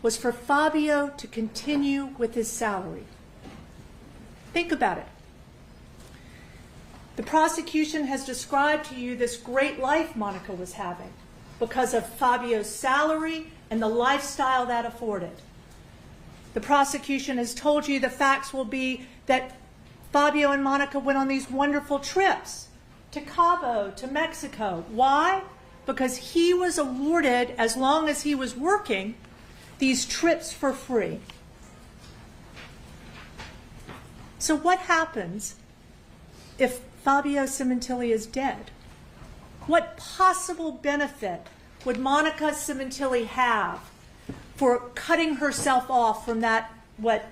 was for Fabio to continue with his salary. Think about it. The prosecution has described to you this great life Monica was having because of Fabio's salary and the lifestyle that afforded. The prosecution has told you the facts will be that Fabio and Monica went on these wonderful trips to Cabo, to Mexico. Why? Because he was awarded, as long as he was working, these trips for free. So what happens if Fabio Sementilli is dead? What possible benefit would Monica Sementilli have for cutting herself off from that, what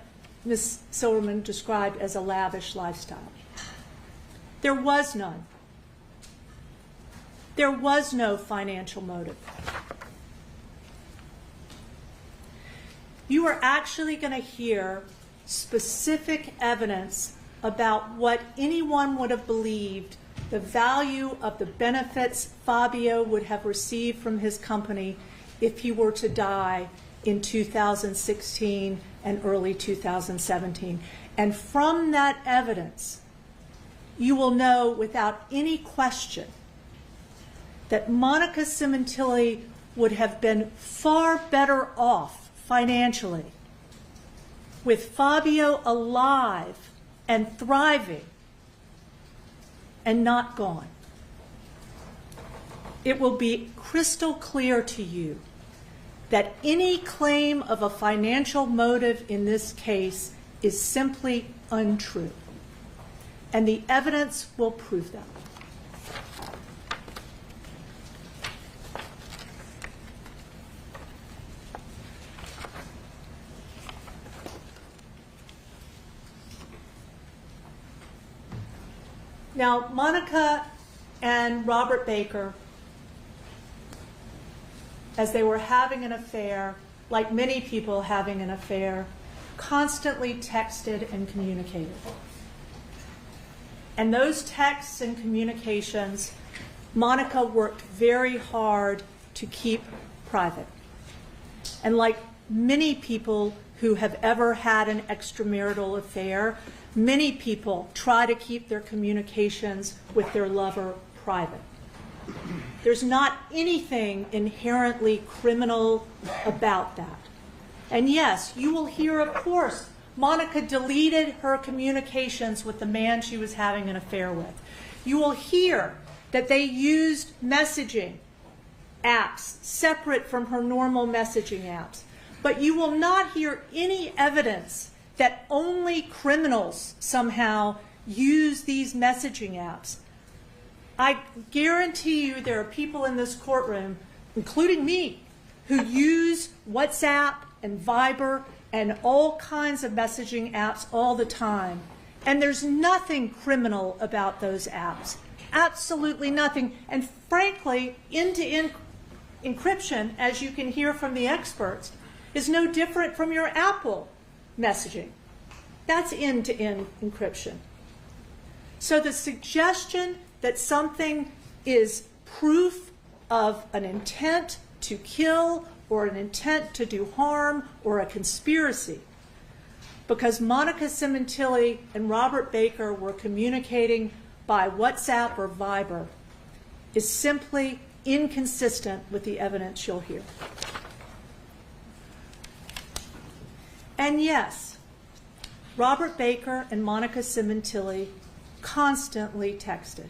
Ms. Silverman described as a lavish lifestyle? There was none. There was no financial motive. You are actually going to hear specific evidence about what anyone would have believed the value of the benefits Fabio would have received from his company if he were to die in 2016 and early 2017. And from that evidence, you will know without any question that Monica Sementilli would have been far better off financially with Fabio alive and thriving and not gone. It will be crystal clear to you that any claim of a financial motive in this case is simply untrue. And the evidence will prove that. Now, Monica and Robert Baker, as they were having an affair, like many people having an affair, constantly texted and communicated. And those texts and communications, Monica worked very hard to keep private. And like many people who have ever had an extramarital affair, many people try to keep their communications with their lover private. There's not anything inherently criminal about that. And yes, you will hear, of course, Monica deleted her communications with the man she was having an affair with. You will hear that they used messaging apps separate from her normal messaging apps. But you will not hear any evidence that only criminals somehow use these messaging apps. I guarantee you there are people in this courtroom, including me, who use WhatsApp and Viber and all kinds of messaging apps all the time. And there's nothing criminal about those apps. Absolutely nothing. And frankly, end-to-end encryption, as you can hear from the experts, is no different from your Apple messaging. That's end-to-end encryption. So the suggestion that something is proof of an intent to kill or an intent to do harm or a conspiracy, because Monica Sementilli and Robert Baker were communicating by WhatsApp or Viber, is simply inconsistent with the evidence you'll hear. And yes, Robert Baker and Monica Sementilli constantly texted.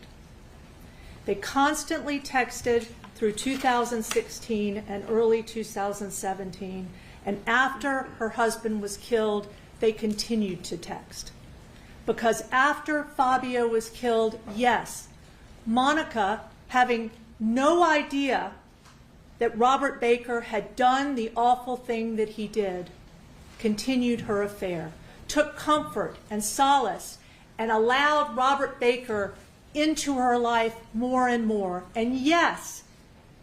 They constantly texted through 2016 and early 2017, and after her husband was killed, they continued to text. Because after Fabio was killed, yes, Monica, having no idea that Robert Baker had done the awful thing that he did, continued her affair, took comfort and solace, and allowed Robert Baker into her life more and more. And yes,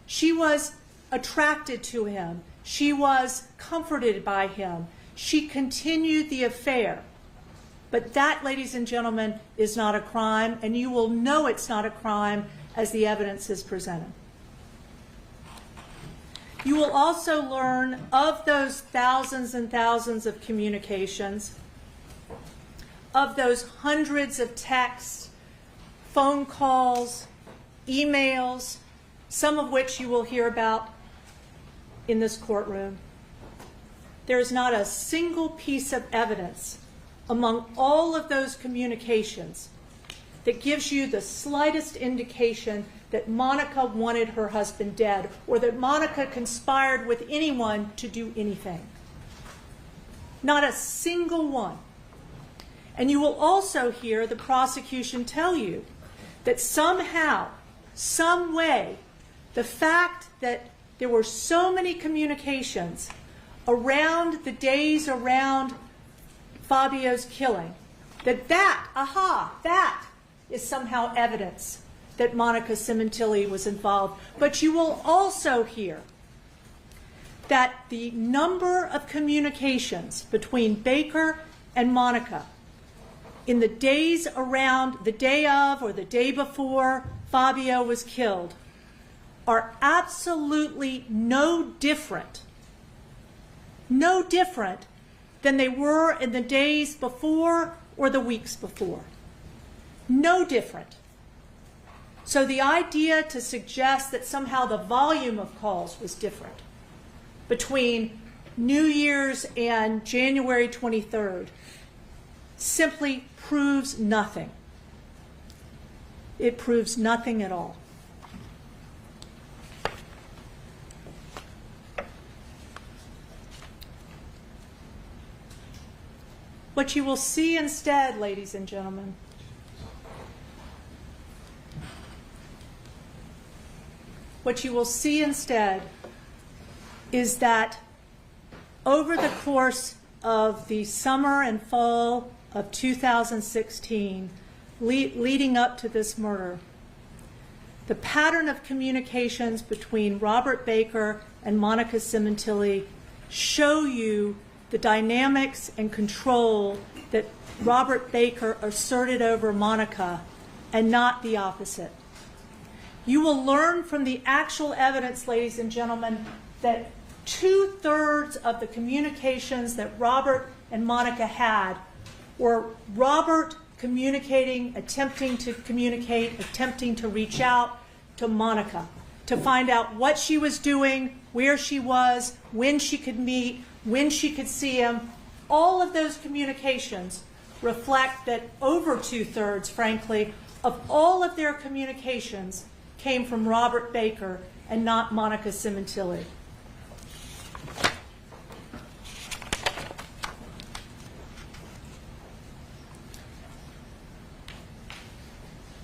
she was attracted to him. She was comforted by him. She continued the affair. But that, ladies and gentlemen, is not a crime, and you will know it's not a crime as the evidence is presented. You will also learn of those thousands and thousands of communications, of those hundreds of texts, phone calls, emails, some of which you will hear about in this courtroom. There is not a single piece of evidence among all of those communications that gives you the slightest indication that Monica wanted her husband dead or that Monica conspired with anyone to do anything. Not a single one. And you will also hear the prosecution tell you that somehow, some way, the fact that there were so many communications around the days around Fabio's killing, that is somehow evidence that Monica Sementilli was involved. But you will also hear that the number of communications between Baker and Monica in the days around the day of or the day before Fabio was killed are absolutely no different than they were in the days before or the weeks before. No different. So the idea to suggest that somehow the volume of calls was different between New Year's and January 23rd simply proves nothing. It proves nothing at all. What you will see instead, ladies and gentlemen, what you will see instead is that over the course of the summer and fall of 2016, leading up to this murder, the pattern of communications between Robert Baker and Monica Sementilli show you the dynamics and control that Robert Baker asserted over Monica and not the opposite. You will learn from the actual evidence, ladies and gentlemen, that 2/3 of the communications that Robert and Monica had were Robert communicating, attempting to communicate, attempting to reach out to Monica to find out what she was doing, where she was, when she could meet, when she could see him, all of those communications reflect that over 2/3, frankly, of all of their communications came from Robert Baker and not Monica Sementilli.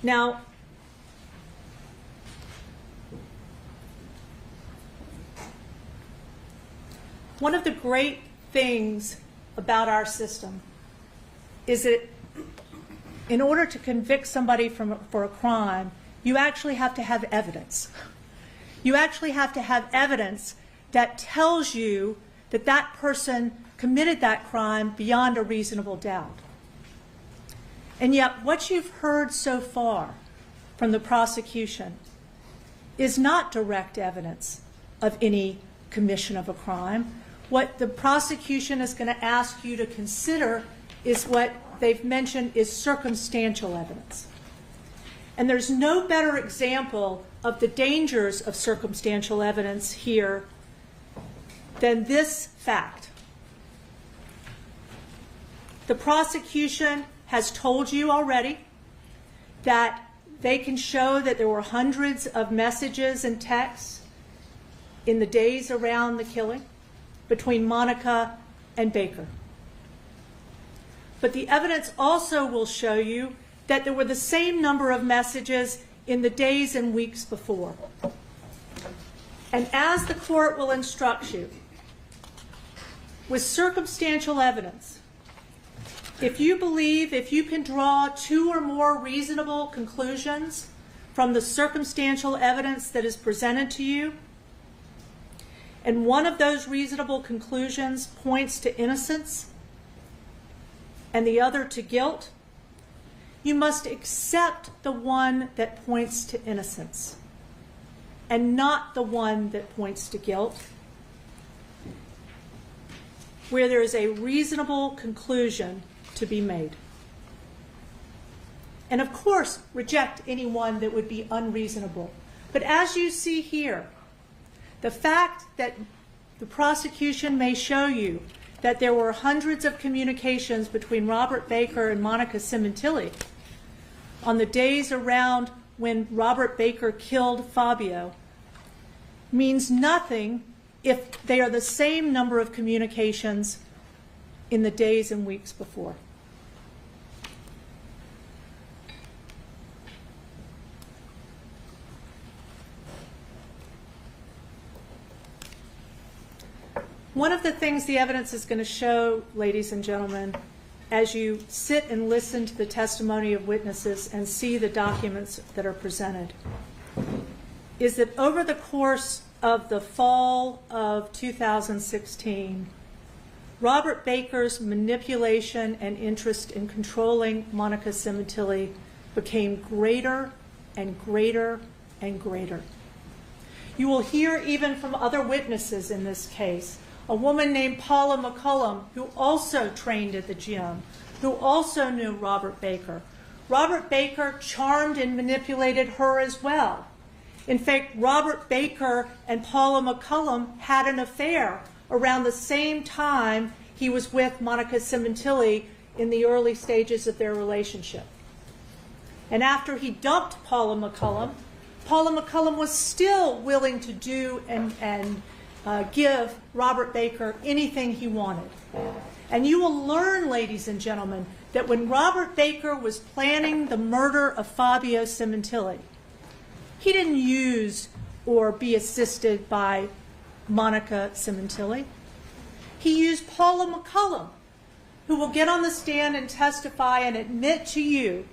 Now, one of the great things about our system is that in order to convict somebody for a crime, you actually have to have evidence. You actually have to have evidence that tells you that that person committed that crime beyond a reasonable doubt. And yet, what you've heard so far from the prosecution is not direct evidence of any commission of a crime. What the prosecution is going to ask you to consider is what they've mentioned is circumstantial evidence. And there's no better example of the dangers of circumstantial evidence here than this fact. The prosecution has told you already that they can show that there were hundreds of messages and texts in the days around the killing between Monica and Baker. But the evidence also will show you that there were the same number of messages in the days and weeks before. And as the court will instruct you, with circumstantial evidence, if you can draw two or more reasonable conclusions from the circumstantial evidence that is presented to you, and one of those reasonable conclusions points to innocence and the other to guilt, you must accept the one that points to innocence and not the one that points to guilt, where there is a reasonable conclusion to be made. And of course, reject any one that would be unreasonable. But as you see here, the fact that the prosecution may show you that there were hundreds of communications between Robert Baker and Monica Sementilli on the days around when Robert Baker killed Fabio means nothing if they are the same number of communications in the days and weeks before. One of the things the evidence is going to show, ladies and gentlemen, as you sit and listen to the testimony of witnesses and see the documents that are presented, is that over the course of the fall of 2016, Robert Baker's manipulation and interest in controlling Monica Sementilli became greater and greater and greater. You will hear even from other witnesses in this case, a woman named Paula McCullum, who also trained at the gym, who also knew Robert Baker. Robert Baker charmed and manipulated her as well. In fact, Robert Baker and Paula McCullum had an affair around the same time he was with Monica Sementilli in the early stages of their relationship. And after he dumped Paula McCullum was still willing to do and give Robert Baker anything he wanted. And you will learn, ladies and gentlemen, that when Robert Baker was planning the murder of Fabio Sementilli, he didn't use or be assisted by Monica Sementilli. He used Paula McCullum, who will get on the stand and testify and admit to you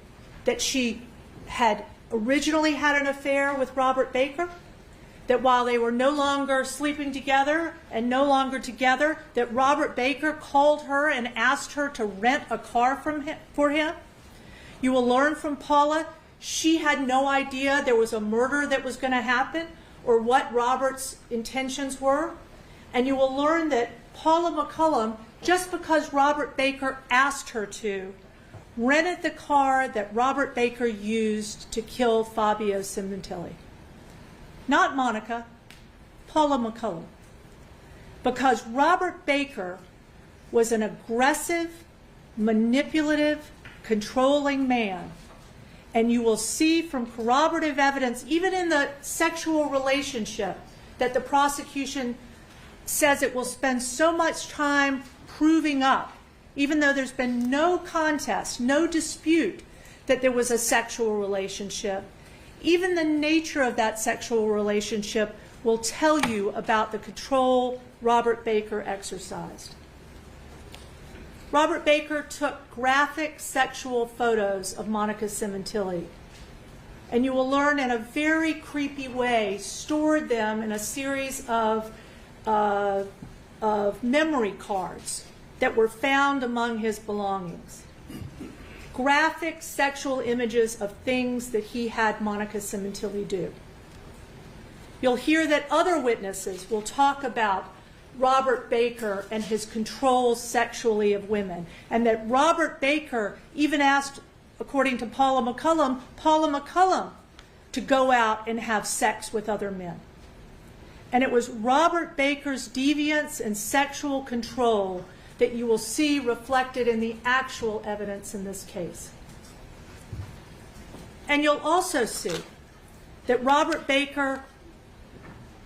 that she had originally had an affair with Robert Baker, that while they were no longer sleeping together and no longer together, that Robert Baker called her and asked her to rent a car for him. You will learn from Paula, she had no idea there was a murder that was going to happen or what Robert's intentions were. And you will learn that Paula McCullum, just because Robert Baker asked her to, rented the car that Robert Baker used to kill Fabio Sementilli. Not Monica, Paula McCullum. Because Robert Baker was an aggressive, manipulative, controlling man. And you will see from corroborative evidence, even in the sexual relationship, that the prosecution says it will spend so much time proving up, even though there's been no contest, no dispute that there was a sexual relationship. Even the nature of that sexual relationship will tell you about the control Robert Baker exercised. Robert Baker took graphic sexual photos of Monica Sementilli, and you will learn in a very creepy way, stored them in a series of memory cards that were found among his belongings. Graphic sexual images of things that he had Monica Sementilli do. You'll hear that other witnesses will talk about Robert Baker and his control sexually of women, and that Robert Baker even asked, according to Paula McCullum to go out and have sex with other men. And it was Robert Baker's deviance and sexual control that you will see reflected in the actual evidence in this case. And you'll also see that Robert Baker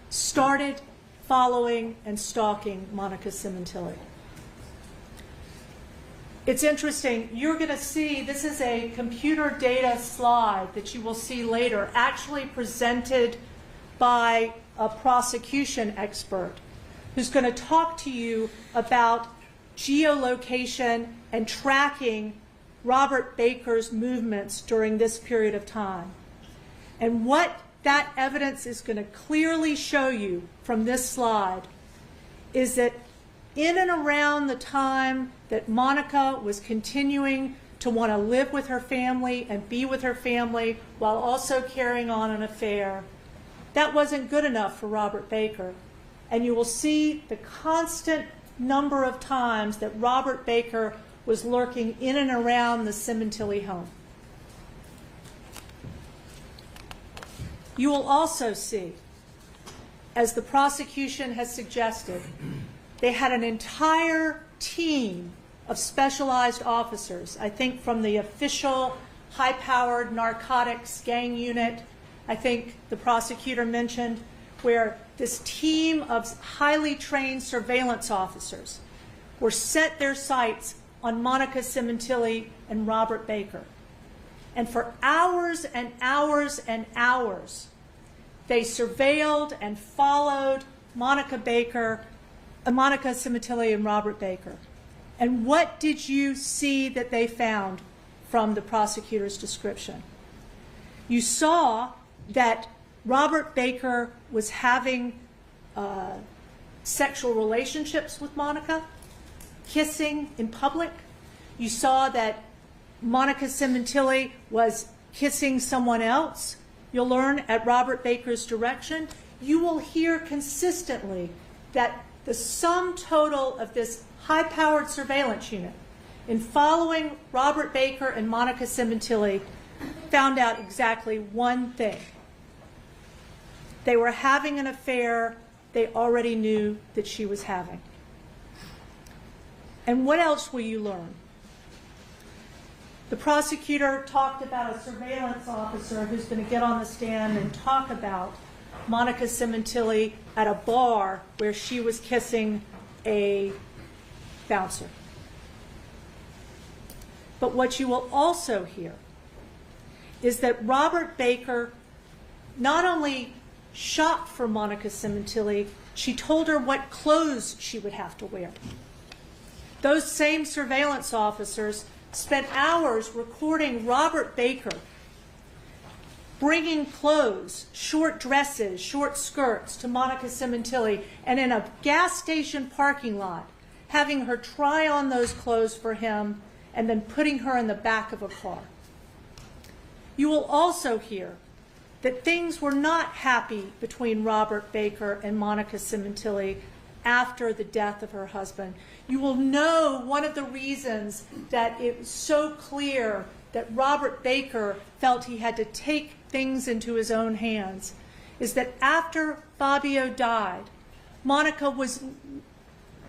started following and stalking Monica Sementilli. It's interesting, you're going to see, this is a computer data slide that you will see later, actually presented by a prosecution expert who's going to talk to you about geolocation and tracking Robert Baker's movements during this period of time. And what that evidence is going to clearly show you from this slide is that in and around the time that Monica was continuing to want to live with her family and be with her family while also carrying on an affair, that wasn't good enough for Robert Baker. And you will see the constant number of times that Robert Baker was lurking in and around the Sementilli home. You will also see, as the prosecution has suggested, they had an entire team of specialized officers, I think from the official high-powered narcotics gang unit, I think the prosecutor mentioned, where this team of highly trained surveillance officers were set their sights on Monica Sementilli and Robert Baker. And for hours and hours and hours, they surveilled and followed Monica Sementilli and Robert Baker. And what did you see that they found from the prosecutor's description? You saw that Robert Baker was having sexual relationships with Monica, kissing in public. You saw that Monica Sementilli was kissing someone else. You'll learn at Robert Baker's direction. You will hear consistently that the sum total of this high-powered surveillance unit in following Robert Baker and Monica Sementilli found out exactly one thing. They were having an affair they already knew that she was having. And what else will you learn? The prosecutor talked about a surveillance officer who's going to get on the stand and talk about Monica Sementilli at a bar where she was kissing a bouncer. But what you will also hear is that Robert Baker not only shopped for Monica Sementilli, she told her what clothes she would have to wear. Those same surveillance officers spent hours recording Robert Baker bringing clothes, short dresses, short skirts to Monica Sementilli, and in a gas station parking lot, having her try on those clothes for him and then putting her in the back of a car. You will also hear that things were not happy between Robert Baker and Monica Sementilli after the death of her husband. You will know one of the reasons that it was so clear that Robert Baker felt he had to take things into his own hands is that after Fabio died, Monica was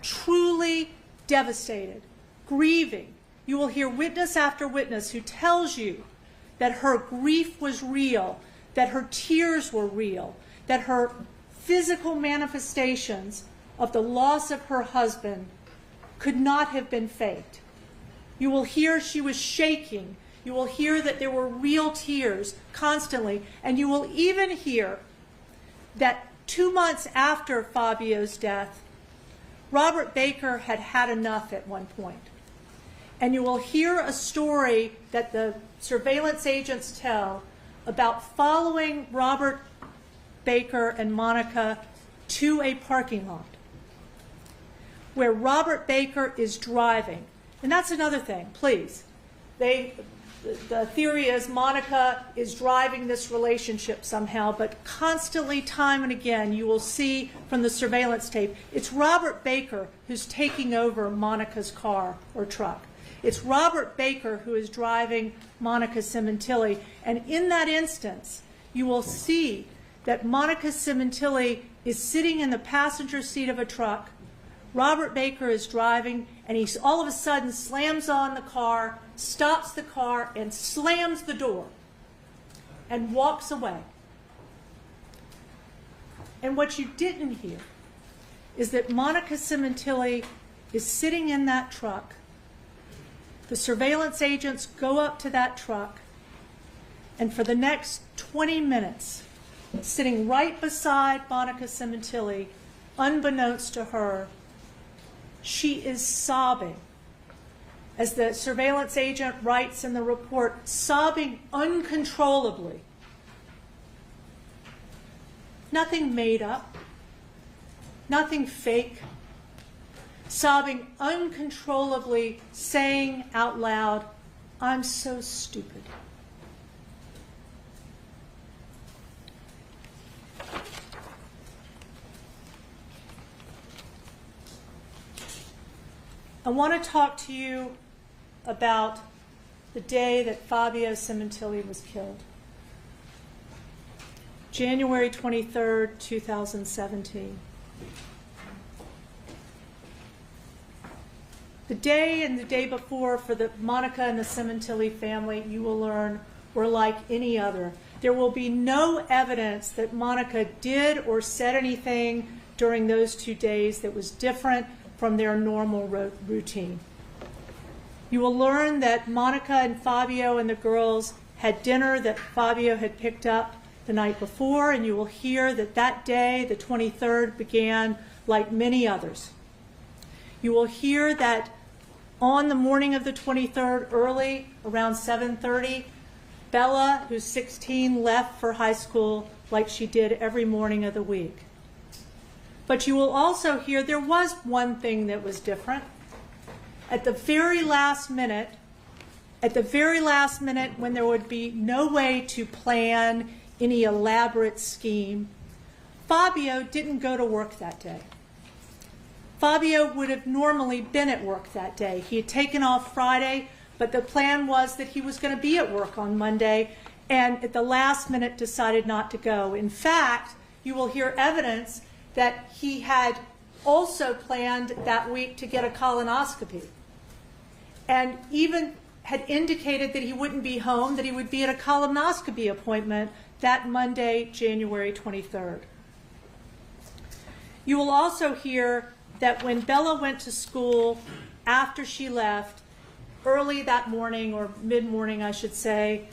truly devastated, grieving. You will hear witness after witness who tells you that her grief was real, that her tears were real, that her physical manifestations of the loss of her husband could not have been faked. You will hear she was shaking. You will hear that there were real tears constantly. And you will even hear that 2 months after Fabio's death, Robert Baker had had enough at one point. And you will hear a story that the surveillance agents tell about following Robert Baker and Monica to a parking lot where Robert Baker is driving. And that's another thing, please. The theory is Monica is driving this relationship somehow, but constantly, time and again, you will see from the surveillance tape, it's Robert Baker who's taking over Monica's car or truck. It's Robert Baker who is driving Monica Sementilli. And in that instance, you will see that Monica Sementilli is sitting in the passenger seat of a truck. Robert Baker is driving, and he all of a sudden slams on the car, stops the car, and slams the door, and walks away. And what you didn't hear is that Monica Sementilli is sitting in that truck. The surveillance agents go up to that truck, and for the next 20 minutes, sitting right beside Monica Sementilli, unbeknownst to her, she is sobbing. As the surveillance agent writes in the report, sobbing uncontrollably. Nothing made up, nothing fake. Sobbing uncontrollably, saying out loud, "I'm so stupid." I want to talk to you about the day that Fabio Sementilli was killed. January 23rd, 2017. The day and the day before for the Monica and the Sementilli family, you will learn, were like any other. There will be no evidence that Monica did or said anything during those 2 days that was different from their normal routine. You will learn that Monica and Fabio and the girls had dinner that Fabio had picked up the night before, and you will hear that that day, the 23rd, began like many others. You will hear that on the morning of the 23rd, early, around 7:30, Bella, who's 16, left for high school like she did every morning of the week. But you will also hear there was one thing that was different. At the very last minute, when there would be no way to plan any elaborate scheme, Fabio didn't go to work that day. Fabio would have normally been at work that day. He had taken off Friday, but the plan was that he was going to be at work on Monday, and at the last minute decided not to go. In fact, you will hear evidence that he had also planned that week to get a colonoscopy, and even had indicated that he wouldn't be home, that he would be at a colonoscopy appointment that Monday, January 23rd. You will also hear that when Bella went to school after she left, early that morning, or mid-morning I should say,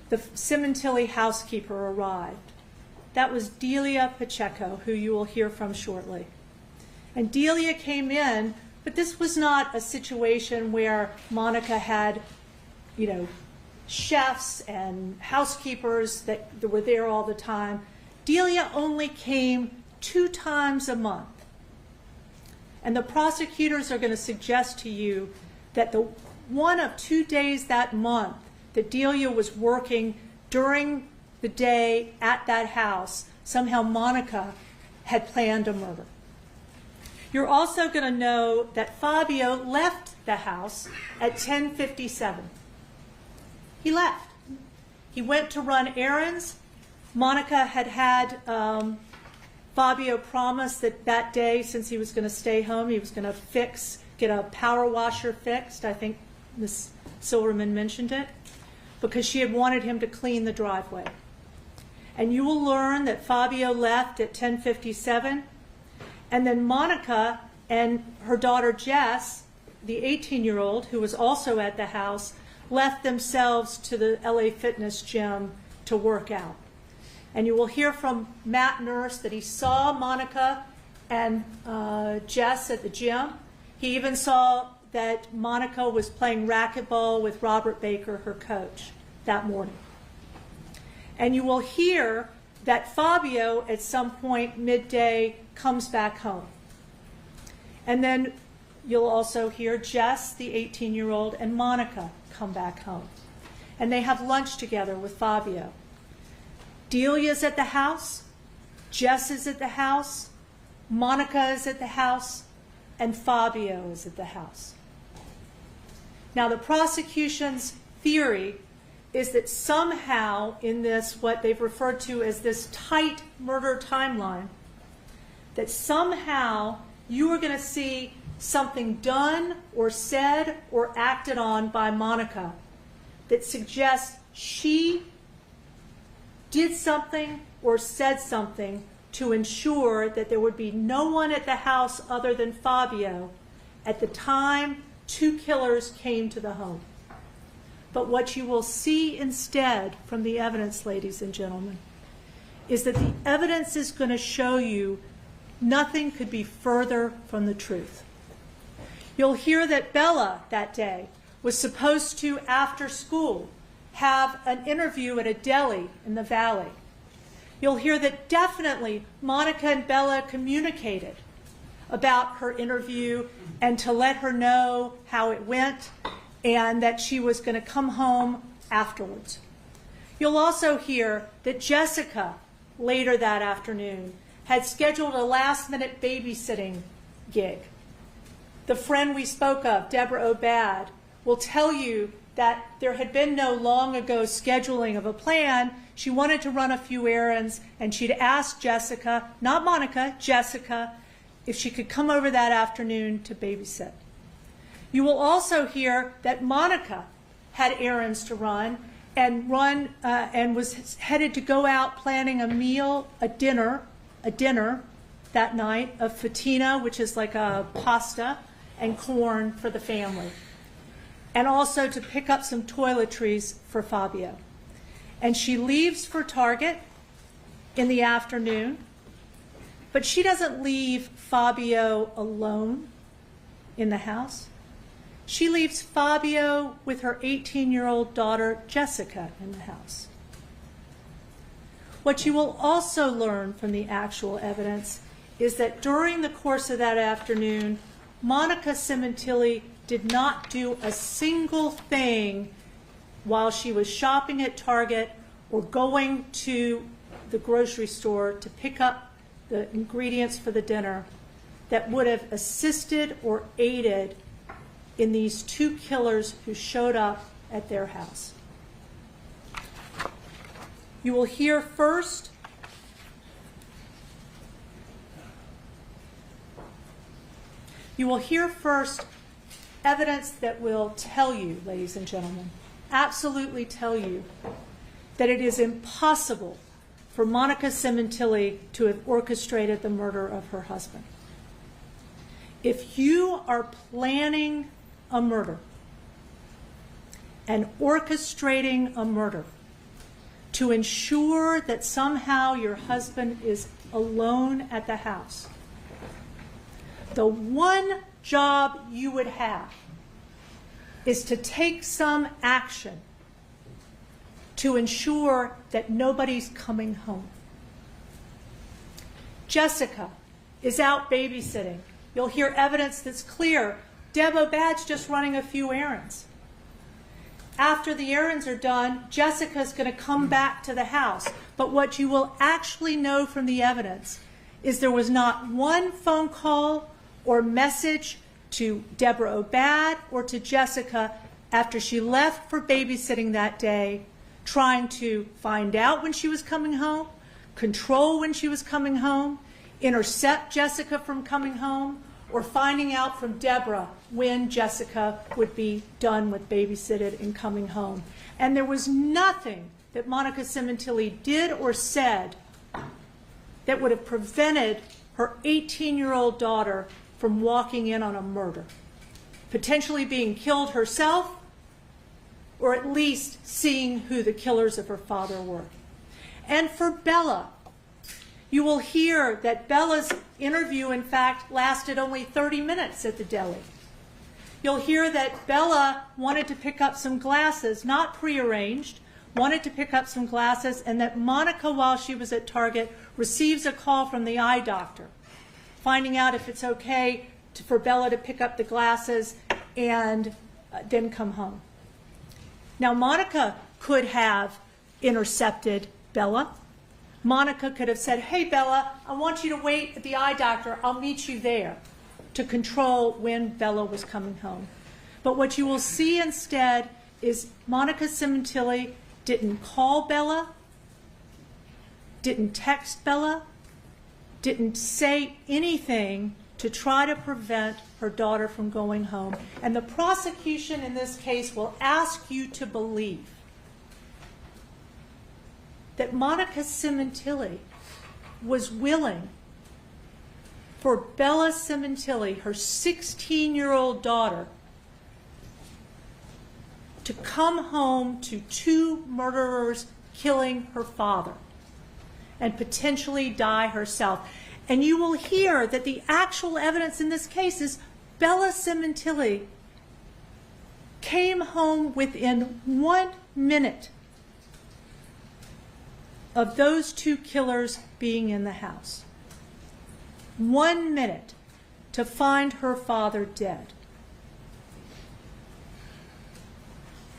the Sementilli housekeeper arrived. That was Delia Pacheco, who you will hear from shortly. And Delia came in, but this was not a situation where Monica had, chefs and housekeepers that were there all the time. Delia only came 2 times a month. And the prosecutors are going to suggest to you that the one of 2 days that month that Delia was working during the day at that house, somehow Monica had planned a murder. You're also going to know that Fabio left the house at 10:57. He left. He went to run errands. Monica had Fabio promise that day, since he was going to stay home, he was going to get a power washer fixed. I think Ms. Silverman mentioned it, because she had wanted him to clean the driveway. And you will learn that Fabio left at 10:57, and then Monica and her daughter Jess, the 18-year-old, who was also at the house, left themselves to the LA Fitness gym to work out. And you will hear from Matt Nurse that he saw Monica and Jess at the gym. He even saw that Monica was playing racquetball with Robert Baker, her coach, that morning. And you will hear that Fabio, at some point midday, comes back home. And then you'll also hear Jess, the 18-year-old, and Monica come back home. And they have lunch together with Fabio. Delia's at the house, Jess is at the house, Monica is at the house, and Fabio is at the house. Now, the prosecution's theory is that somehow in this, what they've referred to as this tight murder timeline, that somehow you are going to see something done or said or acted on by Monica that suggests she did something or said something to ensure that there would be no one at the house other than Fabio at the time two killers came to the home. But what you will see instead from the evidence, ladies and gentlemen, is that the evidence is going to show you nothing could be further from the truth. You'll hear that Bella that day was supposed to, after school, have an interview at a deli in the Valley. You'll hear that definitely Monica and Bella communicated about her interview and to let her know how it went, and that she was going to come home afterwards. You'll also hear that Jessica, later that afternoon, had scheduled a last-minute babysitting gig. The friend we spoke of, Deborah Obad, will tell you that there had been no long ago scheduling of a plan. She wanted to run a few errands, and she'd asked Jessica, not Monica, Jessica, if she could come over that afternoon to babysit. You will also hear that Monica had errands to run and was headed to go out planning a meal, a dinner that night of fatina, which is like a pasta, and corn for the family, and also to pick up some toiletries for Fabio. And she leaves for Target in the afternoon, but she doesn't leave Fabio alone in the house. She leaves Fabio with her 18-year-old daughter, Jessica, in the house. What you will also learn from the actual evidence is that during the course of that afternoon, Monica Sementilli did not do a single thing while she was shopping at Target or going to the grocery store to pick up the ingredients for the dinner that would have assisted or aided in these two killers who showed up at their house. You will hear first evidence that will tell you, ladies and gentlemen, absolutely tell you, that it is impossible for Monica Sementilli to have orchestrated the murder of her husband. If you are planning a murder and orchestrating a murder to ensure that somehow your husband is alone at the house, the one job you would have is to take some action to ensure that nobody's coming home. Jessica is out babysitting. You'll hear evidence that's clear. Deb Obad's just running a few errands. After the errands are done, Jessica's going to come back to the house. But what you will actually know from the evidence is there was not one phone call or message to Deborah Obad or to Jessica after she left for babysitting that day, trying to find out when she was coming home, control when she was coming home, intercept Jessica from coming home, or finding out from Deborah when Jessica would be done with babysitting and coming home. And there was nothing that Monica Sementilli did or said that would have prevented her 18-year-old daughter from walking in on a murder, potentially being killed herself, or at least seeing who the killers of her father were. And for Bella, you will hear that Bella's interview, in fact, lasted only 30 minutes at the deli. You'll hear that Bella wanted to pick up some glasses, not prearranged, wanted to pick up some glasses, and that Monica, while she was at Target, receives a call from the eye doctor, finding out if it's okay for Bella to pick up the glasses and then come home. Now, Monica could have intercepted Bella. Monica could have said, hey, Bella, I want you to wait at the eye doctor. I'll meet you there, to control when Bella was coming home. But what you will see instead is Monica Sementilli didn't call Bella, didn't text Bella, didn't say anything to try to prevent her daughter from going home. And the prosecution in this case will ask you to believe that Monica Sementilli was willing for Bella Sementilli, her 16-year-old daughter, to come home to two murderers killing her father and potentially die herself. And you will hear that the actual evidence in this case is Bella Sementilli came home within 1 minute of those two killers being in the house. 1 minute to find her father dead.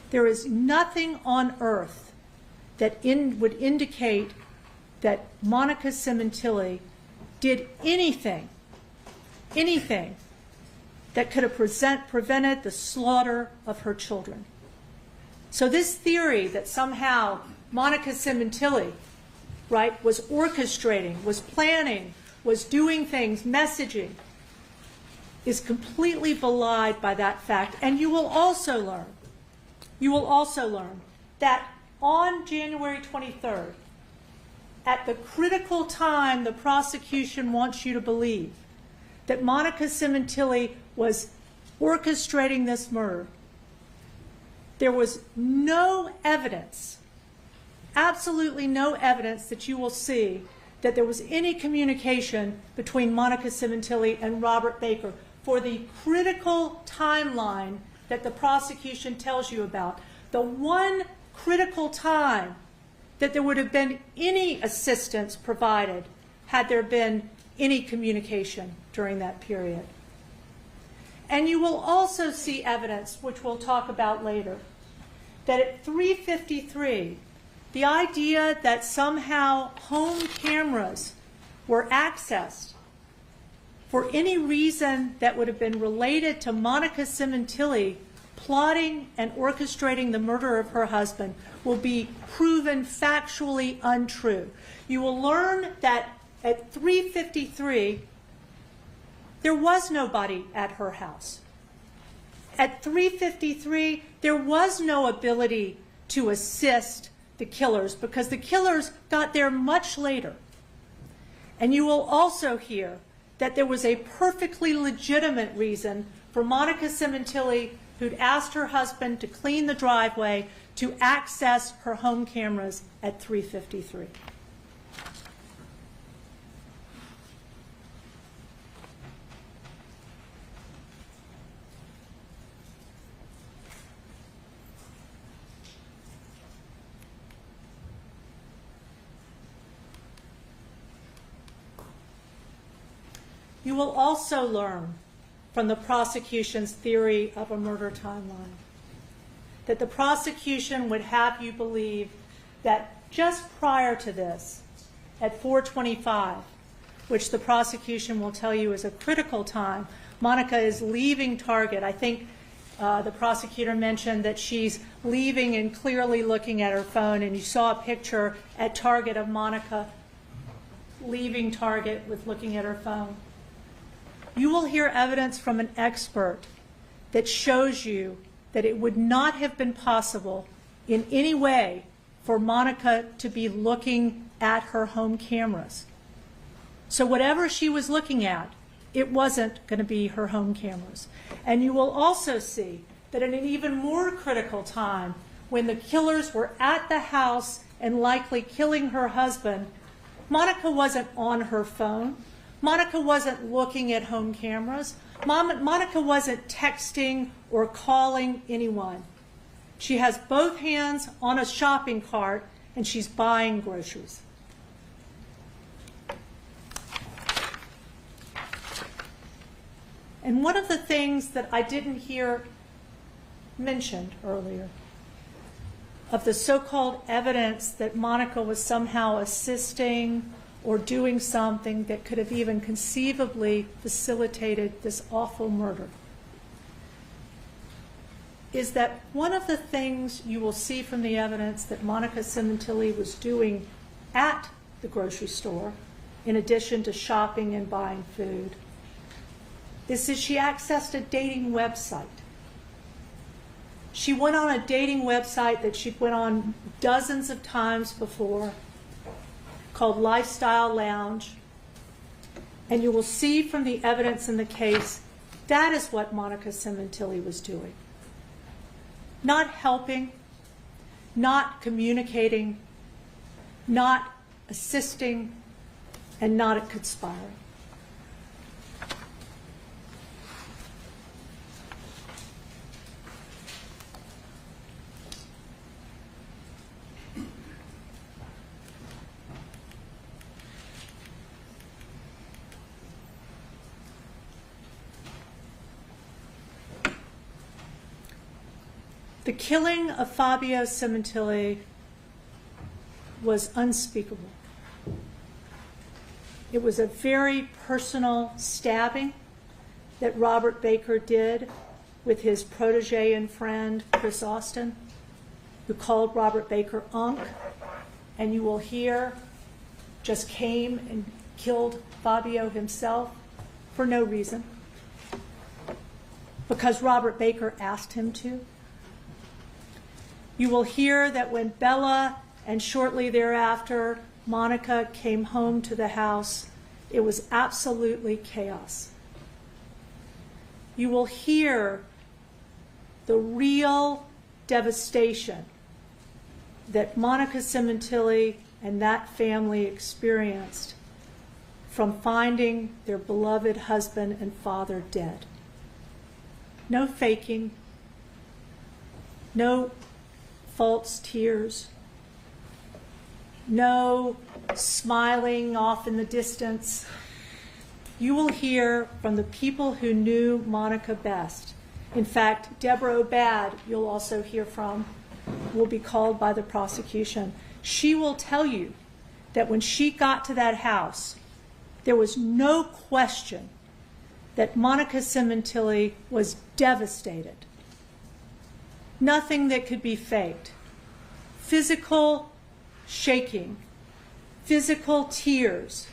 There is nothing on earth that would indicate that Monica Sementilli did anything that could have prevented the slaughter of her children. So this theory that somehow Monica Sementilli, right, was orchestrating, was planning, was doing things, messaging, is completely belied by that fact. And you will also learn that on January 23rd, at the critical time the prosecution wants you to believe that Monica Sementilli was orchestrating this murder, there was no evidence, absolutely no evidence that you will see that there was any communication between Monica Sementilli and Robert Baker for the critical timeline that the prosecution tells you about. The one critical time that there would have been any assistance provided had there been any communication during that period. And you will also see evidence, which we'll talk about later, that at 3:53, the idea that somehow home cameras were accessed for any reason that would have been related to Monica Sementilli plotting and orchestrating the murder of her husband will be proven factually untrue. You will learn that at 3:53, there was nobody at her house. At 3:53, there was no ability to assist the killers because the killers got there much later. And you will also hear that there was a perfectly legitimate reason for Monica Sementilli, who'd asked her husband to clean the driveway, to access her home cameras at 3:53. You will also learn from the prosecution's theory of a murder timeline that the prosecution would have you believe that just prior to this, at 4:25, which the prosecution will tell you is a critical time, Monica is leaving Target. I think the prosecutor mentioned that she's leaving and clearly looking at her phone, and you saw a picture at Target of Monica leaving Target with looking at her phone. you will hear evidence from an expert that shows you that it would not have been possible in any way for Monica to be looking at her home cameras. So whatever she was looking at, it wasn't going to be her home cameras. And you will also see that at an even more critical time, when the killers were at the house and likely killing her husband, Monica wasn't on her phone. Monica wasn't looking at home cameras. Monica wasn't texting or calling anyone. She has both hands on a shopping cart and she's buying groceries. And one of the things that I didn't hear mentioned earlier of the so-called evidence that Monica was somehow assisting or doing something that could have even conceivably facilitated this awful murder is that one of the things you will see from the evidence that Monica Sementilli was doing at the grocery store, in addition to shopping and buying food, is that she accessed a dating website. She went on a dating website that she'd went on dozens of times before, called Lifestyle Lounge. And you will see from the evidence in the case, that is what Monica Sementilli was doing. Not helping, not communicating, not assisting, and not conspiring. The killing of Fabio Sementilli was unspeakable. It was a very personal stabbing that Robert Baker did with his protege and friend, Chris Austin, who called Robert Baker Unc, and you will hear just came and killed Fabio himself for no reason, because Robert Baker asked him to. You will hear that when Bella and shortly thereafter Monica came home to the house, it was absolutely chaos. You will hear the real devastation that Monica Sementilli and that family experienced from finding their beloved husband and father dead. No faking, no false tears, no smiling off in the distance. You will hear from the people who knew Monica best. In fact, Deborah Obad, you'll also hear from, will be called by the prosecution. She will tell you that when she got to that house, there was no question that Monica Sementilli was devastated. Nothing that could be faked. Physical shaking, physical tears,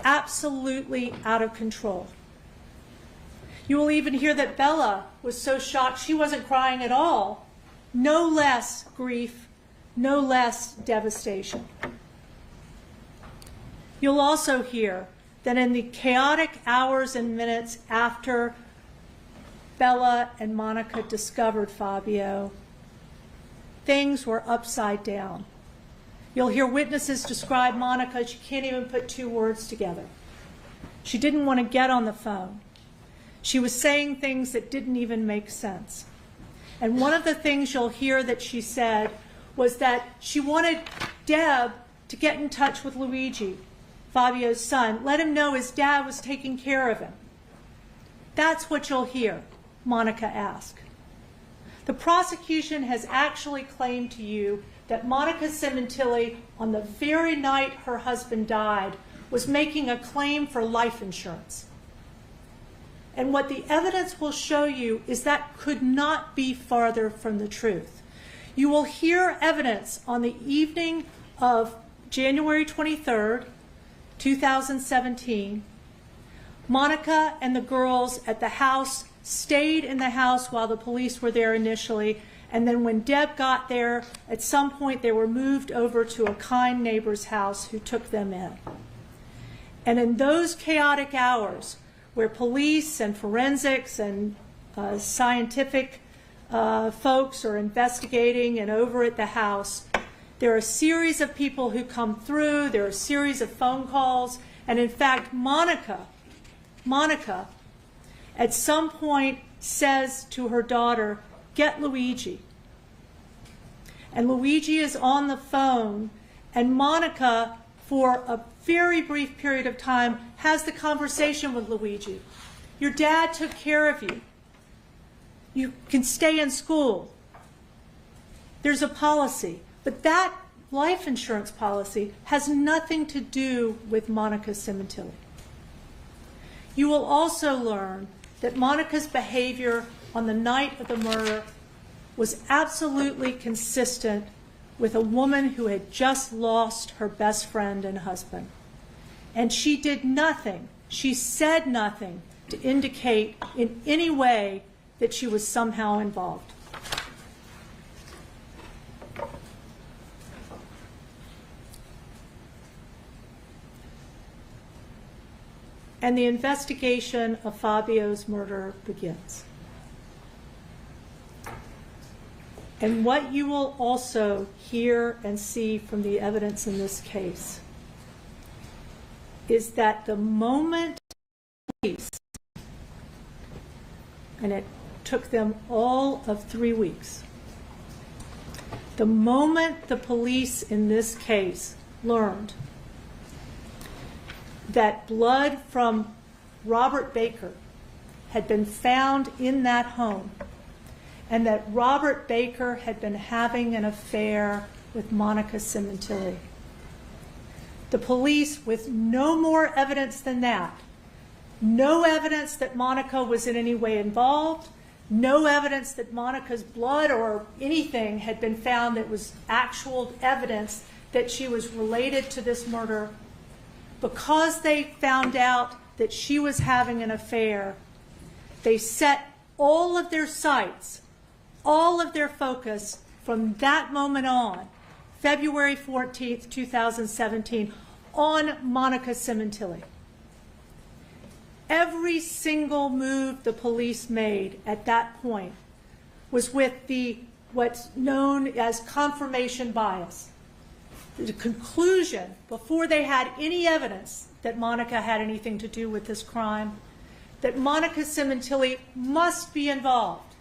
absolutely out of control. You will even hear that Bella was so shocked she wasn't crying at all. No less grief, no less devastation. You'll also hear that in the chaotic hours and minutes after Bella and Monica discovered Fabio, things were upside down. You'll hear witnesses describe Monica. She can't even put two words together. She didn't want to get on the phone. She was saying things that didn't even make sense. And one of the things you'll hear that she said was that she wanted Deb to get in touch with Luigi, Fabio's son, let him know his dad was taking care of him. That's what you'll hear Monica ask. The prosecution has actually claimed to you that Monica Sementilli, on the very night her husband died, was making a claim for life insurance. And what the evidence will show you is that could not be farther from the truth. You will hear evidence on the evening of January 23rd, 2017, Monica and the girls at the house stayed in the house while the police were there initially, and then when Deb got there, at some point they were moved over to a kind neighbor's house who took them in. And in those chaotic hours where police and forensics and scientific folks are investigating and over at the house, there are a series of people who come through, there are a series of phone calls, and in fact, Monica, at some point says to her daughter, "Get Luigi." And Luigi is on the phone, and Monica, for a very brief period of time, has the conversation with Luigi. Your dad took care of you. You can stay in school. There's a policy. But that life insurance policy has nothing to do with Monica Sementilli. You will also learn that Monica's behavior on the night of the murder was absolutely consistent with a woman who had just lost her best friend and husband. And she did nothing, she said nothing to indicate in any way that she was somehow involved. And the investigation of Fabio's murder begins. And what you will also hear and see from the evidence in this case is that the moment police, and it took them all of 3 weeks, the moment the police in this case learned that blood from Robert Baker had been found in that home, and that Robert Baker had been having an affair with Monica Sementilli. The police, with no more evidence than that, no evidence that Monica was in any way involved, no evidence that Monica's blood or anything had been found that was actual evidence that she was related to this murder, because they found out that she was having an affair, they set all of their sights, all of their focus from that moment on, February 14th, 2017, on Monica Sementilli. Every single move the police made at that point was with what's known as confirmation bias. The conclusion, before they had any evidence that Monica had anything to do with this crime, that Monica Sementilli must be involved.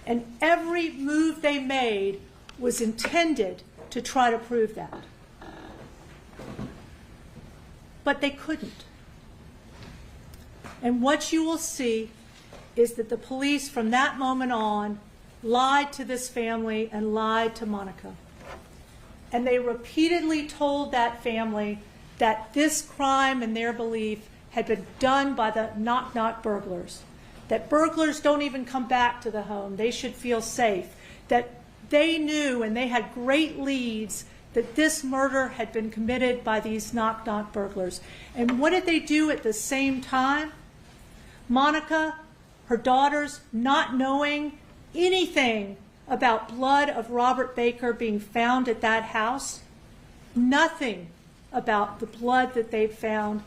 And every move they made was intended to try to prove that. But they couldn't. And what you will see is that the police from that moment on lied to this family and lied to Monica. And they repeatedly told that family that this crime, in their belief, had been done by the knock-knock burglars. That burglars don't even come back to the home. They should feel safe. That they knew, and they had great leads, that this murder had been committed by these knock-knock burglars. And what did they do at the same time? Monica, her daughters, not knowing anything about blood of Robert Baker being found at that house, nothing about the blood that they found,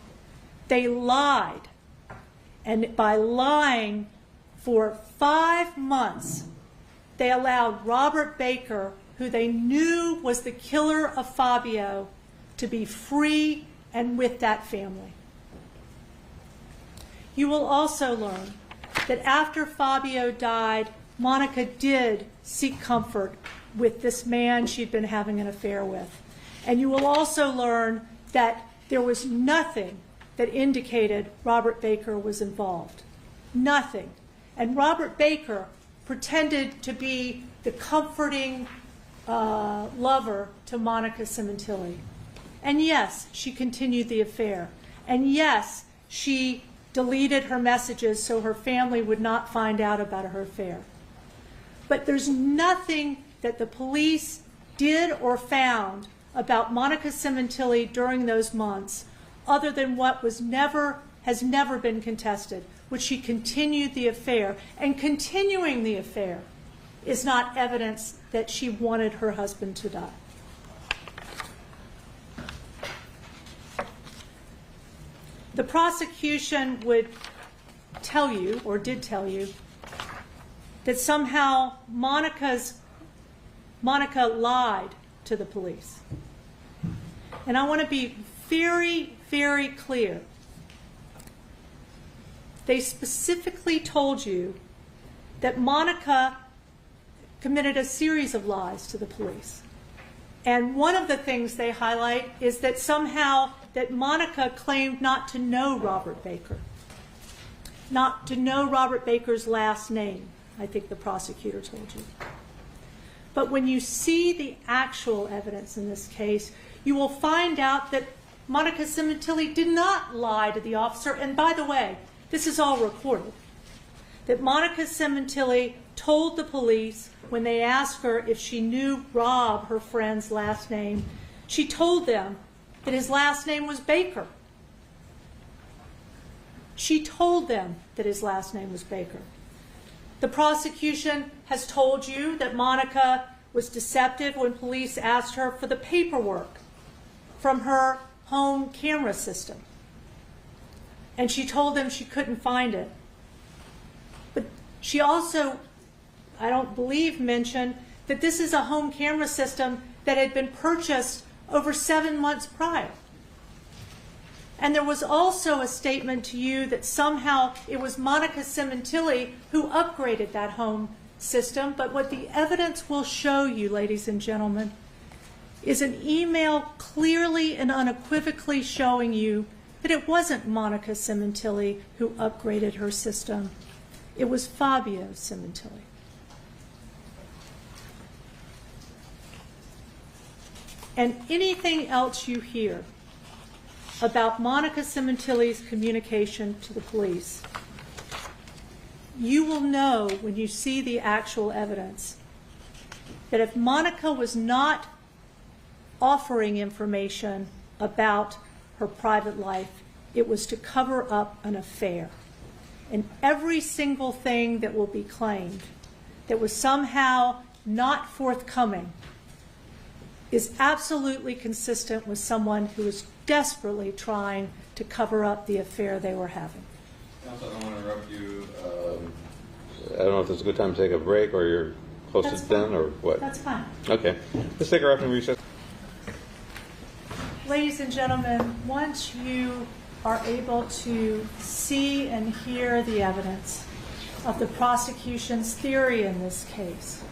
they lied. And by lying for 5 months, they allowed Robert Baker, who they knew was the killer of Fabio, to be free and with that family. You will also learn that after Fabio died, Monica did seek comfort with this man she'd been having an affair with. And you will also learn that there was nothing that indicated Robert Baker was involved. Nothing. And Robert Baker pretended to be the comforting lover to Monica Sementilli. And yes, she continued the affair. And yes, she deleted her messages so her family would not find out about her affair. But there's nothing that the police did or found about Monica Sementilli during those months other than what was never has never been contested, which she continued the affair. And continuing the affair is not evidence that she wanted her husband to die. The prosecution would tell you, or did tell you, that somehow Monica lied to the police. And I want to be very, very clear. They specifically told you that Monica committed a series of lies to the police. And one of the things they highlight is that somehow that Monica claimed not to know Robert Baker. Not to know Robert Baker's last name, I think the prosecutor told you. But when you see the actual evidence in this case, you will find out that Monica Sementilli did not lie to the officer. And by the way, this is all recorded. That Monica Sementilli told the police when they asked her if she knew Rob, her friend's last name, she told them that his last name was Baker. She told them that his last name was Baker. The prosecution has told you that Monica was deceptive when police asked her for the paperwork from her home camera system. And she told them she couldn't find it. But she also, I don't believe, mentioned that this is a home camera system that had been purchased over 7 months prior. And there was also a statement to you that somehow it was Monica Sementilli who upgraded that home system. But what the evidence will show you, ladies and gentlemen, is an email clearly and unequivocally showing you that it wasn't Monica Sementilli who upgraded her system. It was Fabio Sementilli. And anything else you hear about Monica Sementilli's communication to the police, you will know when you see the actual evidence that if Monica was not offering information about her private life, it was to cover up an affair. And every single thing that will be claimed that was somehow not forthcoming is absolutely consistent with someone who is desperately trying to cover up the affair they were having. Counsel, I don't want to interrupt you. I don't know if this is a good time to take a break or you're close to done or what. That's fine. Okay. Let's take our afternoon recess. Ladies and gentlemen, once you are able to see and hear the evidence of the prosecution's theory in this case,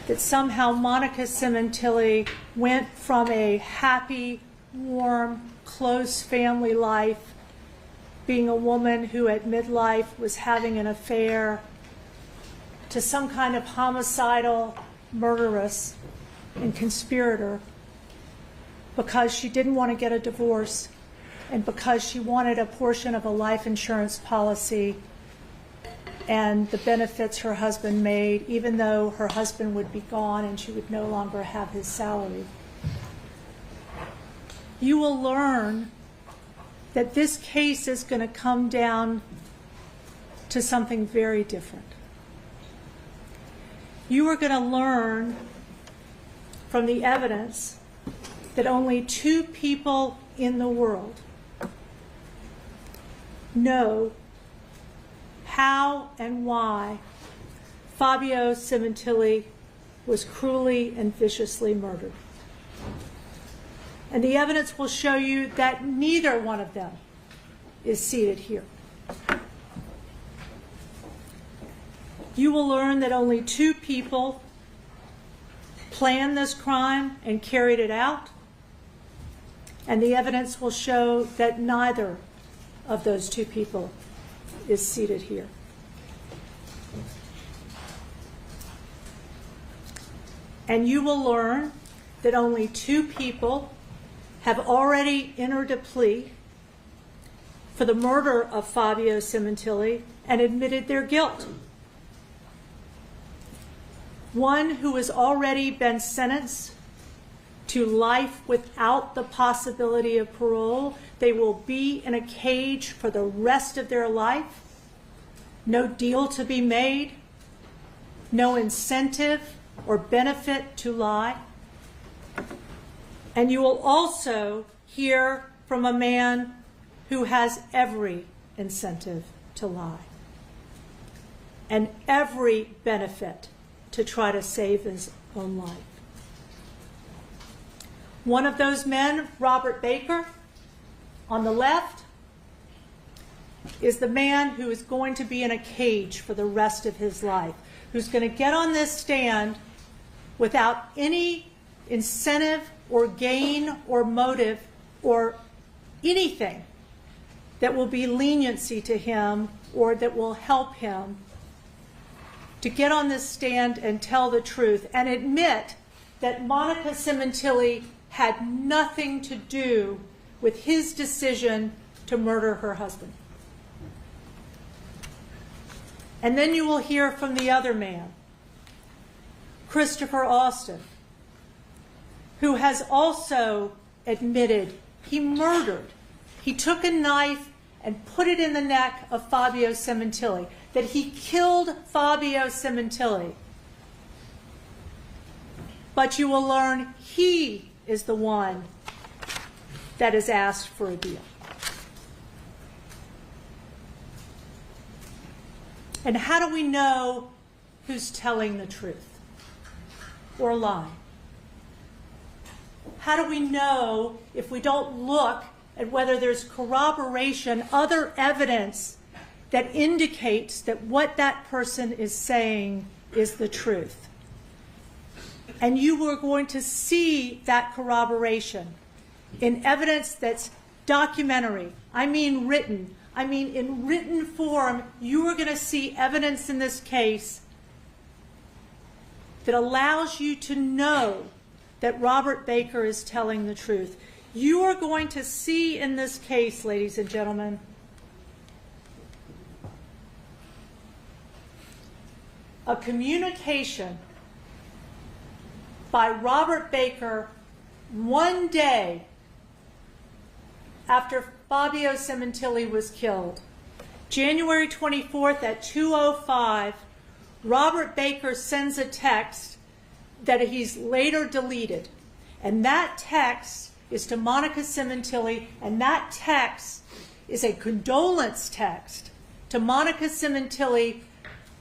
that somehow Monica Sementilli went from a happy, warm, close family life, being a woman who at midlife was having an affair, to some kind of homicidal murderess and conspirator because she didn't want to get a divorce and because she wanted a portion of a life insurance policy and the benefits her husband made, even though her husband would be gone and she would no longer have his salary. You will learn that this case is going to come down to something very different. You are going to learn from the evidence that only 2 people in the world know how and why Fabio Sementilli was cruelly and viciously murdered. And the evidence will show you that neither one of them is seated here. You will learn that only 2 people planned this crime and carried it out. And the evidence will show that neither of those 2 people is seated here. And you will learn that only 2 people have already entered a plea for the murder of Fabio Sementilli and admitted their guilt. One who has already been sentenced to life without the possibility of parole. They will be in a cage for the rest of their life. No deal to be made. No incentive or benefit to lie. And you will also hear from a man who has every incentive to lie and every benefit to try to save his own life. One of those men, Robert Baker, on the left, is the man who is going to be in a cage for the rest of his life, who's going to get on this stand without any incentive or gain or motive or anything that will be leniency to him or that will help him to get on this stand and tell the truth and admit that Monica Sementilli had nothing to do with his decision to murder her husband. And then you will hear from the other man, Christopher Austin, who has also admitted he murdered. He took a knife and put it in the neck of Fabio Sementilli, that he killed Fabio Sementilli. But you will learn he is the one that has asked for a deal. And how do we know who's telling the truth or lying? How do we know if we don't look at whether there's corroboration, other evidence that indicates that what that person is saying is the truth? And you are going to see that corroboration in evidence that's documentary. I mean written. I mean in written form, you are going to see evidence in this case that allows you to know that Robert Baker is telling the truth. You are going to see in this case, ladies and gentlemen, a communication by Robert Baker one day after Fabio Sementilli was killed. January 24th at 2:05, Robert Baker sends a text that he's later deleted. And that text is to Monica Sementilli, and that text is a condolence text to Monica Sementilli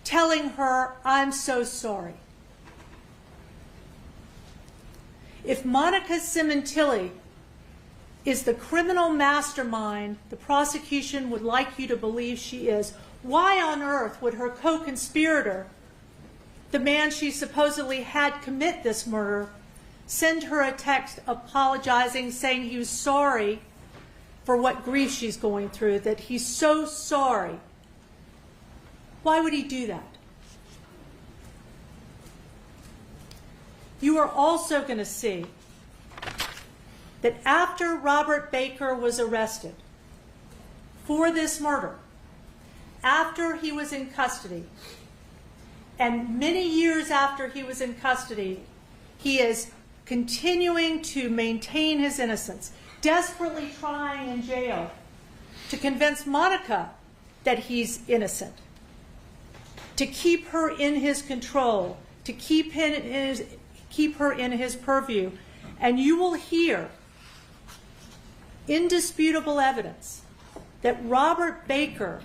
telling her, "I'm so sorry." If Monica Sementilli is the criminal mastermind the prosecution would like you to believe she is, why on earth would her co-conspirator, the man she supposedly had commit this murder, send her a text apologizing, saying he was sorry for what grief she's going through, that he's so sorry? Why would he do that? You are also going to see that after Robert Baker was arrested for this murder, after he was in custody, and many years after he was in custody, he is continuing to maintain his innocence, desperately trying in jail to convince Monica that he's innocent, to keep her in his control, to keep her in his purview. And you will hear indisputable evidence that Robert Baker,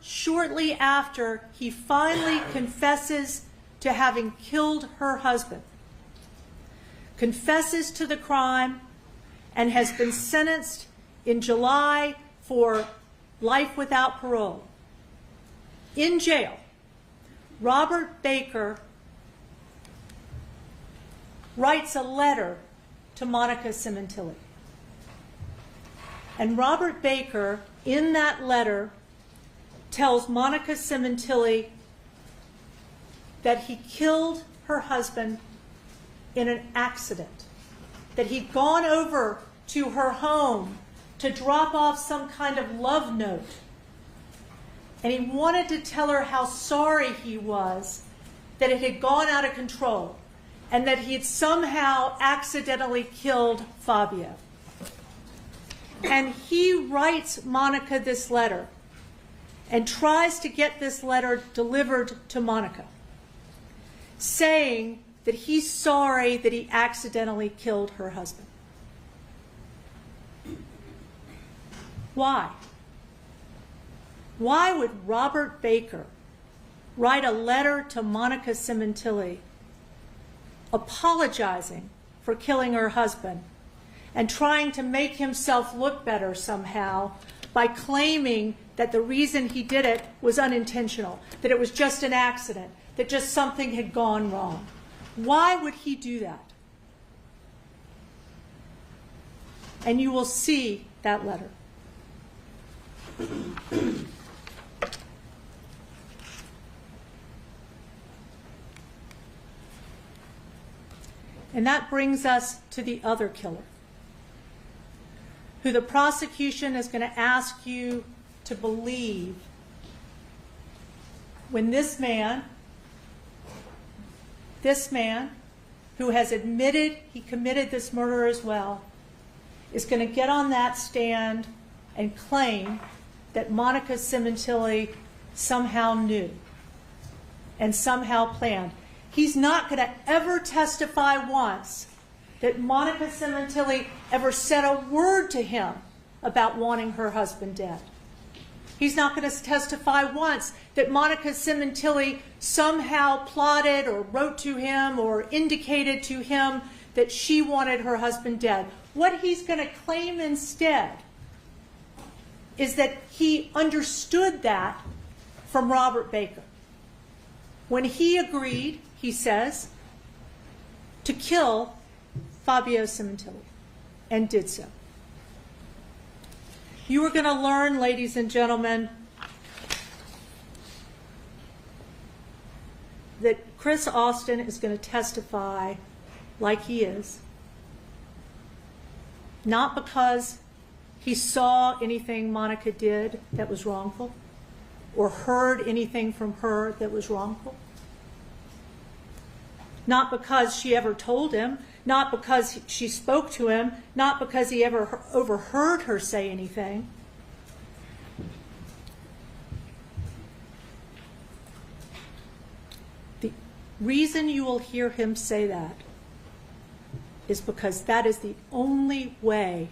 shortly after he finally confesses to having killed her husband, confesses to the crime and has been sentenced in July for life without parole. In jail, Robert Baker writes a letter to Monica Sementilli. And Robert Baker, in that letter, tells Monica Sementilli that he killed her husband in an accident, that he'd gone over to her home to drop off some kind of love note. And he wanted to tell her how sorry he was that it had gone out of control, and that he had somehow accidentally killed Fabio. And he writes Monica this letter and tries to get this letter delivered to Monica, saying that he's sorry that he accidentally killed her husband. Why? Why would Robert Baker write a letter to Monica Sementilli apologizing for killing her husband and trying to make himself look better somehow by claiming that the reason he did it was unintentional, that it was just an accident, that just something had gone wrong? Why would he do that? And you will see that letter. And that brings us to the other killer, who the prosecution is going to ask you to believe when this man who has admitted he committed this murder as well is going to get on that stand and claim that Monica Sementilli somehow knew and somehow planned. He's not going to ever testify once that Monica Sementilli ever said a word to him about wanting her husband dead. He's not going to testify once that Monica Sementilli somehow plotted or wrote to him or indicated to him that she wanted her husband dead. What he's going to claim instead is that he understood that from Robert Baker when he agreed, he says, to kill Fabio Sementilli, and did so. You are going to learn, ladies and gentlemen, that Chris Austin is going to testify like he is, not because he saw anything Monica did that was wrongful, or heard anything from her that was wrongful, not because she ever told him, not because she spoke to him, not because he ever overheard her say anything. The reason you will hear him say that is because that is the only way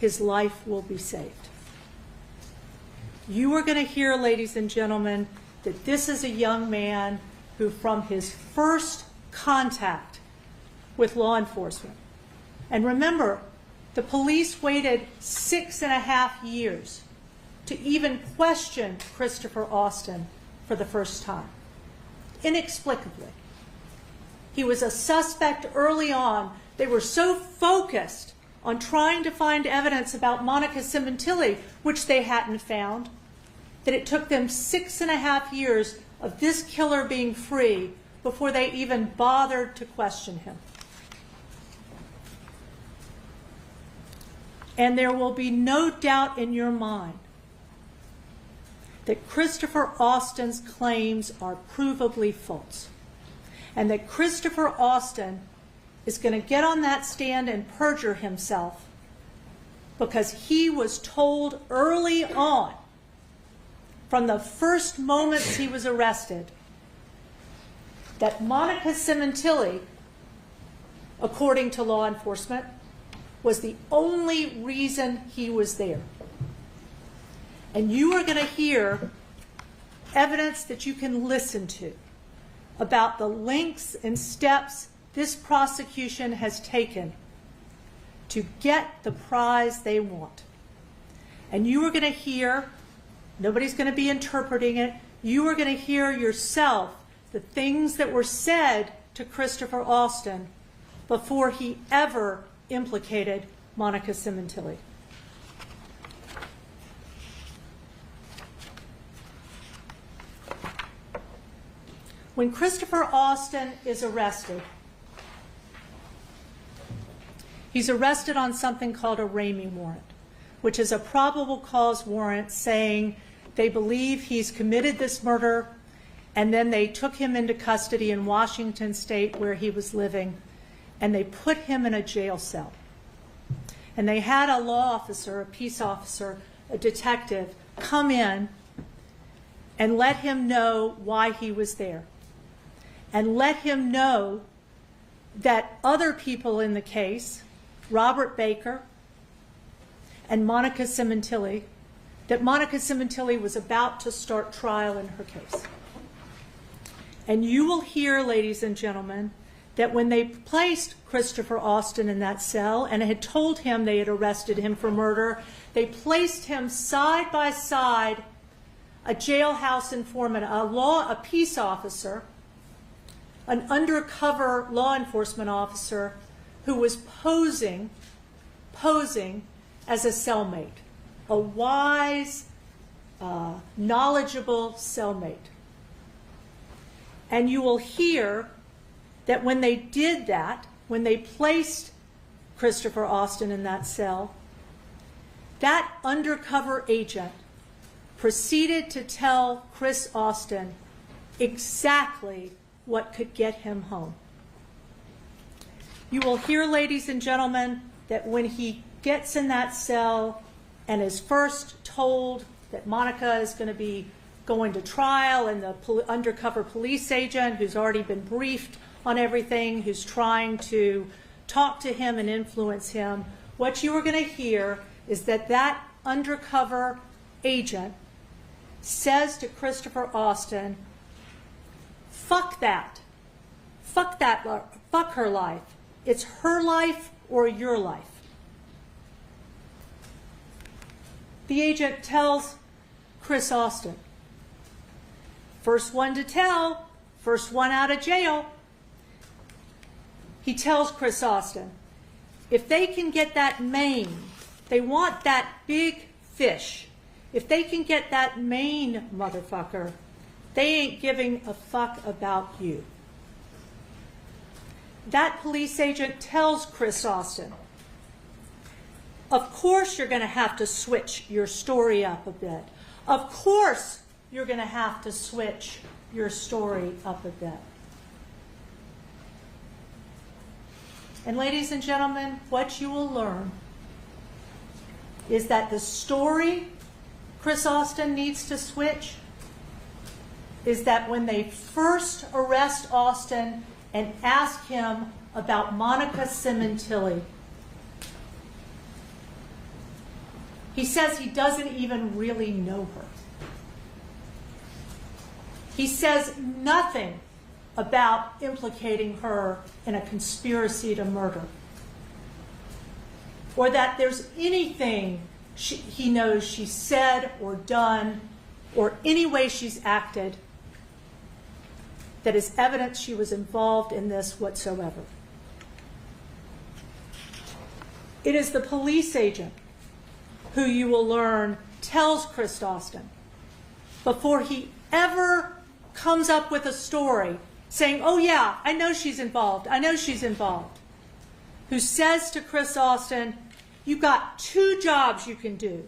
his life will be saved. You are going to hear, ladies and gentlemen, that this is a young man who, from his first contact with law enforcement, and remember, the police waited 6.5 years to even question Christopher Austin for the first time, inexplicably. He was a suspect early on. They were so focused on trying to find evidence about Monica Sementilli, which they hadn't found, that it took them 6.5 years of this killer being free before they even bothered to question him. And there will be no doubt in your mind that Christopher Austin's claims are provably false, and that Christopher Austin is going to get on that stand and perjure himself because he was told early on, from the first moments he was arrested, that Monica Sementilli, according to law enforcement, was the only reason he was there. And you are going to hear evidence that you can listen to about the lengths and steps this prosecution has taken to get the prize they want. And you are going to hear, nobody's going to be interpreting it, you are going to hear yourself the things that were said to Christopher Austin before he ever implicated Monica Sementilli. When Christopher Austin is arrested, he's arrested on something called a Ramey warrant, which is a probable cause warrant saying they believe he's committed this murder And then they took him into custody in Washington State where he was living, and they put him in a jail cell. And they had a law officer, a peace officer, a detective, come in and let him know why he was there. And let him know that other people in the case, Robert Baker and Monica Sementilli, that Monica Sementilli was about to start trial in her case. And you will hear, ladies and gentlemen, that when they placed Christopher Austin in that cell and had told him they had arrested him for murder, they placed him side by side, a jailhouse informant, a peace officer, an undercover law enforcement officer who was posing as a cellmate, a wise, knowledgeable cellmate. And you will hear that when they did that, when they placed Christopher Austin in that cell, that undercover agent proceeded to tell Chris Austin exactly what could get him home. You will hear, ladies and gentlemen, that when he gets in that cell and is first told that Monica is going to be going to trial, and the undercover police agent who's already been briefed on everything, who's trying to talk to him and influence him, what you are going to hear is that that undercover agent says to Christopher Austin, fuck that. Fuck that. Fuck her life. It's her life or your life. The agent tells Chris Austin, first one to tell, first one out of jail. He tells Chris Austin, if they can get that Maine, they want that big fish. If they can get that Maine motherfucker, they ain't giving a fuck about you. That police agent tells Chris Austin, of course you're going to have to switch your story up a bit. Of course you're going to have to switch your story up a bit. And ladies and gentlemen, what you will learn is that the story Chris Austin needs to switch is that when they first arrest Austin and ask him about Monica Sementilli, he says he doesn't even really know her. He says nothing about implicating her in a conspiracy to murder, or that there's anything he knows she said or done, or any way she's acted that is evidence she was involved in this whatsoever. It is the police agent who you will learn tells Chris Austin, before he ever comes up with a story saying, oh yeah, I know she's involved, I know she's involved, who says to Chris Austin, you've got two jobs you can do.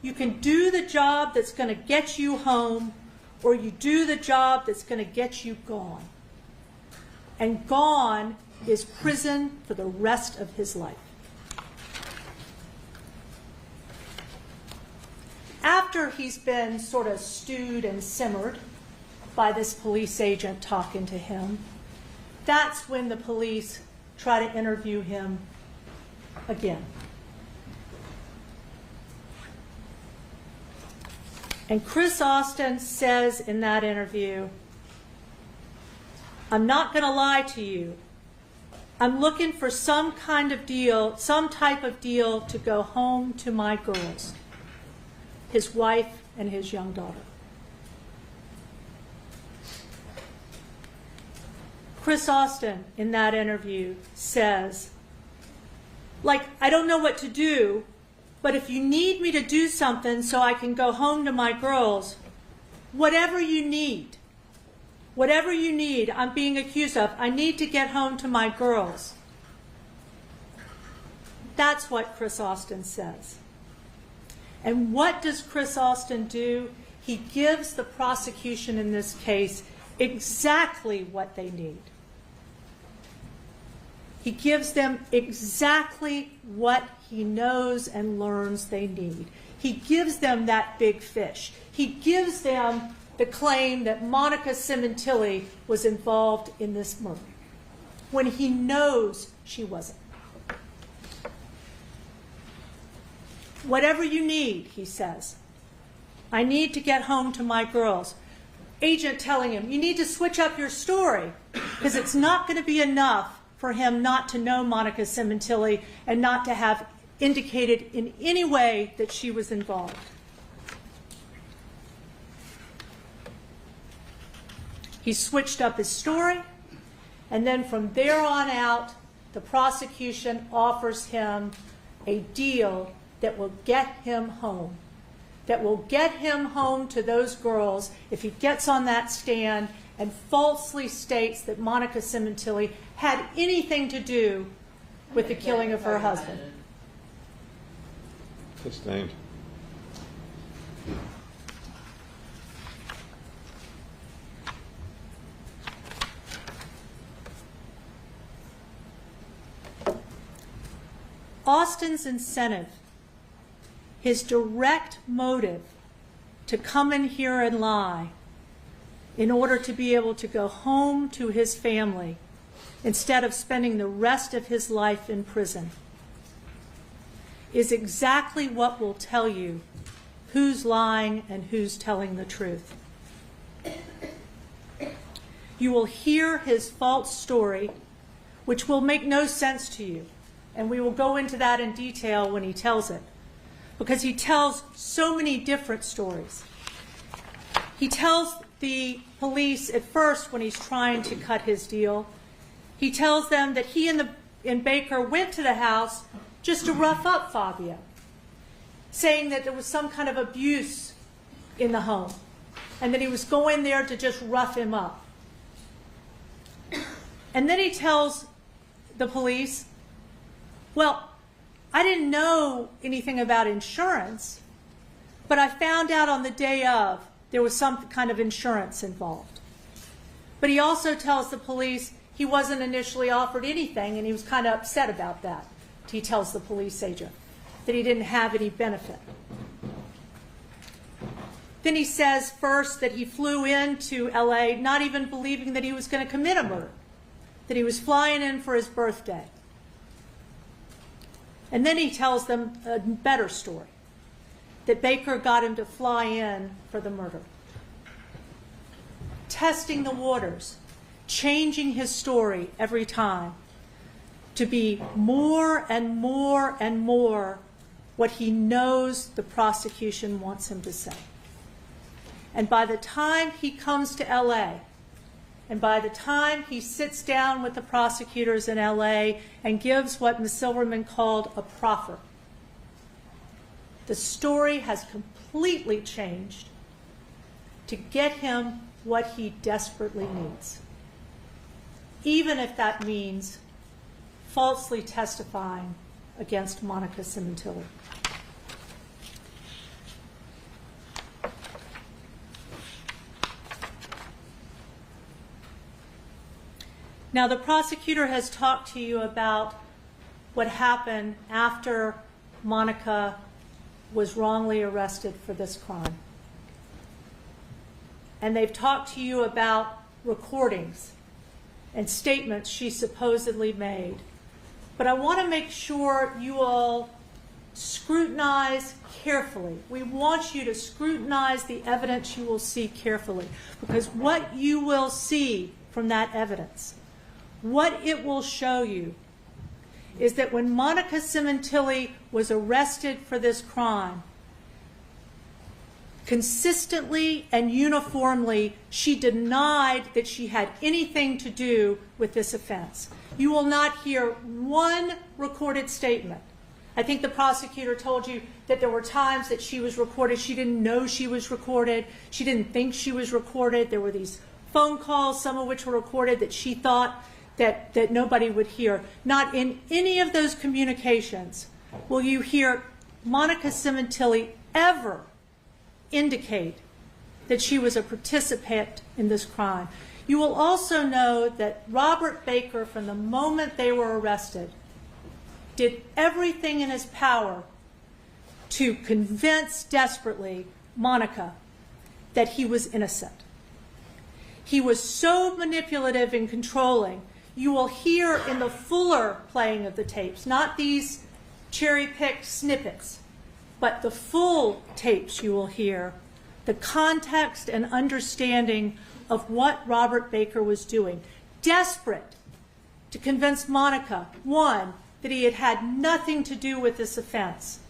You can do the job that's going to get you home, or you do the job that's going to get you gone. And gone is prison for the rest of his life. After he's been sort of stewed and simmered by this police agent talking to him, that's when the police try to interview him again. And Chris Austin says in that interview, I'm not going to lie to you. I'm looking for some kind of deal, some type of deal to go home to my girls, his wife and his young daughter. Chris Austin in that interview says, like, I don't know what to do, but if you need me to do something so I can go home to my girls, whatever you need, I'm being accused of, I need to get home to my girls. That's what Chris Austin says. And what does Chris Austin do? he gives the prosecution in this case exactly what they need. He gives them exactly what he knows and learns they need. He gives them that big fish. He gives them the claim that Monica Sementilli was involved in this murder, when he knows she wasn't. Whatever you need, he says. I need to get home to my girls. Agent telling him, you need to switch up your story, because it's not going to be enough for him not to know Monica Sementilli and not to have indicated in any way that she was involved. He switched up his story, and then from there on out, the prosecution offers him a deal that will get him home, that will get him home to those girls if he gets on that stand and falsely states that Monica Sementilli had anything to do with the killing of her husband. Sustained. Austin's incentive, his direct motive to come in here and lie in order to be able to go home to his family instead of spending the rest of his life in prison, is exactly what will tell you who's lying and who's telling the truth. You will hear his false story, which will make no sense to you. And we will go into that in detail when he tells it, because he tells so many different stories. He tells the police at first, when he's trying to cut his deal, he tells them that he and Baker went to the house just to rough up Fabio, saying that there was some kind of abuse in the home and that he was going there to just rough him up. And then he tells the police, well, I didn't know anything about insurance, but I found out on the day of there was some kind of insurance involved. But he also tells the police he wasn't initially offered anything, and he was kind of upset about that. He tells the police agent that he didn't have any benefit. Then he says first that he flew into LA not even believing that he was going to commit a murder, that he was flying in for his birthday. And then he tells them a better story, that Baker got him to fly in for the murder. Testing the waters, changing his story every time to be more and more and more what he knows the prosecution wants him to say. And by the time he comes to LA, and by the time he sits down with the prosecutors in LA and gives what Ms. Silverman called a proffer, the story has completely changed to get him what he desperately needs, even if that means falsely testifying against Monica Sementilli. Now, the prosecutor has talked to you about what happened after Monica was wrongly arrested for this crime. And they've talked to you about recordings and statements she supposedly made. But I want to make sure you all scrutinize carefully. We want you to scrutinize the evidence you will see carefully, because what you will see from that evidence, what it will show you, is that when Monica Sementilli was arrested for this crime, consistently and uniformly, she denied that she had anything to do with this offense. You will not hear one recorded statement. I think the prosecutor told you that there were times that she was recorded. She didn't know she was recorded. She didn't think she was recorded. There were these phone calls, some of which were recorded, that she thought that nobody would hear. Not in any of those communications will you hear Monica Sementilli ever indicate that she was a participant in this crime. You will also know that Robert Baker, from the moment they were arrested, did everything in his power to convince desperately Monica that he was innocent. He was so manipulative and controlling. You will hear in the fuller playing of the tapes, not these cherry-picked snippets, but the full tapes you will hear, the context and understanding of what Robert Baker was doing. Desperate to convince Monica, one, that he had had nothing to do with this offense.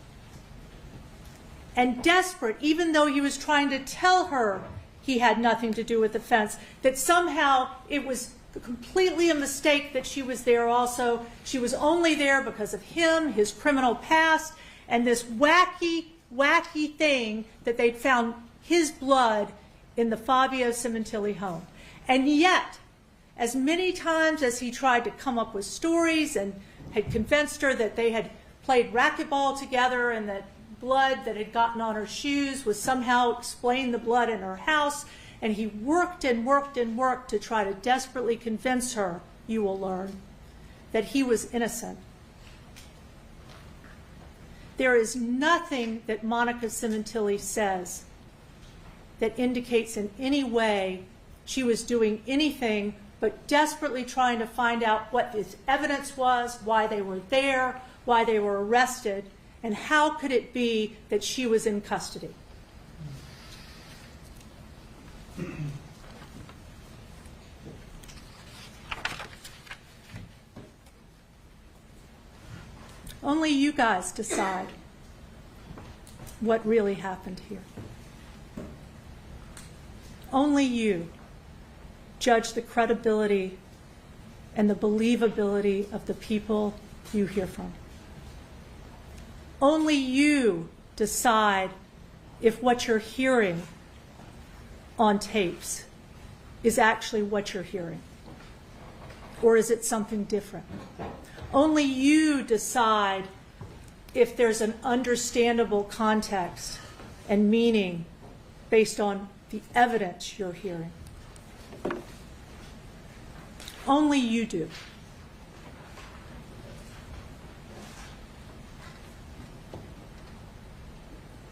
And desperate, even though he was trying to tell her he had nothing to do with the offense, that somehow it was completely a mistake that she was there also. She was only there because of him, his criminal past, and this wacky, wacky thing that they'd found his blood in the Fabio Sementilli home. And yet, as many times as he tried to come up with stories and had convinced her that they had played racquetball together and that blood that had gotten on her shoes was somehow explained the blood in her house, and he worked and worked and worked to try to desperately convince her, you will learn, that he was innocent. There is nothing that Monica Sementilli says that indicates in any way she was doing anything but desperately trying to find out what this evidence was, why they were there, why they were arrested, and how could it be that she was in custody. Only you guys decide what really happened here. Only you judge the credibility and the believability of the people you hear from. Only you decide if what you're hearing on tapes is actually what you're hearing, or is it something different? Only you decide if there's an understandable context and meaning based on the evidence you're hearing. Only you do.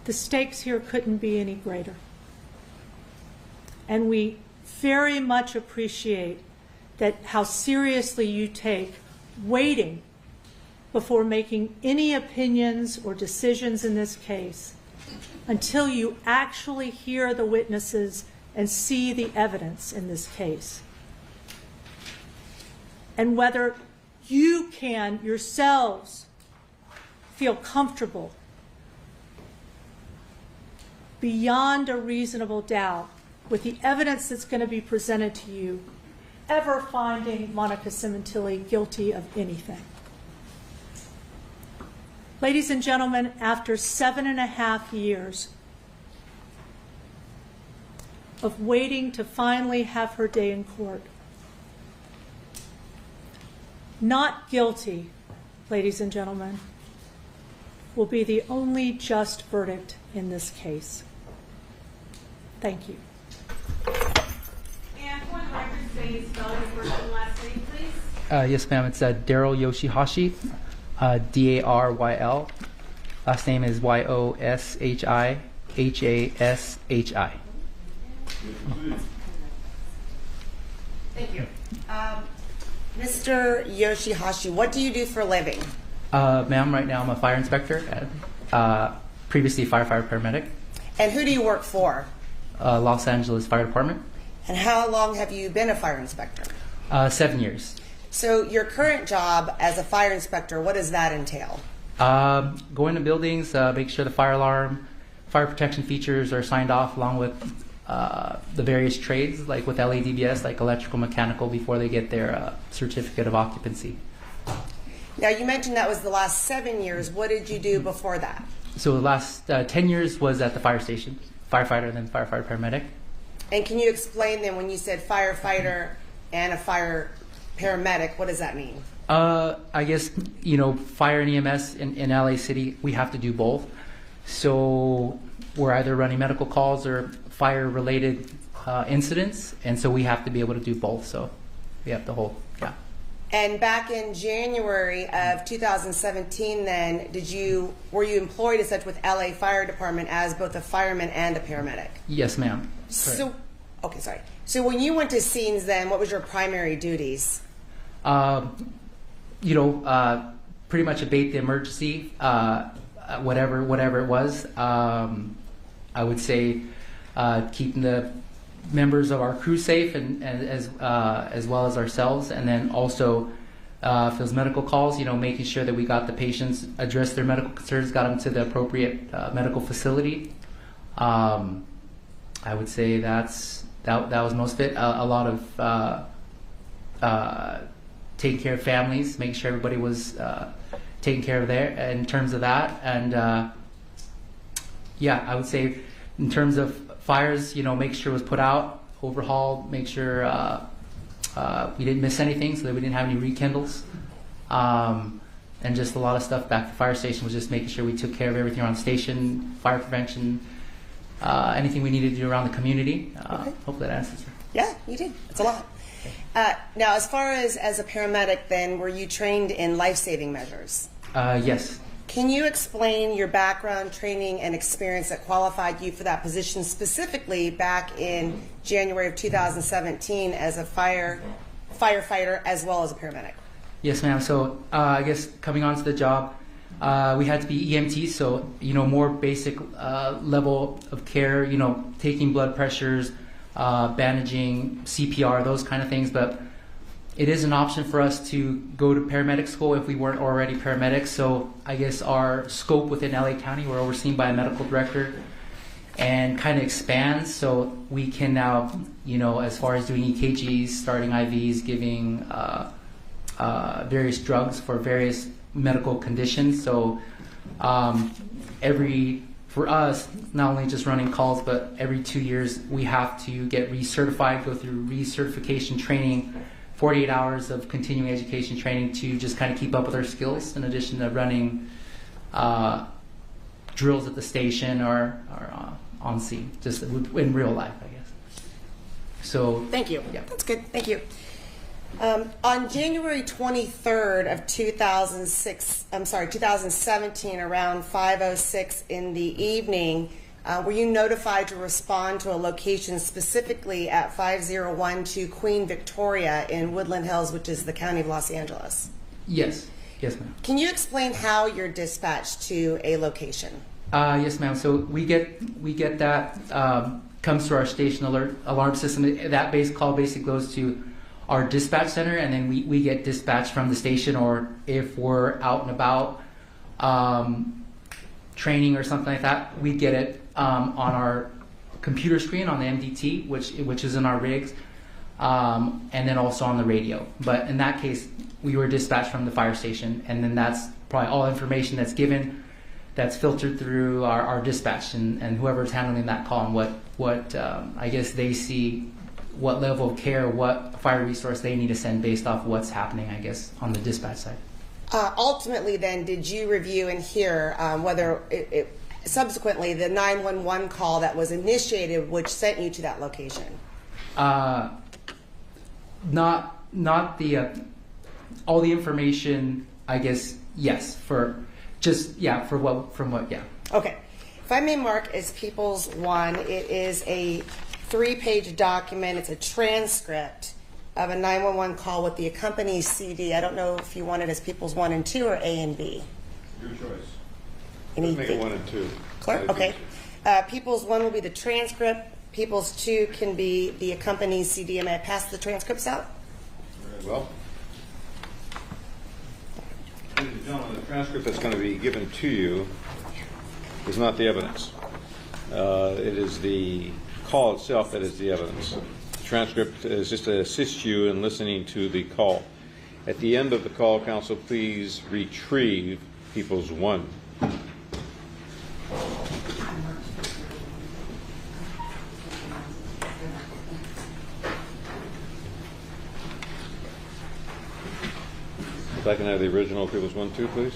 The stakes here couldn't be any greater. And we very much appreciate that how seriously you take waiting before making any opinions or decisions in this case until you actually hear the witnesses and see the evidence in this case. And whether you can yourselves feel comfortable beyond a reasonable doubt with the evidence that's going to be presented to you, ever finding Monica Sementilli guilty of anything. Ladies and gentlemen, after 7.5 years of waiting to finally have her day in court, not guilty, ladies and gentlemen, will be the only just verdict in this case. Thank you. And for the record, say you spell your first and last name, please. Yes, ma'am. It's Daryl Yoshihashi, D-A-R-Y-L. Last name is Y-O-S-H-I-H-A-S-H-I. Thank you. Mr. Yoshihashi, what do you do for a living? Ma'am, right now I'm a fire inspector, previously firefighter paramedic. And who do you work for? Los Angeles Fire Department. And how long have you been a fire inspector? 7 years. So your current job as a fire inspector, what does that entail? Going to buildings, make sure the fire alarm, fire protection features are signed off along with the various trades, like with LADBS, like electrical, mechanical, before they get their certificate of occupancy. Now, you mentioned that was the last 7 years. What did you do before that? So the last 10 years was at the fire station, firefighter, then firefighter paramedic. And can you explain then when you said firefighter and a fire paramedic, what does that mean? I guess, fire and EMS in LA City, we have to do both. So we're either running medical calls or fire-related incidents, and so we have to be able to do both. So we have to hold, yeah. And back in January of 2017, then were you employed as such with LA Fire Department as both a fireman and a paramedic? Yes, ma'am. So, okay, sorry. So when you went to scenes, then what was your primary duties? Pretty much abate the emergency, whatever it was. I would say keeping the members of our crew safe and as well as ourselves, and then also if those medical calls, making sure that we got the patients, addressed their medical concerns, got them to the appropriate medical facility. I would say that was most of it. A lot of taking care of families, making sure everybody was taken care of there in terms of that, and I would say in terms of fires, make sure it was put out, overhauled, make sure we didn't miss anything so that we didn't have any rekindles. And just a lot of stuff back at the fire station was just making sure we took care of everything around the station, fire prevention, anything we needed to do around the community. Okay. Hopefully that answers it. Yeah, you did. It's a lot. Now, as far as a paramedic, then, were you trained in life-saving measures? Yes. Can you explain your background, training, and experience that qualified you for that position, specifically back in January of 2017 as a firefighter as well as a paramedic? Yes, ma'am. So I guess coming onto the job, we had to be EMTs, so more basic level of care, taking blood pressures, bandaging, CPR, those kind of things. But it is an option for us to go to paramedic school if we weren't already paramedics. So I guess our scope within LA County, we're overseen by a medical director, and kind of expands. So we can now, as far as doing EKGs, starting IVs, giving various drugs for various medical conditions. So for us, not only just running calls, but every 2 years we have to get recertified, go through recertification training, 48 hours of continuing education training to just kind of keep up with our skills, in addition to running drills at the station or on scene, just in real life, I guess. So thank you. Yeah. That's good. Thank you. On January 23rd of 2017, around 5:06 in the evening, were you notified to respond to a location specifically at 5012 Queen Victoria in Woodland Hills, which is the county of Los Angeles? Yes. Yes, ma'am. Can you explain how you're dispatched to a location? Yes, ma'am. So we get that comes through our station alert alarm system. That call basically goes to our dispatch center, and then we get dispatched from the station, or if we're out and about training or something like that, we get it on our computer screen on the MDT, which is in our rigs, and then also on the radio. But in that case, we were dispatched from the fire station, and then that's probably all information that's given, that's filtered through our dispatch and whoever's handling that call, and what I guess they see, what level of care, what fire resource they need to send based off what's happening, I guess, on the dispatch side. Ultimately, then, did you review and hear whether subsequently the 911 call that was initiated, which sent you to that location? Not the all the information, I guess. Yes, from what. Okay. If I may mark as People's One, it is a 3-page document. It's a transcript of a 911 call with the accompanying CD. I don't know if you want it as People's 1 and 2 or A and B. Your choice. Anything? Make it 1 and 2. Clerk? Okay. People's 1 will be the transcript. People's 2 can be the accompanying CD. May I pass the transcripts out? Very well. Ladies and gentlemen, the transcript that's going to be given to you is not the evidence. It is the call itself that is the evidence. The transcript is just to assist you in listening to the call. At the end of the call, counsel, please retrieve People's 1. If I can have the original People's 1, 2, please.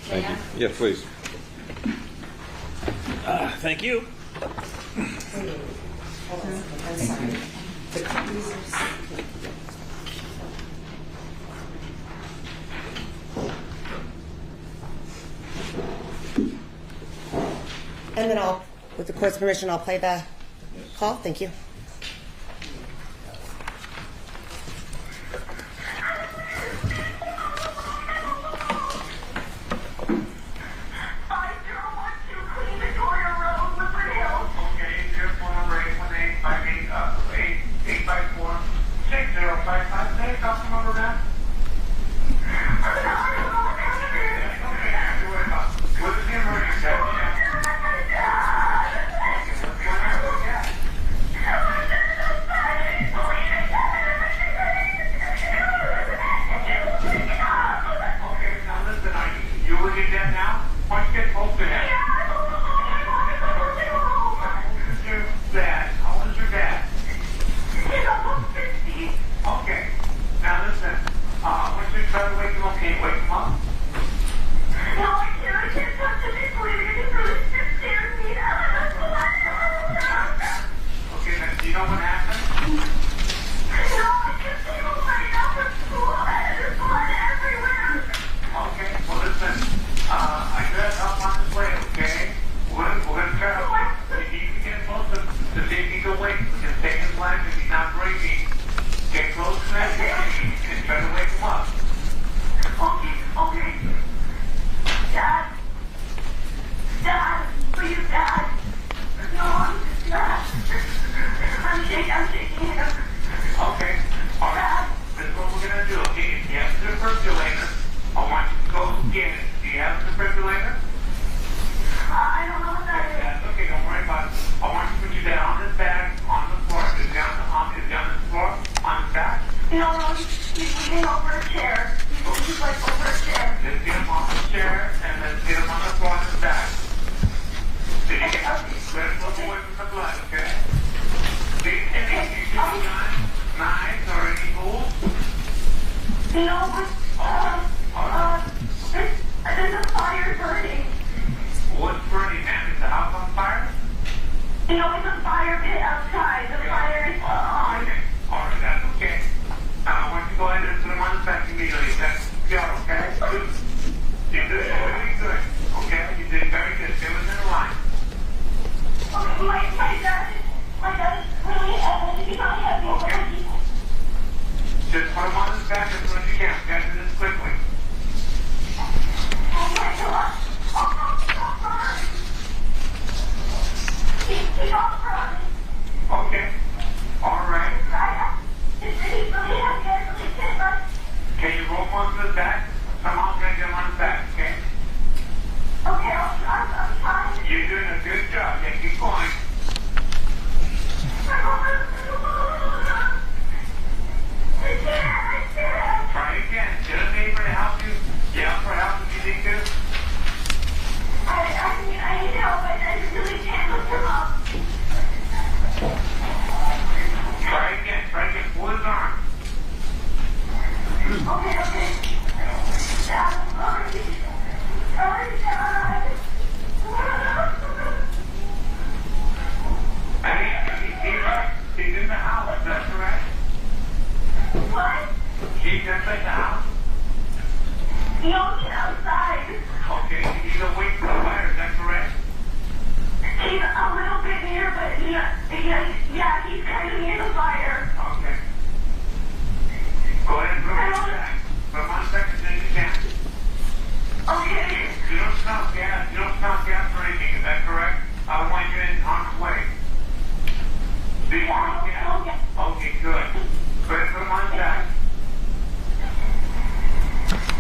Thank you. Yes, please. Thank you. Hold on a second. I'm Thank sorry. you. The copies are. And then I'll, with the court's permission, I'll play the call. Thank you.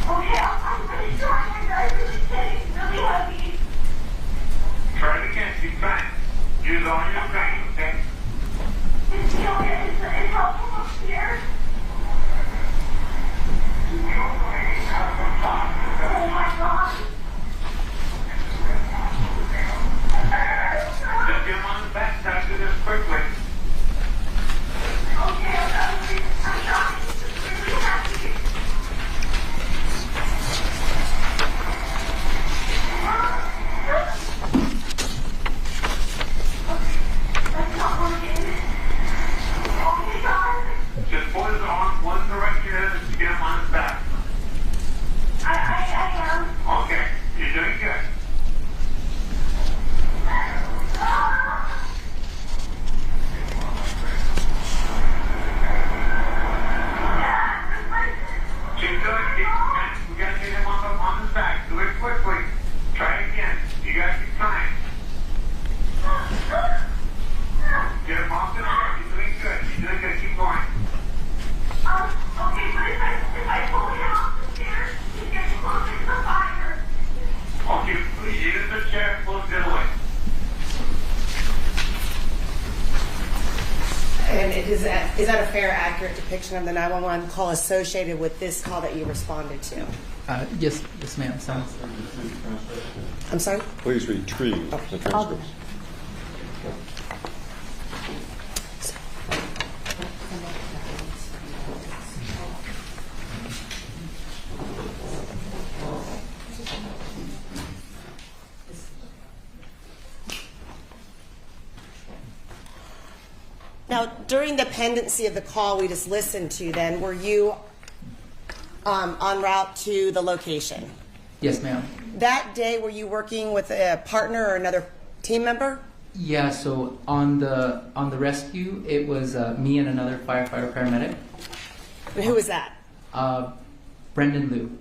Okay, I'm fair, accurate depiction of the 911 call associated with this call that you responded to? Yes, ma'am. Sounds. I'm sorry? Please retrieve the transcripts. Now, during the pendency of the call we just listened to, then, were you en route to the location? Yes, ma'am. That day, were you working with a partner or another team member? Yeah. So on the rescue, it was me and another firefighter paramedic. And who was that? Brendan Liu.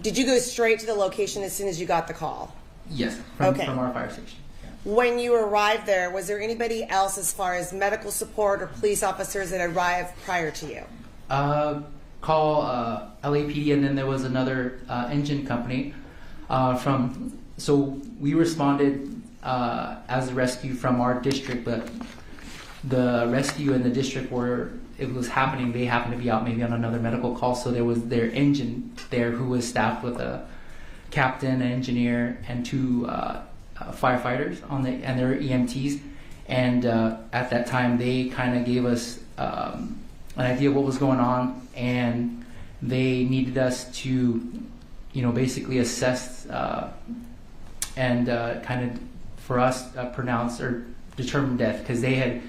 Did you go straight to the location as soon as you got the call? Yes, Okay. from our fire station. When you arrived there, was there anybody else as far as medical support or police officers that arrived prior to you? Call LAPD, and then there was another engine company so we responded as a rescue from our district, but the rescue in the district where it was happening, they happened to be out maybe on another medical call, so there was their engine there who was staffed with a captain, an engineer, and two firefighters and their EMTs, and at that time they kind of gave us an idea of what was going on, and they needed us to, basically assess and kind of for us pronounce or determine death, because they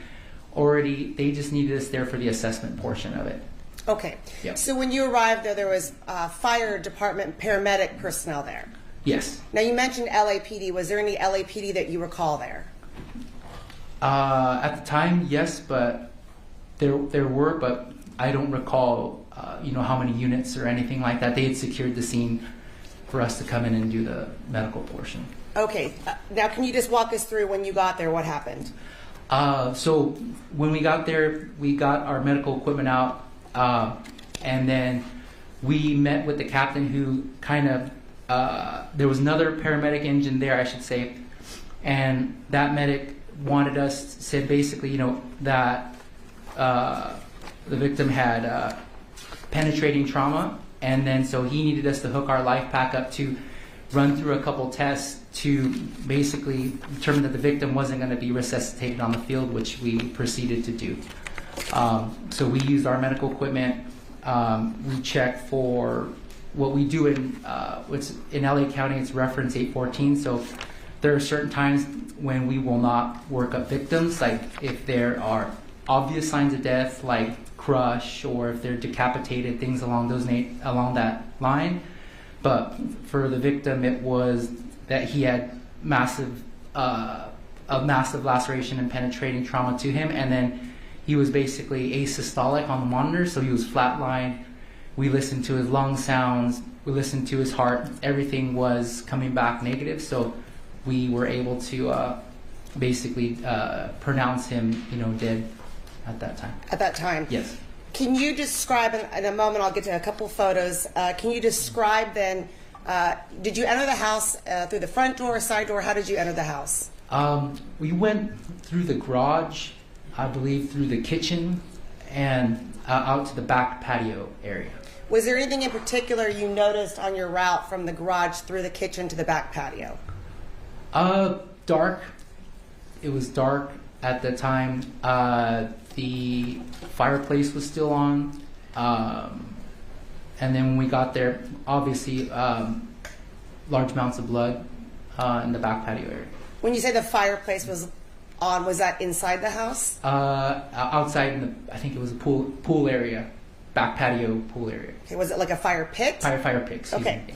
just needed us there for the assessment portion of it. Okay. Yep. So when you arrived there was fire department paramedic personnel there? Yes. Now, you mentioned LAPD. Was there any LAPD that you recall there? At the time, yes, but there were, but I don't recall, how many units or anything like that. They had secured the scene for us to come in and do the medical portion. Okay. Now, can you just walk us through when you got there, what happened? So when we got there, we got our medical equipment out, and then we met with the captain, who kind of there was another paramedic engine there, I should say, and that medic said basically, that the victim had penetrating trauma, and then so he needed us to hook our life pack up to run through a couple tests to basically determine that the victim wasn't going to be resuscitated on the field, which we proceeded to do. So we used our medical equipment. We checked for what we do in LA County. It's reference 814. So there are certain times when we will not work up victims, like if there are obvious signs of death, like crush, or if they're decapitated, things along that line. But for the victim, it was that he had a massive laceration and penetrating trauma to him, and then he was basically asystolic on the monitor, so he was flatlined. We listened to his lung sounds, we listened to his heart, everything was coming back negative, so we were able to basically pronounce him, dead at that time. At that time? Yes. Can you describe, in a moment I'll get to a couple photos, can you describe then, did you enter the house through the front door or side door? How did you enter the house? We went through the garage, I believe through the kitchen, and out to the back patio area. Was there anything in particular you noticed on your route from the garage through the kitchen to the back patio? Dark. It was dark at the time. The fireplace was still on. And then when we got there, obviously, large amounts of blood in the back patio area. When you say the fireplace was on, was that inside the house? Outside, I think it was a pool area, back patio pool area. Okay, was it like a fire pit? Fire pit, excuse okay. me.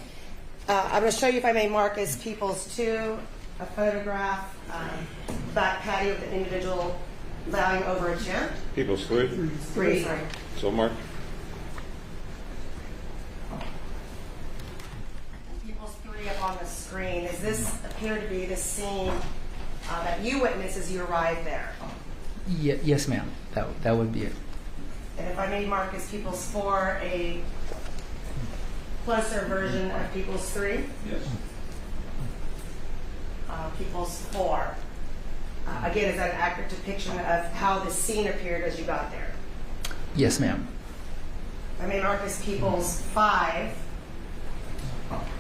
I'm going to show you, if I may, Marcus, Peoples 2, a photograph, back patio of the individual lying over a chair. People's 3? 3, sorry. So, Mark? People's 3 up on the screen. Does this appear to be the scene that you witnessed as you arrived there? Yes, ma'am. That would be it. And if I may, Marcus, People's 4, a closer version of People's 3? Yes. People's 4. Again, is that an accurate depiction of how the scene appeared as you got there? Yes, ma'am. I mean, Marcus Peoples 5,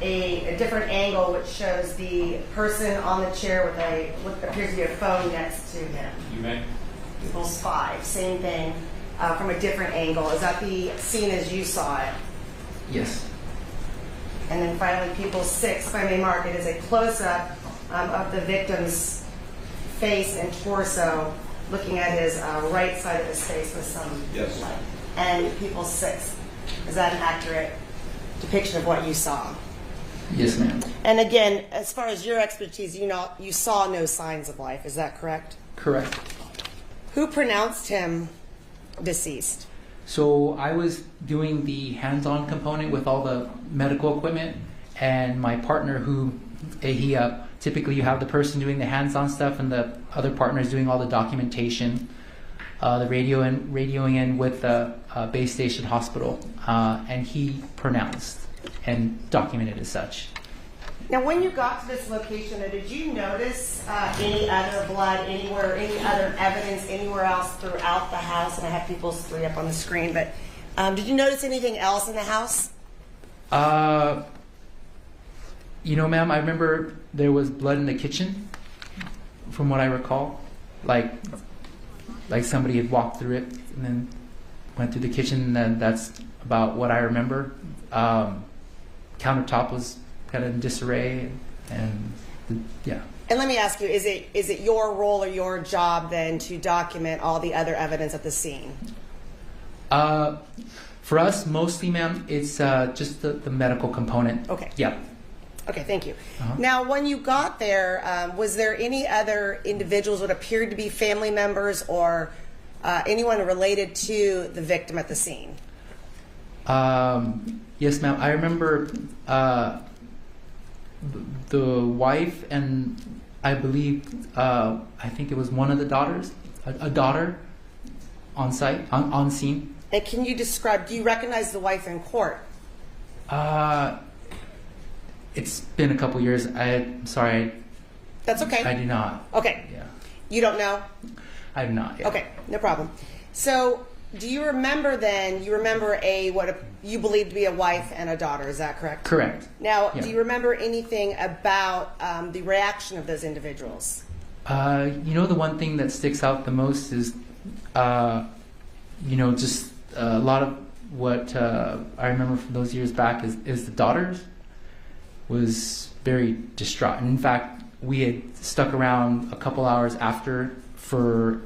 a different angle which shows the person on the chair with what appears to be a phone next to him. You may. Peoples 5, same thing, from a different angle. Is that the scene as you saw it? Yes. And then finally, Peoples 6, if I may mark, it is a close-up of the victim's face and torso, looking at his right side of his face with some Yes. light. And Peoples 6, is that an accurate depiction of what you saw? Yes, ma'am. And again, as far as your expertise, you saw no signs of life. Is that correct? Correct. Who pronounced him deceased? So I was doing the hands-on component with all the medical equipment, and my partner, who he typically you have the person doing the hands-on stuff, and the other partner is doing all the documentation, the radioing in with the base station hospital, and he pronounced and documented as such. Now, when you got to this location, did you notice any other blood anywhere, any other evidence anywhere else throughout the house? And I have People's 3 up on the screen, but did you notice anything else in the house? Ma'am, I remember there was blood in the kitchen, from what I recall. Like somebody had walked through it and then went through the kitchen, and then that's about what I remember. Countertop was kind of in disarray, and yeah. And let me ask you, is it your role or your job then to document all the other evidence at the scene? For us, mostly, ma'am, it's just the medical component. Okay. Yeah. Okay, thank you. Uh-huh. Now, when you got there, was there any other individuals that appeared to be family members or anyone related to the victim at the scene? Yes, ma'am. I remember the wife and I believe I think it was one of the daughters, a daughter, on site, on scene. And can you describe? Do you recognize the wife in court? It's been a couple years. I'm sorry. That's okay. I do not. Okay. Yeah. You don't know? I do not. Yeah. Okay, no problem. So, do you remember then? You remember what you believe to be a wife and a daughter? Is that correct? Correct. Now, Yeah. do you remember anything about the reaction of those individuals? The one thing that sticks out the most is, just a lot of what I remember from those years back is the daughters was very distraught. And in fact, we had stuck around a couple hours after for,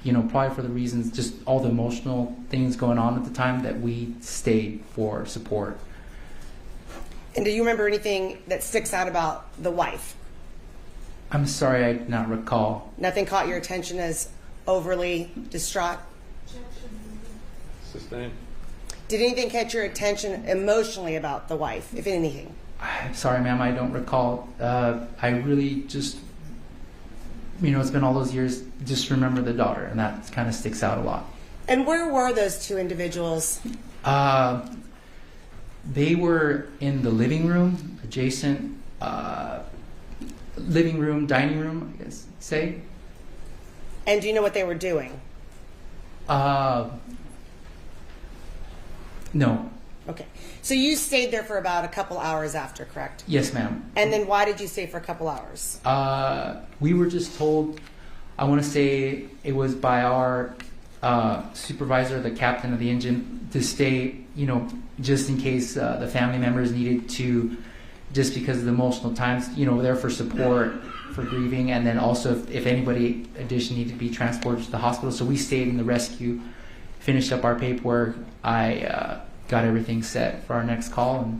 probably for the reasons, just all the emotional things going on at the time, that we stayed for support. And do you remember anything that sticks out about the wife? I'm sorry, I do not recall. Nothing caught your attention as overly distraught? Sustained. Did anything catch your attention emotionally about the wife, if anything? I'm sorry, ma'am, I don't recall. I really just, it's been all those years, just remember the daughter, and that kind of sticks out a lot. And where were those two individuals? They were in the living room, adjacent living room, dining room, I guess, say. And do you know what they were doing? No. Okay. So you stayed there for about a couple hours after, correct? Yes, ma'am. And then why did you stay for a couple hours? We were just told, I want to say it was by our supervisor, the captain of the engine, to stay, just in case the family members needed to, just because of the emotional times, there for support, for grieving, and then also if anybody addition needed to be transported to the hospital. So we stayed in the rescue, finished up our paperwork. I got everything set for our next call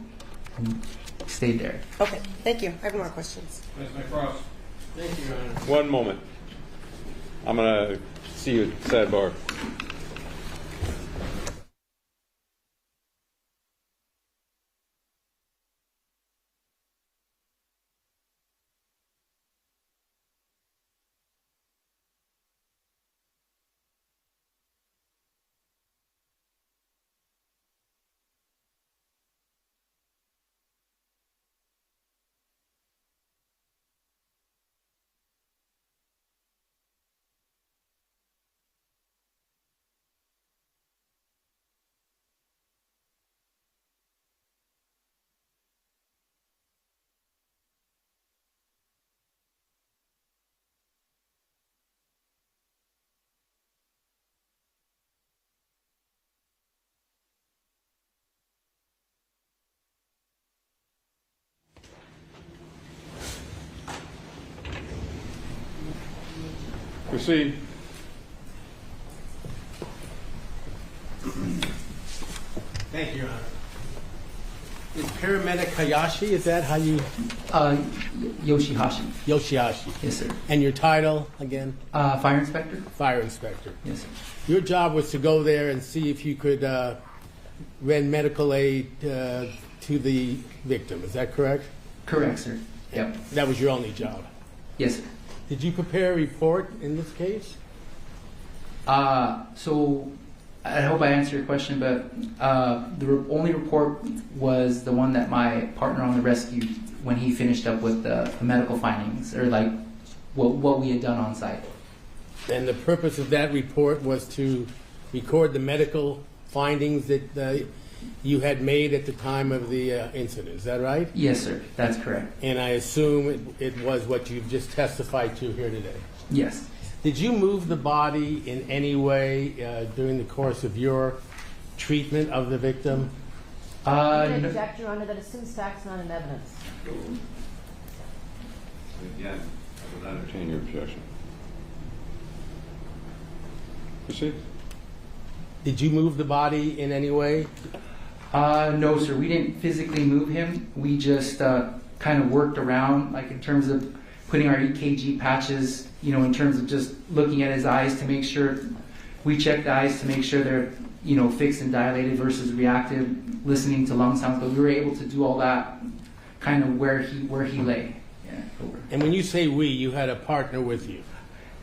and stayed there. Okay, thank you. I have no more questions. Commissioner Cross. Thank you, Your Honor. One moment. I'm going to see you at sidebar. Proceed. Thank you, Your Honor. Is paramedic Hayashi, is that how you... Yoshihashi. Yoshihashi. Yes, sir. And your title, again? Fire inspector? Fire inspector. Yes, sir. Your job was to go there and see if you could render medical aid to the victim. Is that correct? Correct, sir. Yep. That was your only job? Yes, sir. Did you prepare a report in this case? So I hope I answered your question, but the only report was the one that my partner on the rescue, when he finished up with the medical findings, or like what we had done on site. And the purpose of that report was to record the medical findings that you had made at the time of the incident. Is that right? Yes, sir. That's correct. And I assume it was what you've just testified to here today. Yes. Did you move the body in any way during the course of your treatment of the victim? I object, Your Honor, that assumes facts, not in evidence. Again, I would not entertain your objection. Proceed. Did you move the body in any way? No, sir. We didn't physically move him. We just kind of worked around, like in terms of putting our EKG patches, you know, in terms of just looking at his eyes to make sure, we checked the eyes to make sure they're, you know, fixed and dilated versus reactive, listening to lung sounds, but we were able to do all that kind of where he lay. Yeah. And when you say we, you had a partner with you?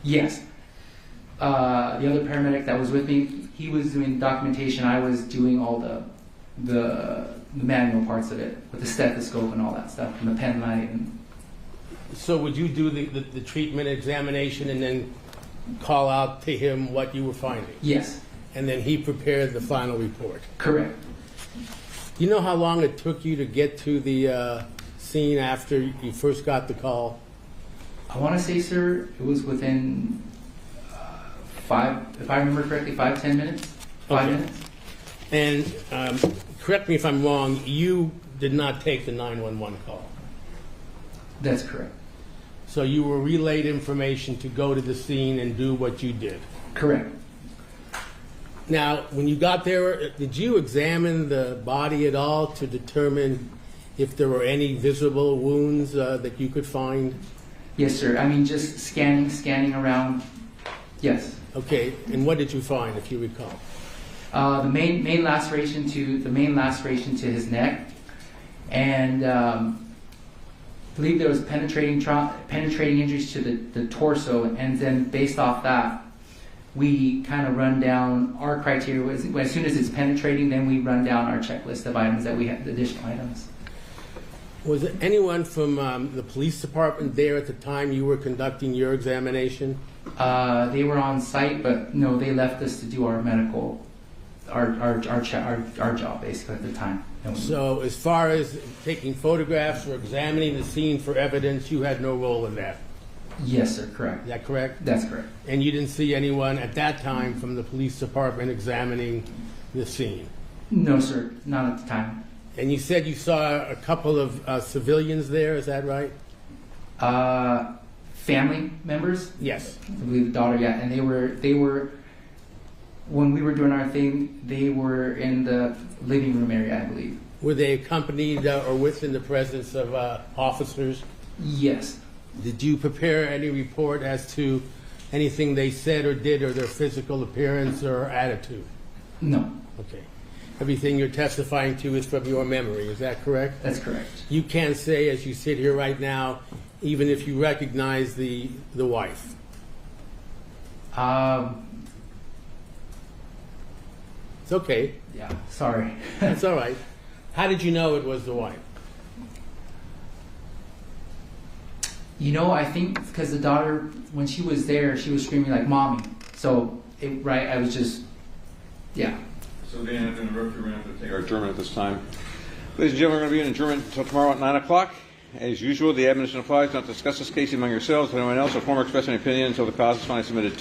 Yes. The other paramedic that was with me, he was doing documentation. I was doing all the manual parts of it with the stethoscope and all that stuff, and the pen light. And so would you do the treatment examination and then call out to him what you were finding? Yes. And then he prepared the final report? Correct. Do you know how long it took you to get to the scene after you first got the call? I want to say, sir, it was within if I remember correctly, 5-10 minutes. 5 minutes. And correct me if I'm wrong, you did not take the 911 call. That's correct. So you were relayed information to go to the scene and do what you did. Correct. Now, when you got there, did you examine the body at all to determine if there were any visible wounds that you could find? Yes, sir. I mean, just scanning around. Yes. Okay. And what did you find, if you recall? The main laceration to his neck, and I believe there was penetrating injuries to the torso, and then based off that, we kind of run down our criteria. As soon as it's penetrating, then we run down our checklist of items that we have, the additional items. Was there anyone from the police department there at the time you were conducting your examination? They were on site, but no, they left us to do our medical, our job basically at the time. So as far as taking photographs or examining the scene for evidence, you had no role in that? Yes, sir. Correct. Is that correct? That's correct. And you didn't see anyone at that time from the police department examining the scene? No, sir. Not at the time. And you said you saw a couple of civilians there, is that right? Family members? Yes. I believe the daughter, yeah. And they were, when we were doing our thing, they were in the living room area, I believe. Were they accompanied or within the presence of officers? Yes. Did you prepare any report as to anything they said or did or their physical appearance or attitude? No. Okay. Everything you're testifying to is from your memory, is that correct? That's correct. You can't say, as you sit here right now, even if you recognize the wife? It's okay. Yeah, sorry. That's all right. How did you know it was the wife? You know, I think because the daughter, when she was there, she was screaming like, "Mommy." So, I was just, yeah. So, Dan, I have to interrupt you. We're going to have to take our adjournment at this time. Ladies and gentlemen, we're going to be in adjournment until tomorrow at 9 o'clock. As usual, the admonition applies not to discuss this case among yourselves with anyone else or form or express any opinion until the cause is finally submitted to